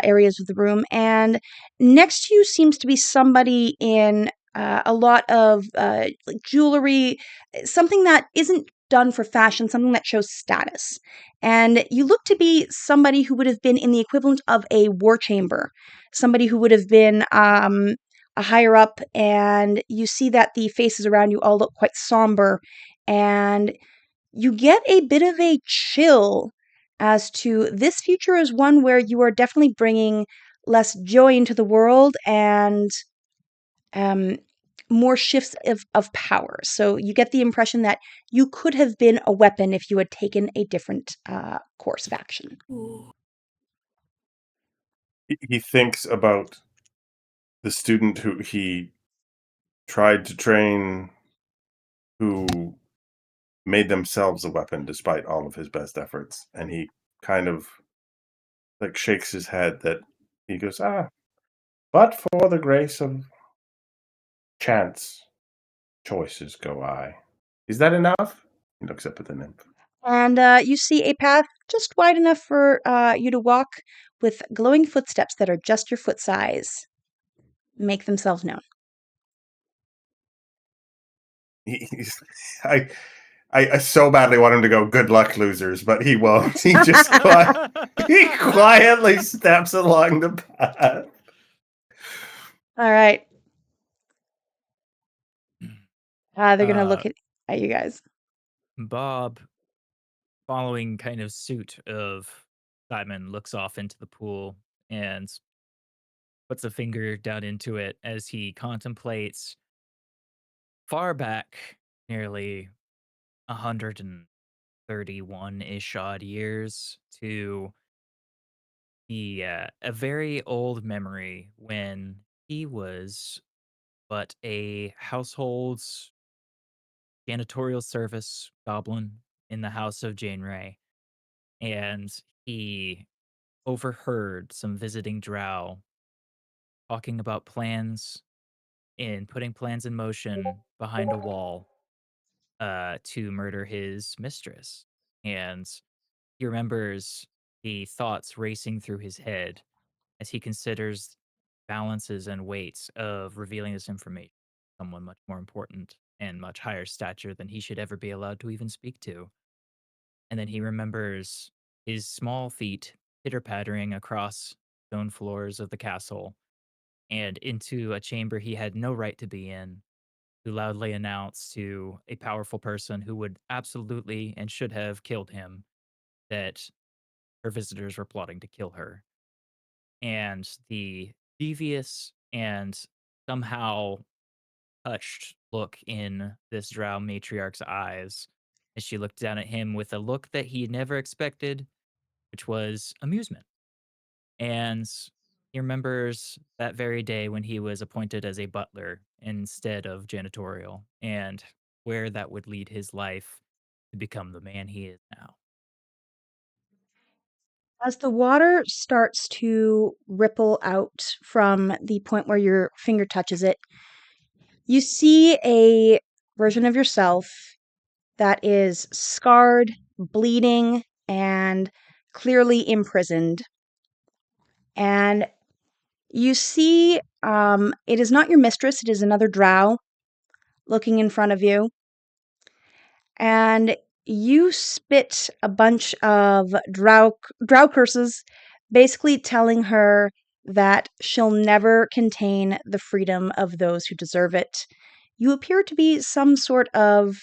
areas of the room, and next to you seems to be somebody in a lot of like jewelry, something that isn't done for fashion, something that shows status. And you look to be somebody who would have been in the equivalent of a war chamber, somebody who would have been a higher up, and you see that the faces around you all look quite somber, and you get a bit of a chill as to this future is one where you are definitely bringing less joy into the world and um, more shifts of power. So you get the impression that you could have been a weapon if you had taken a different course of action. He thinks about the student who he tried to train, who made themselves a weapon despite all of his best efforts, and he kind of like shakes his head that he goes, but for the grace of chance, choices go I. Is that enough? He looks up at the nymph. And you see a path just wide enough for you to walk, with glowing footsteps that are just your foot size make themselves known. He's, I so badly want him to go, good luck, losers, but he won't. He just he quietly steps along the path. All right. They're going to look at you guys. Bob, following kind of suit of Simon, looks off into the pool and puts a finger down into it as he contemplates far back, nearly 131-ish odd years, to a very old memory when he was but a household janitorial service goblin in the house of Jane Ray, and he overheard some visiting drow talking about plans and putting plans in motion behind a wall to murder his mistress. And he remembers the thoughts racing through his head as he considers balances and weights of revealing this information to someone much more important and much higher stature than he should ever be allowed to even speak to. And then he remembers his small feet pitter-pattering across stone floors of the castle and into a chamber he had no right to be in, who loudly announced to a powerful person who would absolutely and should have killed him that her visitors were plotting to kill her. And the devious and somehow touched look in this drow matriarch's eyes as she looked down at him with a look that he never expected, which was amusement. And he remembers that very day when he was appointed as a butler instead of janitorial, and where that would lead his life to become the man he is now. As the water starts to ripple out from the point where your finger touches it, you see a version of yourself that is scarred, bleeding, and clearly imprisoned. And you see it is not your mistress, it is another drow looking in front of you. And you spit a bunch of drow curses, basically telling her that she'll never contain the freedom of those who deserve it. You appear to be some sort of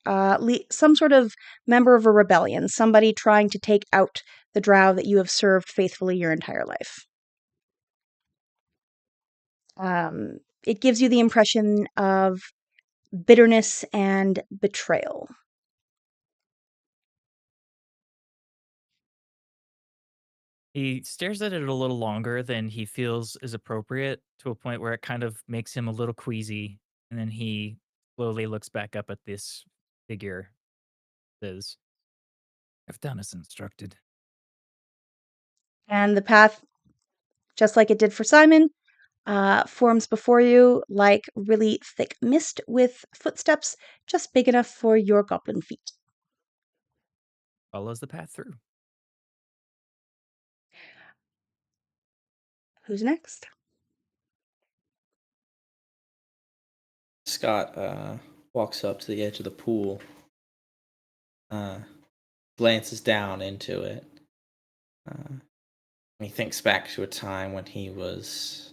member of a rebellion, somebody trying to take out the drow that you have served faithfully your entire life. It gives you the impression of bitterness and betrayal. He stares at it a little longer than he feels is appropriate, to a point where it kind of makes him a little queasy. And then he slowly looks back up at this figure, says, "I've done as instructed." And the path, just like it did for Simon, forms before you like really thick mist with footsteps just big enough for your goblin feet. Follows the path through. Who's next? Scott walks up to the edge of the pool, glances down into it. He thinks back to a time when he was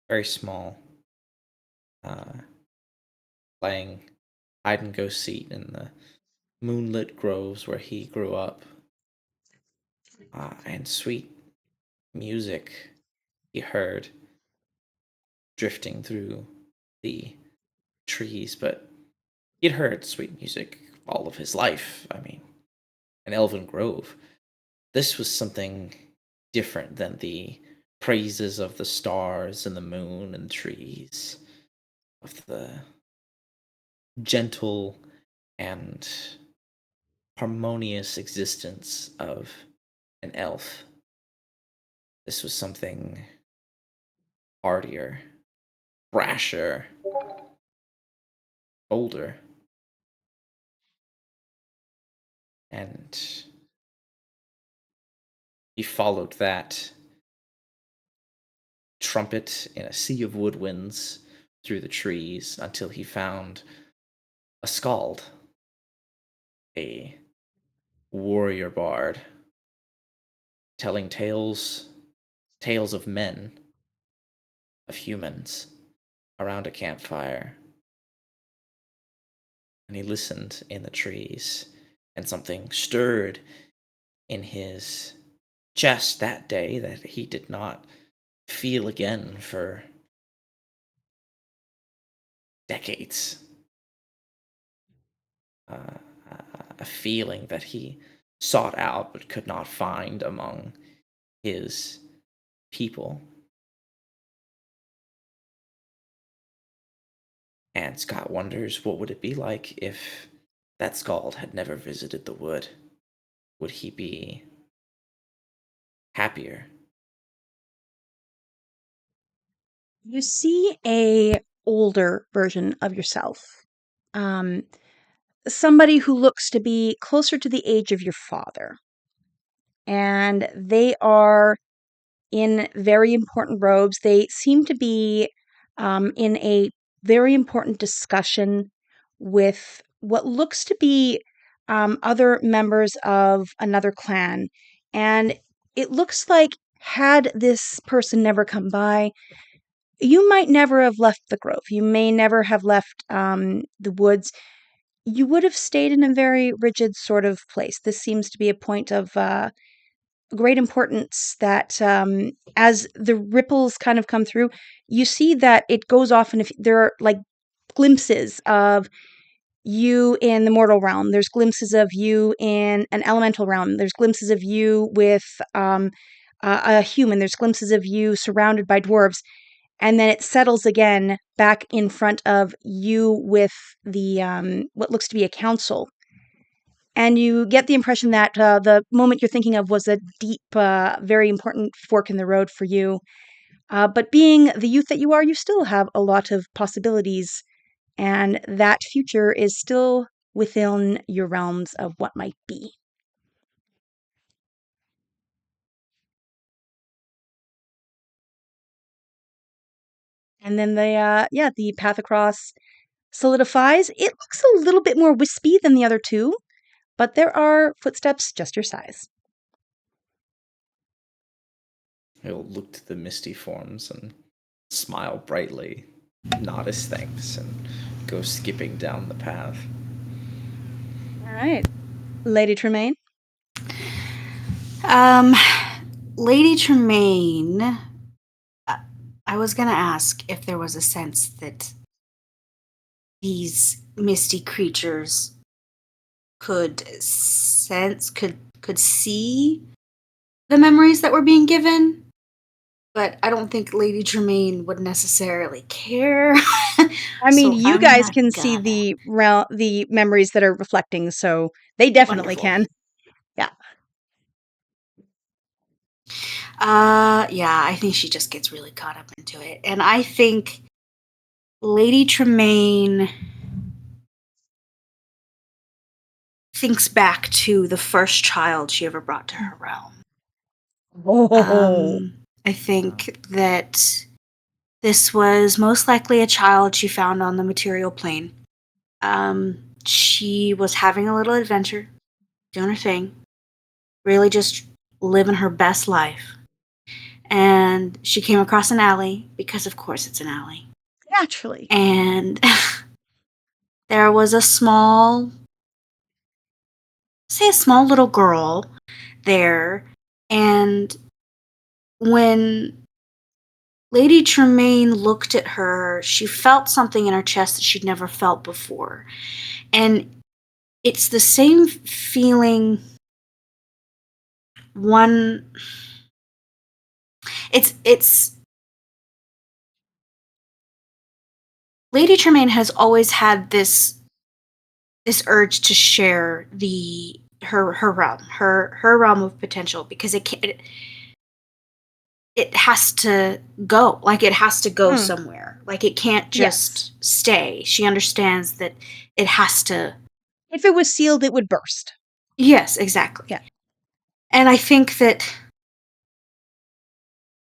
very small, playing hide and go seek in the moonlit groves where he grew up, and sweet music he heard drifting through the trees. But he'd heard sweet music all of his life. I mean, an elven grove. This was something different than the praises of the stars and the moon and trees, of the gentle and harmonious existence of an elf. This was something hardier, brasher, bolder. And he followed that trumpet in a sea of woodwinds through the trees until he found a skald, a warrior bard, telling tales of men, of humans, around a campfire. And he listened in the trees, and something stirred in his chest that day that he did not feel again for decades. A feeling that he sought out but could not find among his people. And Scott wonders, what would it be like if that skald had never visited the wood? Would he be happier? You see a older version of yourself. Somebody who looks to be closer to the age of your father. And they are in very important robes. They seem to be in a very important discussion with what looks to be other members of another clan. And it looks like, had this person never come by, you might never have left the grove. You may never have left the woods. You would have stayed in a very rigid sort of place. This seems to be a point of great importance that as the ripples kind of come through, you see that it goes off, and if there are like glimpses of you in the mortal realm, there's glimpses of you in an elemental realm, there's glimpses of you with a human, there's glimpses of you surrounded by dwarves, and then it settles again back in front of you with the what looks to be a council. And you get the impression that the moment you're thinking of was a deep, very important fork in the road for you. But being the youth that you are, you still have a lot of possibilities, and that future is still within your realms of what might be. And then the path across solidifies. It looks a little bit more wispy than the other two, but there are footsteps just your size. He'll look to the misty forms and smile brightly, nod his thanks, and go skipping down the path. All right. Lady Tremaine? Lady Tremaine, I was going to ask if there was a sense that these misty creatures could see the memories that were being given, but I don't think Lady Tremaine would necessarily care. I mean, So you I'm guys not can see gonna. the memories that are reflecting, so they definitely Wonderful. can. Yeah. Yeah, I think she just gets really caught up into it. And I think Lady Tremaine thinks back to the first child she ever brought to her realm. I think that this was most likely a child she found on the material plane. She was having a little adventure, doing her thing, really just living her best life. And she came across an alley, because of course it's an alley. Naturally. And there was a small little girl there. And when Lady Tremaine looked at her, she felt something in her chest that she'd never felt before. And it's the same feeling it's Lady Tremaine has always had this urge to share her realm of potential, because it has to go. Like, it has to go somewhere. Like, it can't just stay. She understands that it has to. If it was sealed, it would burst. Yes, exactly. Yeah. And I think that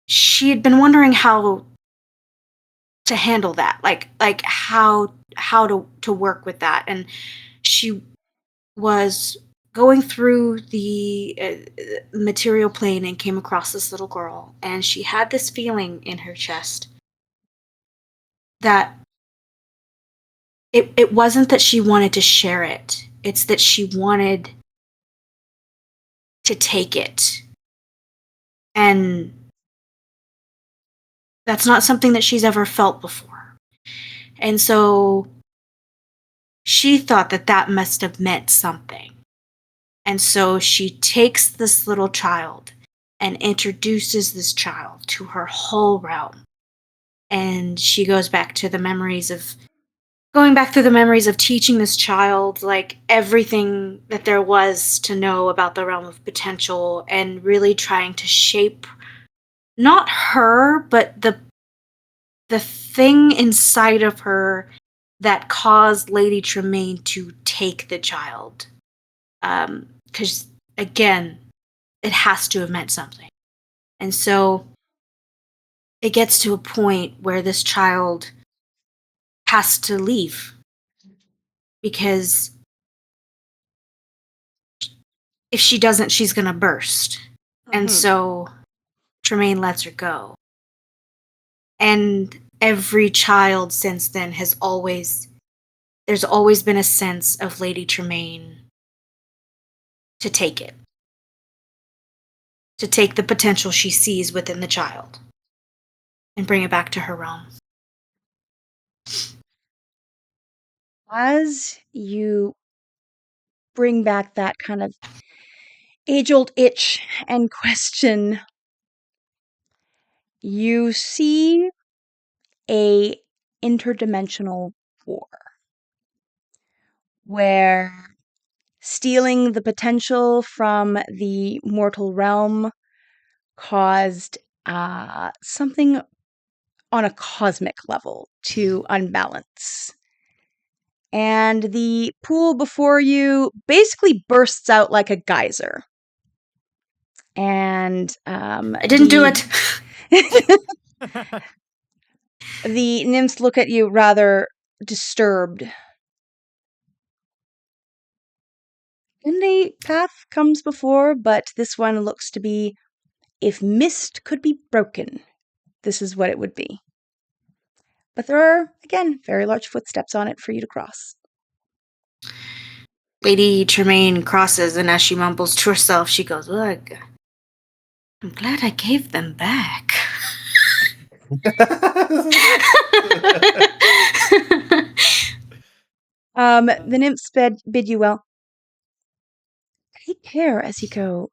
she had been wondering how to handle that, like how to work with that. And she was going through the material plane and came across this little girl, and she had this feeling in her chest that it wasn't that she wanted to share it, it's that she wanted to take it. And that's not something that she's ever felt before. And so she thought that must have meant something. And so she takes this little child and introduces this child to her whole realm. And she goes back through the memories of teaching this child, like, everything that there was to know about the realm of potential, and really trying to shape not her, but the thing inside of her that caused Lady Tremaine to take the child. Because, again, it has to have meant something. And so it gets to a point where this child has to leave, because if she doesn't, she's going to burst. And so Tremaine lets her go. And every child since then there's always been a sense of Lady Tremaine to take it. To take the potential she sees within the child and bring it back to her realm. As you bring back that kind of age-old itch and question, you see a interdimensional war where stealing the potential from the mortal realm caused something on a cosmic level to unbalance. And the pool before you basically bursts out like a geyser. And I didn't do it. The nymphs look at you rather disturbed. And a path comes before, but this one looks to be, if mist could be broken, this is what it would be. But there are, again, very large footsteps on it for you to cross. Lady Tremaine crosses, and as she mumbles to herself, she goes, "Look, I'm glad I gave them back." The nymphs bid you well. Take care as you go.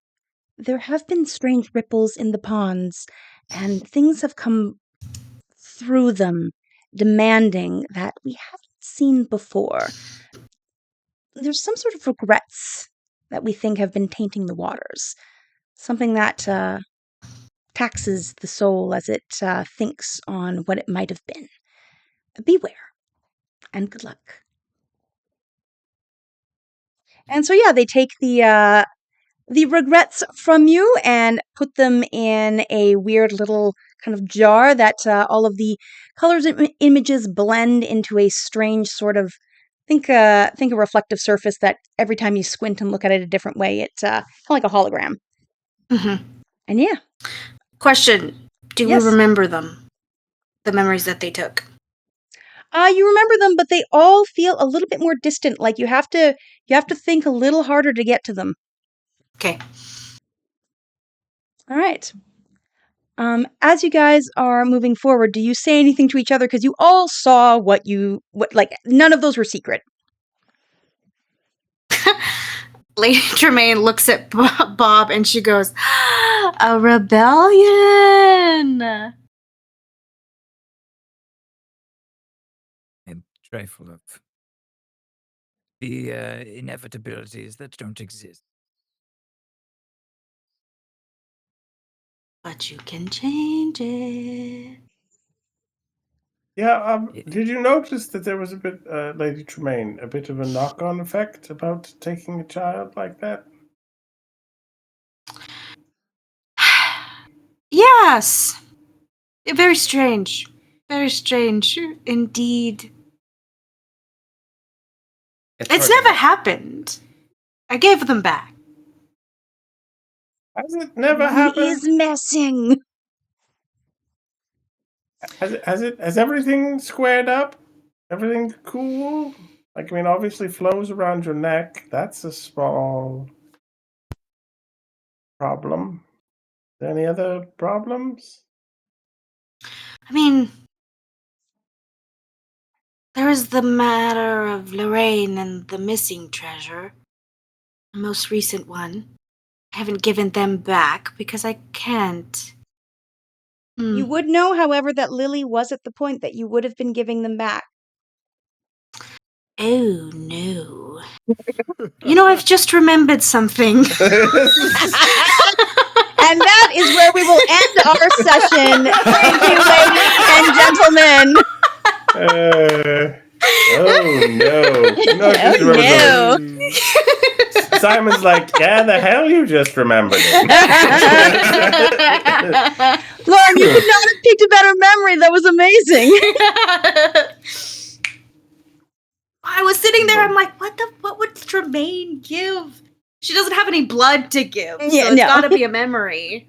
There have been strange ripples in the ponds, and things have come through them, demanding that we haven't seen before. There's some sort of regrets that we think have been tainting the waters. Something that taxes the soul as it thinks on what it might have been. Beware, and good luck. And so, yeah, they take the regrets from you and put them in a weird little kind of jar that all of the colors and images blend into a strange sort of think a reflective surface that every time you squint and look at it a different way, it's kind of like a hologram. Mm-hmm. And yeah. Question: do Yes. we remember them? The memories that they took. You remember them, but they all feel a little bit more distant. Like you have to think a little harder to get to them. Okay. All right. As you guys are moving forward, do you say anything to each other? Because you all saw what like none of those were secret. Ledgermain looks at Bob and she goes, "A rebellion." I'm trifle of the inevitabilities that don't exist. But you can change it. Yeah, did you notice that there was a bit, Lady Tremaine, a bit of a knock-on effect about taking a child like that? Yes. Very strange. Very strange indeed. It's never happened. I gave them back. Has it never One happened? is messing. Has everything squared up? Everything cool? Like, I mean, obviously flows around your neck. That's a small problem. Any other problems? I mean, there is the matter of Lorraine and the missing treasure. The most recent one. I haven't given them back because I can't. You would know, however, that Lily was at the point that you would have been giving them back. Oh no. You know, I've just remembered something. And that is where we will end our session. Thank you, ladies and gentlemen. Oh no! Oh, no. Simon's like, yeah, the hell you just remembered it. Lauren, you could not have picked a better memory. That was amazing. I was sitting there, I'm like, what would Tremaine give? She doesn't have any blood to give, so it's gotta be a memory.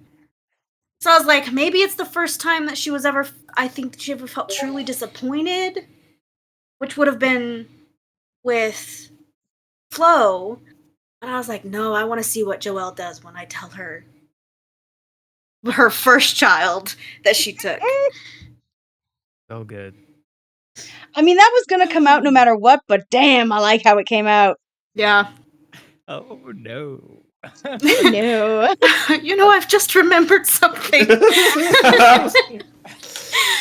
So I was like, maybe it's the first time that she ever felt truly disappointed, which would have been with Flo. But I was like, no, I want to see what Joelle does when I tell her first child that she took. So good. I mean, that was going to come out no matter what, but damn, I like how it came out. Yeah. Oh, no. No. You know, I've just remembered something.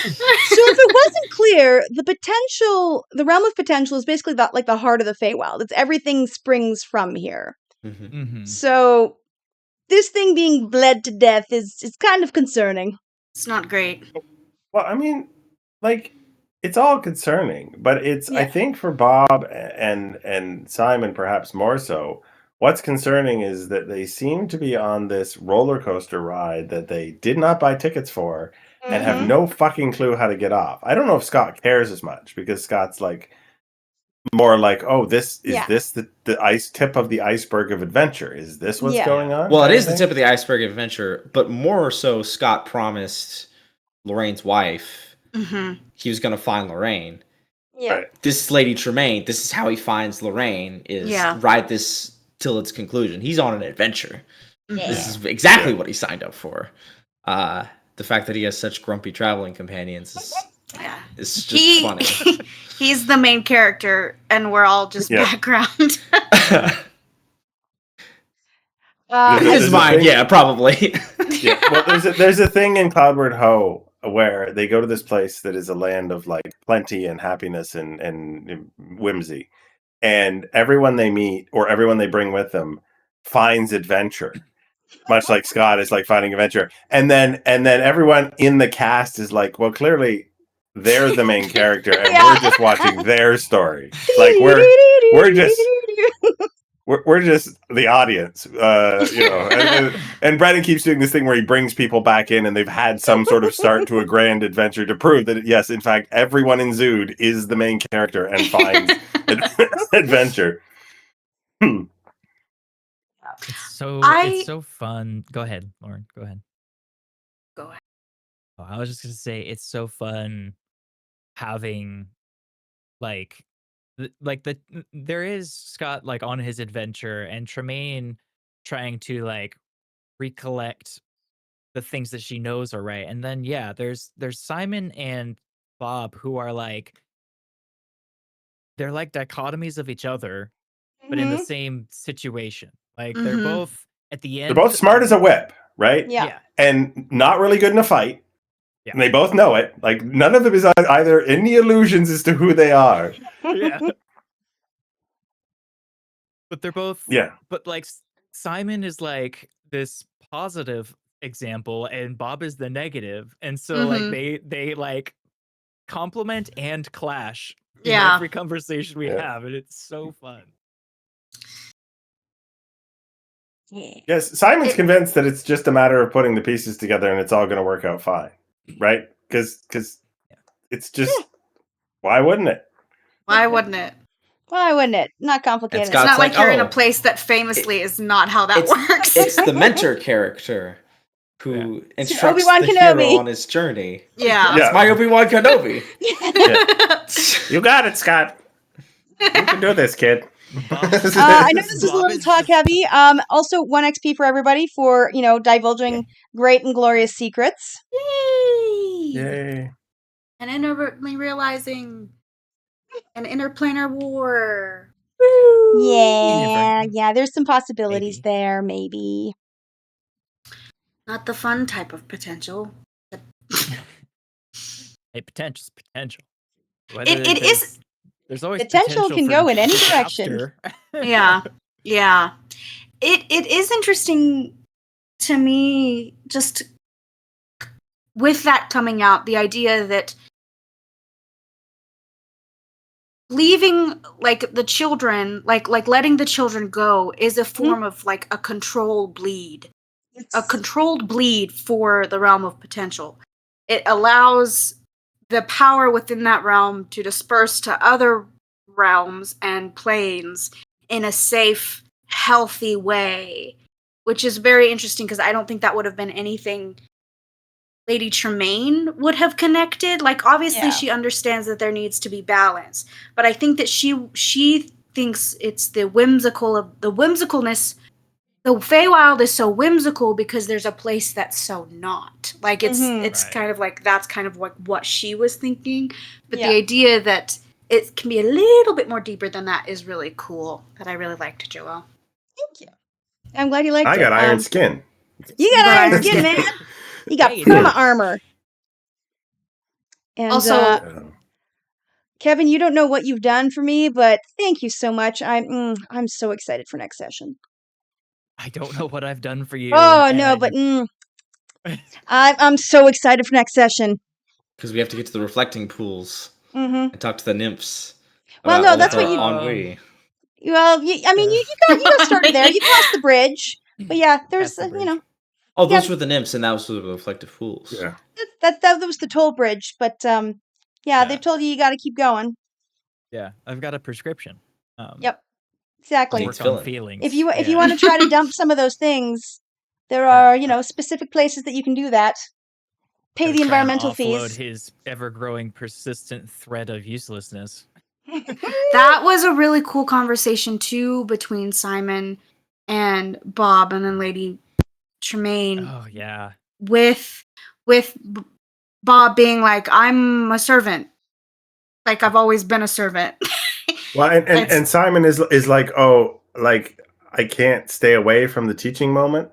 So if it wasn't clear, the realm of potential is basically like the heart of the Feywild. It's everything springs from here. Mm-hmm. So this thing being bled to death is kind of concerning. It's not great. Well, I mean, like, it's all concerning, but I think for Bob and Simon perhaps more so, what's concerning is that they seem to be on this roller coaster ride that they did not buy tickets for and have no fucking clue how to get off. I don't know if Scott cares as much because Scott's like more like, oh, this the ice tip of the iceberg of adventure. Is this what's going on? Well, it is the tip of the iceberg of adventure, but more so Scott promised Lorraine's wife he was going to find Lorraine. Yeah. Right. This is Lady Tremaine. This is how he finds Lorraine, is ride this till its conclusion. He's on an adventure. Yeah. This is exactly what he signed up for. The fact that he has such grumpy traveling companions is just funny. He's the main character, and we're all just background. His mind, probably. Well, there's a thing in Cloudward Ho where they go to this place that is a land of like plenty and happiness and whimsy, and everyone they meet or everyone they bring with them finds adventure, much like Scott is like finding adventure. And then everyone in the cast is like, well, clearly they're the main character, and we're just watching their story. Like we're just the audience, and Brennan keeps doing this thing where he brings people back in, and they've had some sort of start to a grand adventure to prove that yes, in fact, everyone in Zood is the main character and finds adventure. It's so fun. Go ahead, Lauren. Go ahead. Go ahead. Oh, I was just gonna say it's so fun having there is Scott like on his adventure and Tremaine trying to like recollect the things that she knows are right, and then there's Simon and Bob who are like they're like dichotomies of each other, but in the same situation. Like they're both at the end. They're both smart as a whip, right? Yeah. And not really good in a fight. Yeah. And they both know it. Like none of them is either any illusions as to who they are. Yeah. But they're both. Yeah. But like Simon is like this positive example, and Bob is the negative, and so like they like complement and clash in every conversation we have, and it's so fun. Yes, Simon's convinced that it's just a matter of putting the pieces together and it's all going to work out fine, right? Because it's just why wouldn't it? Why wouldn't it? Why wouldn't it? Not complicated. It's not like you're in a place that famously is not how that works. It's the mentor character who instructs Obi-Wan the Kenobi. hero on his journey. Yeah. That's my Obi-Wan Kenobi. You got it, Scott. You can do this, kid. I know this is a little talk heavy. Also, 1 XP for everybody for divulging great and glorious secrets. Yay! And inadvertently realizing an interplanar war. Yeah. There's some possibilities there, maybe. Not the fun type of potential. Hey, potential's potential. It is. There's always potential can go in any direction. Yeah. It is interesting to me, just with that coming out, the idea that leaving like the children, like letting the children go is a form of like a controlled bleed. A controlled bleed for the realm of potential. It allows the power within that realm to disperse to other realms and planes in a safe, healthy way, which is very interesting because I don't think that would have been anything Lady Tremaine would have connected. Like, obviously, she understands that there needs to be balance, but I think that she thinks it's the whimsicalness. The Feywild is so whimsical because there's a place that's so not. Like, it's kind of like, that's kind of like what she was thinking. But the idea that it can be a little bit more deeper than that is really cool. That I really liked, Joelle. Thank you. I'm glad you liked it. I got iron skin. You got iron skin, man. You got perma armor. And also, Kevin, you don't know what you've done for me, but thank you so much. I'm so excited for next session. I don't know what I've done for you. Oh no, but I'm so excited for next session because we have to get to the reflecting pools and talk to the nymphs. Well, no, that's what you. Ennui. Well, you got started there. You crossed the bridge, but there's Oh, those were the nymphs, and that was the reflective pools. Yeah, that was the toll bridge, but they've told you got to keep going. Yeah, I've got a prescription. Yep. Exactly. Work on feelings. If you want to try to dump some of those things, there are specific places that you can do that. Pay the environmental fees. Offload his ever-growing, persistent threat of uselessness. That was a really cool conversation too between Simon and Bob, and then Lady Tremaine. Oh yeah. With Bob being like, "I'm a servant. Like I've always been a servant." Well, and Simon is like, oh, like I can't stay away from the teaching moment.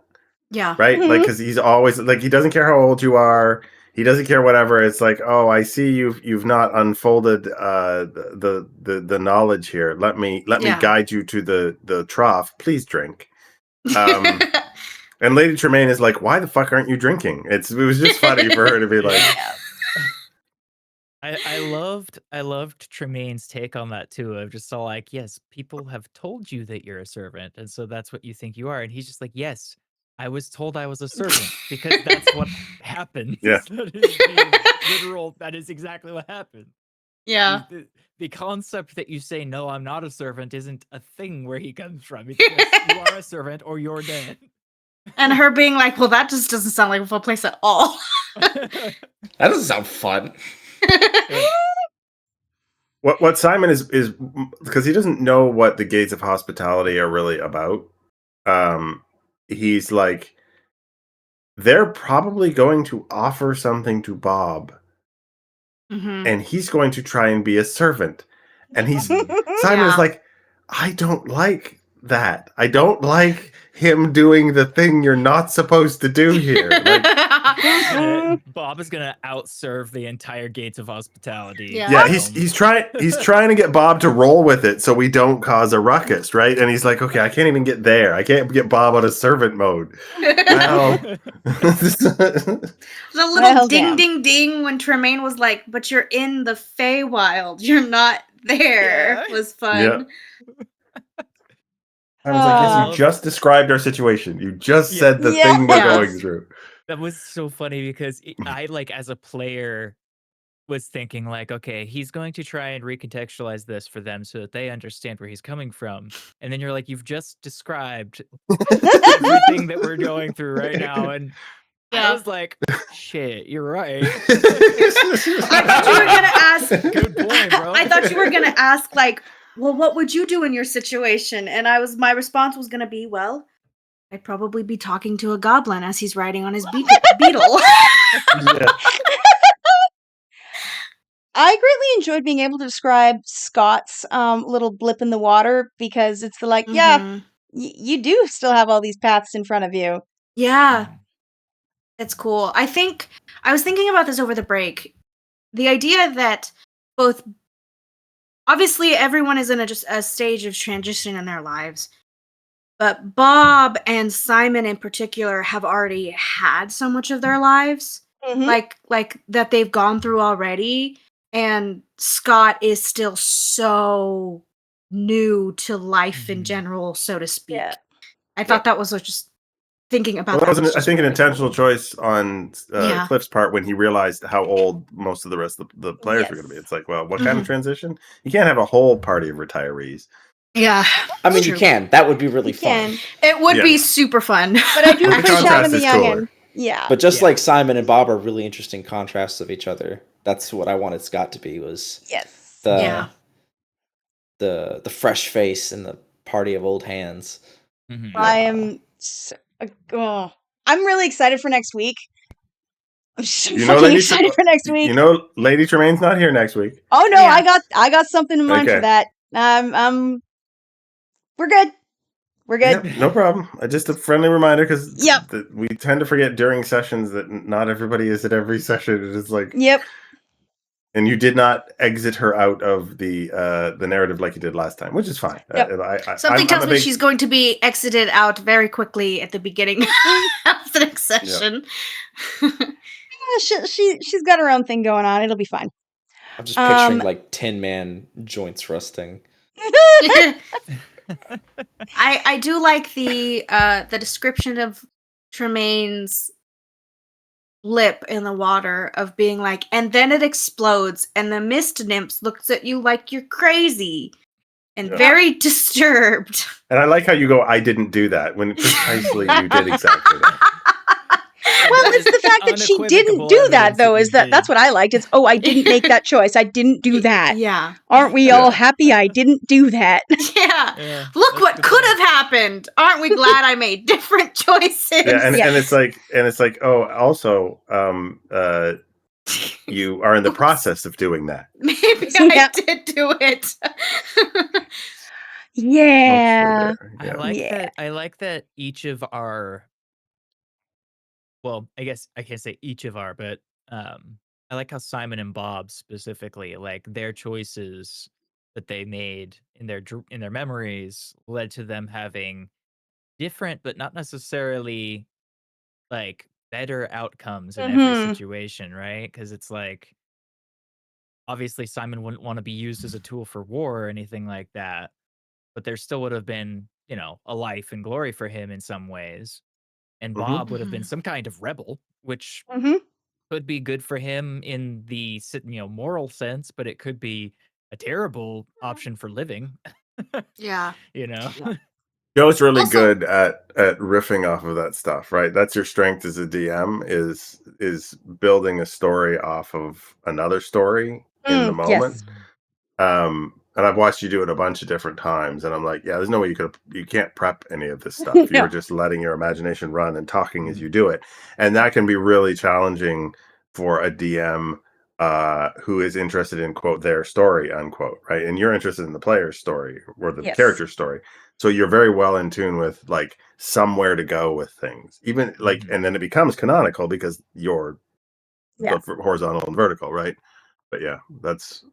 Yeah. Right. Like, because he's always like, he doesn't care how old you are. He doesn't care whatever. It's like, oh, I see you've not unfolded the knowledge here. Let me guide you to the trough. Please drink. And Lady Tremaine is like, "Why the fuck aren't you drinking?" It was just funny for her to be like, I loved Tremaine's take on that too. Of just so like, yes, people have told you that you're a servant, and so that's what you think you are. And he's just like, yes, I was told I was a servant because that's what happens. Yeah. That is the literal. That is exactly what happened. Yeah. The concept that you say no, I'm not a servant, isn't a thing where he comes from. It's just, you are a servant or you're dead. And her being like, well, that just doesn't sound like a fun place at all. That doesn't sound fun. what Simon is because he doesn't know what the gates of hospitality are really about. He's like, they're probably going to offer something to Bob, and he's going to try and be a servant. And Simon is like, I don't like that. I don't like him doing the thing you're not supposed to do here. Like, Bob is gonna outserve the entire gates of hospitality. Yeah. he's trying to get Bob to roll with it so we don't cause a ruckus, right? And he's like, okay, I can't even get there. I can't get Bob out of servant mode. Well, The little ding ding ding when Tremaine was like, but you're in the Feywild, you're not there, was fun. Yeah. I was like, yes, you just described our situation. You just said the thing we're going through. That was so funny because I, like, as a player, was thinking like, okay, he's going to try and recontextualize this for them so that they understand where he's coming from. And then you're like, you've just described everything that we're going through right now. And I was like, shit, you're right. I thought you were gonna ask. Good point, bro. I thought you were gonna ask, like, well, what would you do in your situation? And my response was gonna be, well, I'd probably be talking to a goblin as he's riding on his beetle. I greatly enjoyed being able to describe Scott's little blip in the water because it's you do still have all these paths in front of you. Yeah. It's cool. I think I was thinking about this over the break. The idea that obviously everyone is in a stage of transition in their lives, but Bob and Simon in particular have already had so much of their lives, like that they've gone through already, and Scott is still so new to life in general, so to speak. Yeah. I thought that was just thinking about Well, that. I think an intentional choice on Cliff's part when he realized how old most of the rest of the players were going to be. It's like, well, what kind of transition? You can't have a whole party of retirees. Yeah. I mean, you can. That would be really fun. It would be super fun. But I do appreciate having the youngin'. Yeah. But just like Simon and Bob are really interesting contrasts of each other. That's what I wanted Scott to be, was the fresh face and the party of old hands. I am I'm really excited for next week. I'm so excited for next week. You know, Lady Tremaine's not here next week. Oh no, I got something in mind for that. We're good. We're good. Yep, no problem. Just a friendly reminder because Yep. We tend to forget during sessions that not everybody is at every session. It is like, yep. And you did not exit her out of the narrative like you did last time, which is fine. Yep. Something tells me she's going to be exited out very quickly at the beginning of the next session. She's got her own thing going on. It'll be fine. I'm just picturing like 10-man joints rusting. I do like the description of Tremaine's lip in the water of being like, and then it explodes and the mist nymphs looks at you like you're crazy and very disturbed. And I like how you go, I didn't do that, when precisely you did exactly that. Well, it's the fact that she didn't do that, though, that's what I liked. It's, I didn't make that choice. I didn't do that. Yeah. Aren't we all happy I didn't do that? Yeah. Look what could have happened. Aren't we glad I made different choices? Yeah, and it's like, oh, also, you are in the process of doing that. Maybe I did do it. Yeah. I like that each of our, well, I guess I can't say each of our, but I like how Simon and Bob specifically, like their choices that they made in their memories led to them having different, but not necessarily like better outcomes in every situation, right? Because it's like obviously Simon wouldn't want to be used as a tool for war or anything like that, but there still would have been, a life and glory for him in some ways. And Bob would have been some kind of rebel, which could be good for him in the moral sense, but it could be a terrible option for living. Yeah. Joe's really Also- good at riffing off of that stuff, right? That's your strength as a DM is building a story off of another story in the moment. Yes. And I've watched you do it a bunch of different times, and I'm like, yeah, there's no way you can't prep any of this stuff. No. You're just letting your imagination run and talking as you do it, and that can be really challenging for a DM who is interested in quote their story unquote, right? And you're interested in the player's story or the character's story, so you're very well in tune with like somewhere to go with things, even like, and then it becomes canonical because you're the horizontal and vertical, right? But yeah, that's.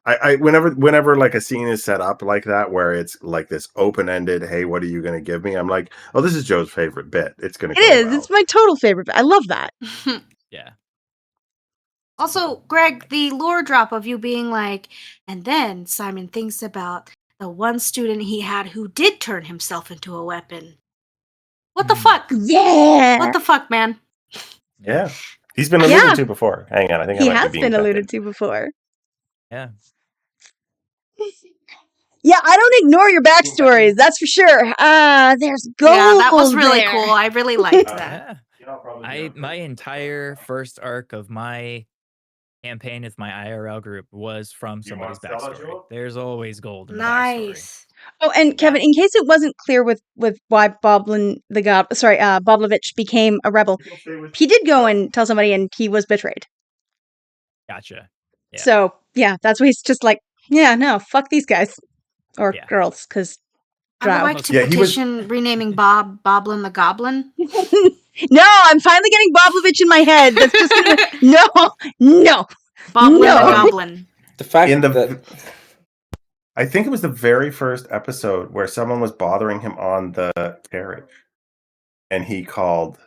I whenever like a scene is set up like that where it's like this open-ended, hey, what are you going to give me? I'm like, oh, this is Joe's favorite bit. It's going to go well. It's my total favorite bit. I love that. Yeah. Also, Greg, the lore drop of you being like, and then Simon thinks about the one student he had who did turn himself into a weapon. What the fuck? Yeah. What the fuck, man? Yeah. He's been alluded to before. Hang on, I think he I might has be been being alluded to before. Yeah. Yeah, I don't ignore your backstories, that's for sure. There's gold. Yeah, that was really there. cool. I really liked that. Yeah. My entire first arc of my campaign with my IRL group was from somebody's backstory. There's always gold in the backstory. Nice. Oh, and Kevin, in case it wasn't clear with why Boblovich became a rebel, he did go and tell somebody, and he was betrayed. Gotcha. Yeah. So yeah, that's why he's just like, yeah, no, fuck these guys or girls, because. I would like to petition renaming Boblin the Goblin. No, I'm finally getting Boblovich in my head. That's just gonna no. Boblin the Goblin. The fact I think it was the very first episode where someone was bothering him on the carriage, and he called.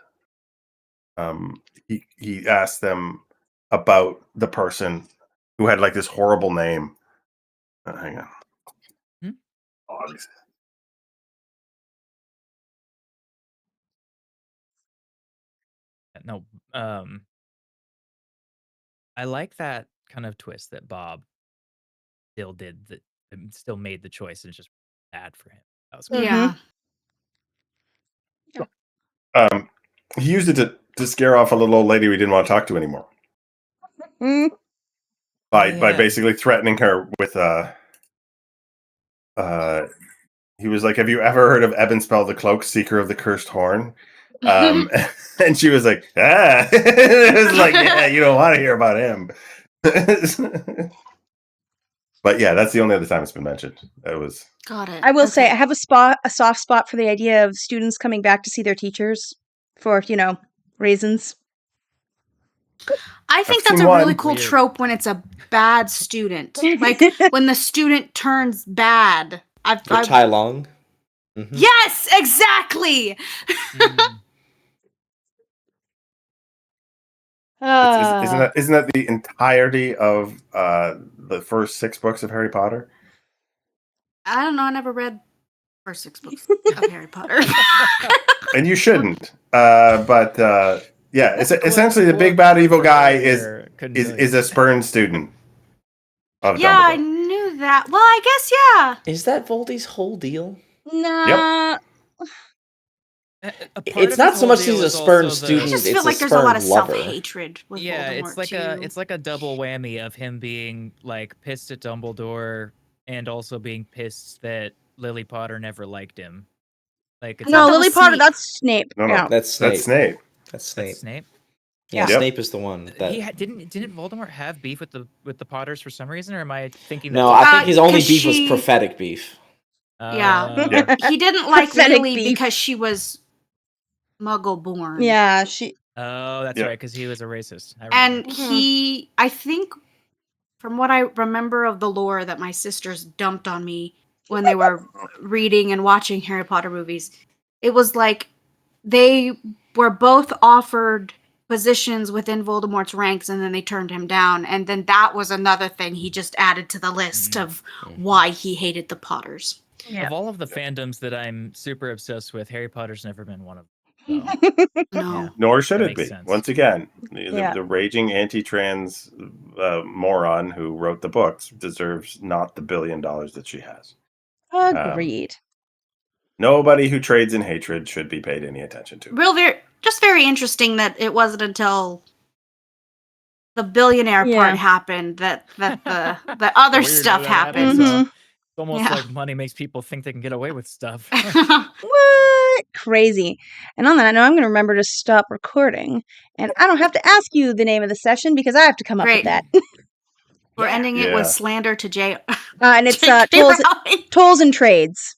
He asked them about the person who had like this horrible name. Hang on. No, I like that kind of twist that Bob still made the choice, and it's just bad for him. That was cool. Yeah. He used it to scare off a little old lady we didn't want to talk to anymore. By basically threatening her with he was like, have you ever heard of Ebenspell the Cloak, Seeker of the Cursed Horn? And she was like, it was like, yeah, you don't want to hear about him. But yeah, that's the only other time it's been mentioned. It was. Got it. I will say I have a soft spot for the idea of students coming back to see their teachers for, reasons. I think that's a really cool trope when it's a bad student. Like when the student turns bad. Tai Long. Mm-hmm. Yes, exactly. Isn't that the entirety of the first 6 books of Harry Potter? I don't know. I never read the first 6 books of Harry Potter. And you shouldn't. But yeah, it's essentially the big bad evil guy is a spurned student of Dumbledore. I knew that. Well, I guess Is that Voldy's whole deal? Nah. Yep. It's not so much he's a spurned student. I just it's feel like there's a lot of self-hatred with Voldemort it's like a double whammy of him being like pissed at Dumbledore and also being pissed that Lily Potter never liked him. Like Lily Potter, that's Snape. No, that's Snape. That's Snape. That's Snape. That's Snape. Yeah, Snape is the one that didn't Voldemort have beef with the Potters for some reason, or am I thinking? No, I think his only beef was prophetic beef. Yeah. He didn't like Lily because she was Muggle born. Yeah, she. Oh, that's right, because he was a racist. And I think, from what I remember of the lore that my sisters dumped on me when they were reading and watching Harry Potter movies, it was like they were both offered positions within Voldemort's ranks, and then they turned him down. And then that was another thing he just added to the list of why he hated the Potters. Yeah. Of all of the fandoms that I'm super obsessed with, Harry Potter's never been one of them. So, No. yeah. Nor should That it makes be. sense. Once again, Yeah. the raging anti-trans moron who wrote the books deserves not the $1 billion that she has. Agreed. Nobody who trades in hatred should be paid any attention to. Just very interesting that it wasn't until the billionaire part happened that the other Weird stuff how that happens, happened. huh? It's almost Yeah. like money makes people think they can get away with stuff. What? Crazy. And on that, I know I'm going to remember to stop recording. And I don't have to ask you the name of the session because I have to come up with Great. that. We're ending it Yeah. with slander to J. And it's J.K. Rowling. tolls and trades.